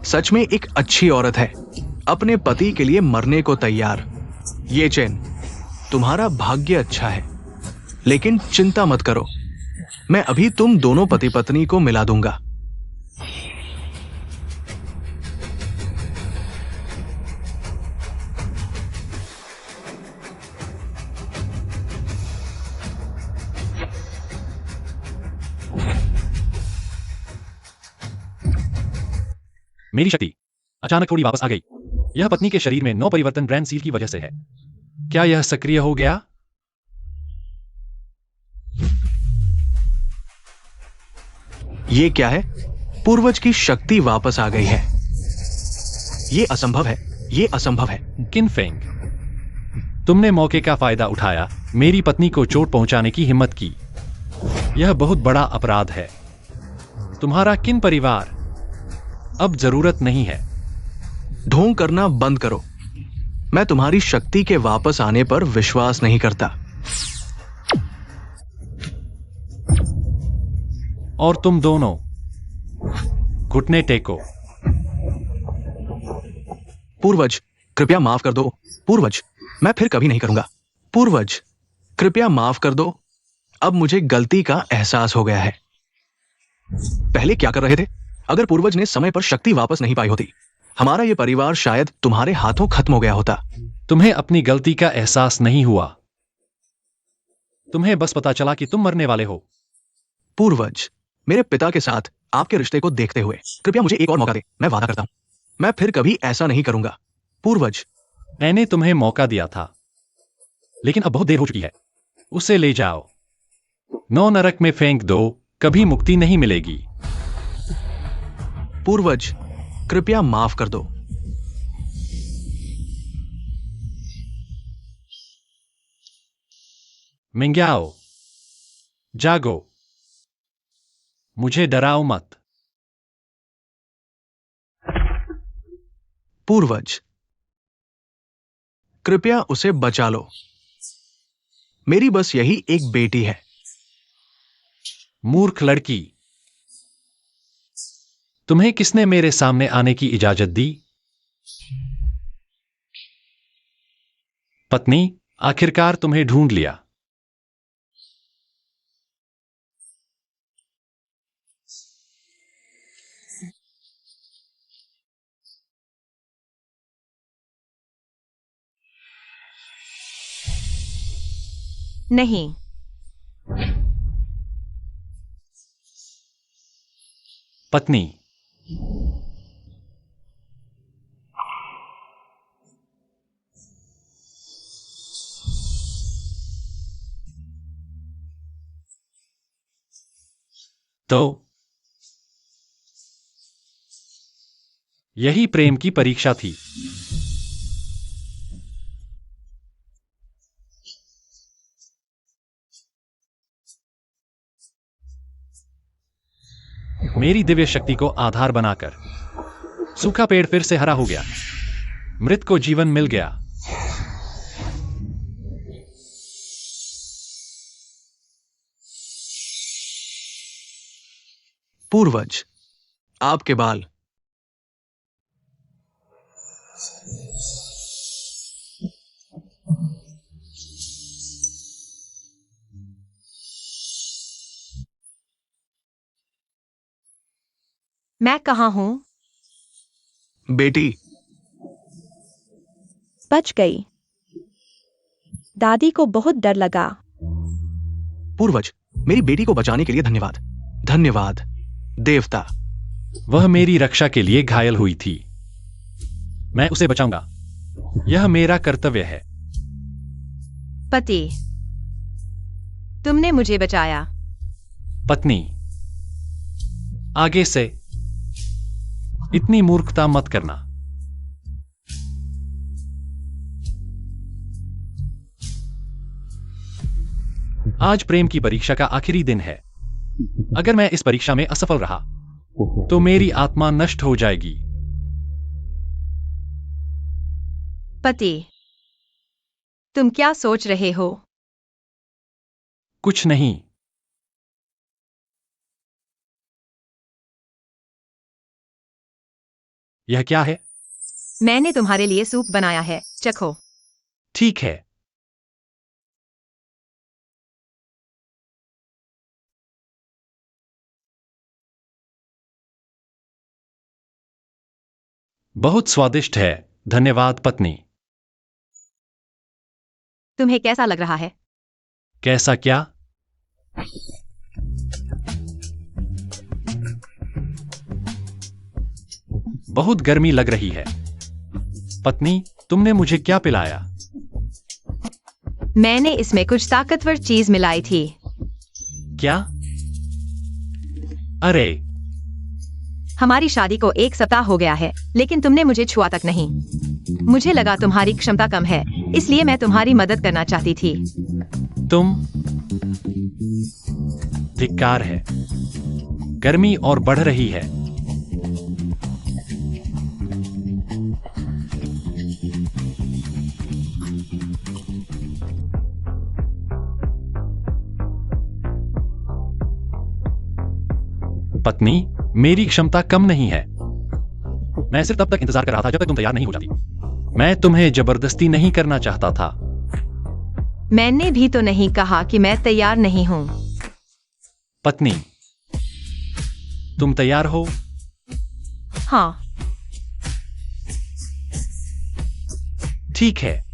सच में एक अच्छी औरत है, अपने पति के लिए मरने को तैयार। ये चैन, तुम्हारा भाग्य अच्छा है, लेकिन चिंता मत करो, मैं अभी तुम दोनों पति पत्नी को मिला दूंगा। मेरी शक्ति अचानक थोड़ी वापस आ गई। यह पत्नी के शरीर में 9 परिवर्तन ब्रांड सील की वजह से है। क्या यह सक्रिय हो गया? ये क्या है? पूर्वज की शक्ति वापस आ गई है। ये असंभव है, ये असंभव है। किनफेंग, तुमने मौके का फायदा उठाया, मेरी पत्नी को चोट पहुंचाने की हिम्मत की। यह बहुत बड़ा अपराध है। तुम्हारा किन परिवार अब जरूरत नहीं है। ढोंग करना बंद करो। मैं तुम्हारी शक्ति के वापस आने पर विश्वास नहीं करता। और तुम दोनों घुटने टेको। पूर्वज, कृपया माफ कर दो। पूर्वज, मैं फिर कभी नहीं करूंगा। पूर्वज, कृपया माफ कर दो। अब मुझे गलती का एहसास हो गया है। पहले क्या कर रहे थे? अगर पूर्वज ने समय पर शक्ति वापस नहीं पाई होती, हमारा यह परिवार शायद तुम्हारे हाथों खत्म हो गया होता। तुम्हें अपनी गलती का एहसास नहीं हुआ। तुम्हें बस पता चला कि तुम मरने वाले हो। पूर्वज, मेरे पिता के साथ आपके रिश्ते को देखते हुए कृपया मुझे एक और मौका दे। मैं वादा करता हूं, मैं फिर कभी ऐसा नहीं करूंगा। पूर्वज, मैंने तुम्हें मौका दिया था, लेकिन अब बहुत देर हो चुकी है। उसे ले जाओ, 9 नरक में फेंक दो, कभी मुक्ति नहीं मिलेगी। पूर्वज, कृपया माफ कर दो। मिंग्याओ, जागो, मुझे डराओ मत। पूर्वज, कृपया उसे बचा लो। मेरी बस यही एक बेटी है। मूर्ख लड़की, तुम्हें किसने मेरे सामने आने की इजाजत दी? पत्नी, आखिरकार तुम्हें ढूंढ लिया। नहीं, पत्नी, तो यही प्रेम की परीक्षा थी। मेरी दिव्य शक्ति को आधार बनाकर सूखा पेड़ फिर से हरा हो गया। मृत को जीवन मिल गया। पूर्वज, आपके बाल। मैं कहाँ हूं? बेटी, बच गई। दादी को बहुत डर लगा। पूर्वज, मेरी बेटी को बचाने के लिए धन्यवाद। धन्यवाद देवता। वह मेरी रक्षा के लिए घायल हुई थी। मैं उसे बचाऊंगा। यह मेरा कर्तव्य है। पति, तुमने मुझे बचाया। पत्नी, आगे से इतनी मूर्खता मत करना। आज प्रेम की परीक्षा का आखिरी दिन है। अगर मैं इस परीक्षा में असफल रहा तो मेरी आत्मा नष्ट हो जाएगी। पति, तुम क्या सोच रहे हो? कुछ नहीं। यह क्या है? मैंने तुम्हारे लिए सूप बनाया है, चखो। ठीक है। बहुत स्वादिष्ट है। धन्यवाद पत्नी। तुम्हें कैसा लग रहा है? कैसा क्या? बहुत गर्मी लग रही है। पत्नी, तुमने मुझे क्या पिलाया? मैंने इसमें कुछ ताकतवर चीज मिलाई थी। क्या? अरे, हमारी शादी को 1 सप्ताह हो गया है, लेकिन तुमने मुझे छुआ तक नहीं। मुझे लगा तुम्हारी क्षमता कम है, इसलिए मैं तुम्हारी मदद करना चाहती थी। तुम धिक्कार है। गर्मी और बढ़ रही है। पत्नी, मेरी क्षमता कम नहीं है। मैं सिर्फ तब तक इंतजार कर रहा था जब तक तुम तैयार नहीं हो जाती। मैं तुम्हें जबरदस्ती नहीं करना चाहता था। मैंने भी तो नहीं कहा कि मैं तैयार नहीं हूं। पत्नी, तुम तैयार हो? हाँ। ठीक है।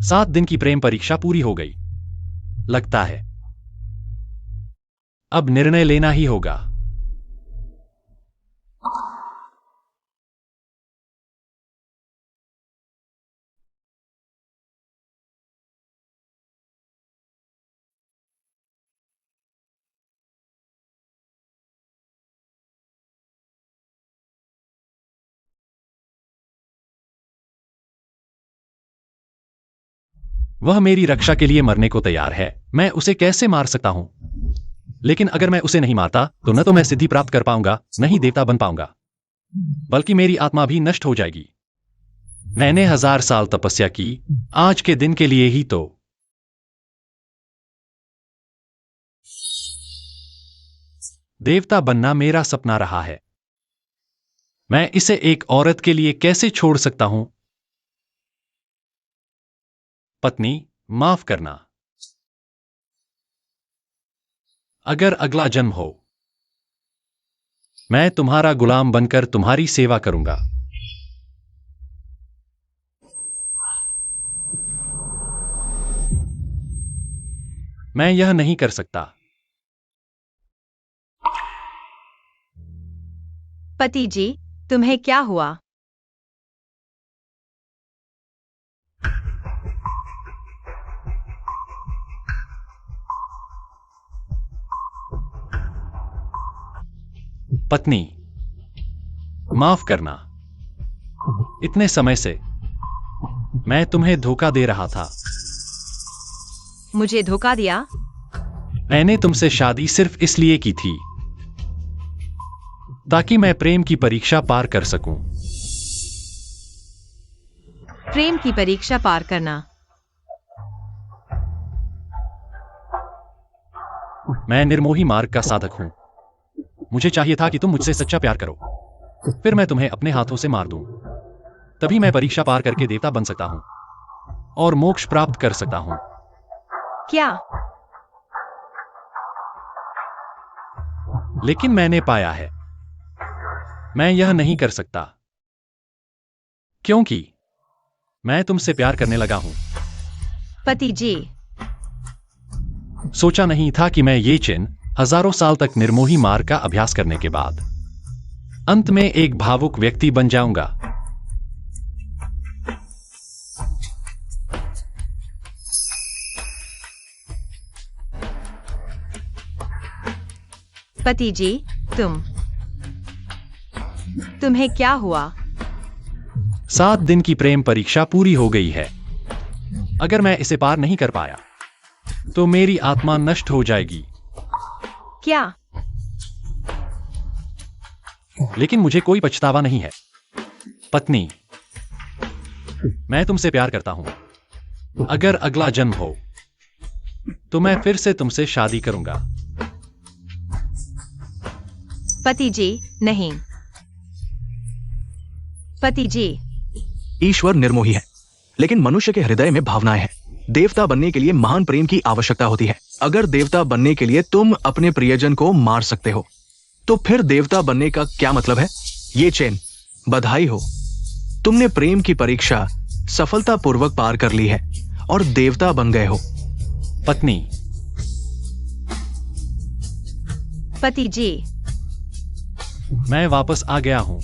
सात दिन की प्रेम परीक्षा पूरी हो गई। लगता है अब निर्णय लेना ही होगा। वह मेरी रक्षा के लिए मरने को तैयार है। मैं उसे कैसे मार सकता हूं? लेकिन अगर मैं उसे नहीं मारता तो न तो मैं सिद्धि प्राप्त कर पाऊंगा, न ही देवता बन पाऊंगा, बल्कि मेरी आत्मा भी नष्ट हो जाएगी। मैंने 1000 साल तपस्या की, आज के दिन के लिए ही तो। देवता बनना मेरा सपना रहा है। मैं इसे एक औरत के लिए कैसे छोड़ सकता हूं? पत्नी, माफ करना। अगर अगला जन्म हो, मैं तुम्हारा गुलाम बनकर तुम्हारी सेवा करूंगा। मैं यह नहीं कर सकता। पति जी, तुम्हें क्या हुआ? पत्नी, माफ करना। इतने समय से मैं तुम्हें धोखा दे रहा था। मुझे धोखा दिया? मैंने तुमसे शादी सिर्फ इसलिए की थी ताकि मैं प्रेम की परीक्षा पार कर सकूं। प्रेम की परीक्षा पार करना? मैं निर्मोही मार्ग का साधक हूं। मुझे चाहिए था कि तुम मुझसे सच्चा प्यार करो, फिर मैं तुम्हें अपने हाथों से मार दूं। तभी मैं परीक्षा पार करके देवता बन सकता हूं और मोक्ष प्राप्त कर सकता हूं। क्या? लेकिन मैंने पाया है मैं यह नहीं कर सकता क्योंकि मैं तुमसे प्यार करने लगा हूं। पति जी, सोचा नहीं था कि मैं ये चिन्ह हजारों साल तक निर्मोही मार्ग का अभ्यास करने के बाद अंत में एक भावुक व्यक्ति बन जाऊंगा। पति जी, तुम्हें क्या हुआ? 7 दिन की प्रेम परीक्षा पूरी हो गई है। अगर मैं इसे पार नहीं कर पाया तो मेरी आत्मा नष्ट हो जाएगी। क्या? लेकिन मुझे कोई पछतावा नहीं है। पत्नी, मैं तुमसे प्यार करता हूं। अगर अगला जन्म हो तो मैं फिर से तुमसे शादी करूंगा। पति जी, नहीं। पति जी, ईश्वर निर्मोही है, लेकिन मनुष्य के हृदय में भावनाएं हैं। देवता बनने के लिए महान प्रेम की आवश्यकता होती है। अगर देवता बनने के लिए तुम अपने प्रियजन को मार सकते हो तो फिर देवता बनने का क्या मतलब है? ये चैन, बधाई हो, तुमने प्रेम की परीक्षा सफलतापूर्वक पार कर ली है और देवता बन गए हो। पत्नी, पति जी, मैं वापस आ गया हूं।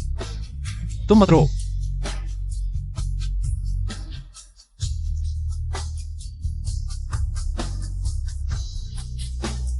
तुम मत रो।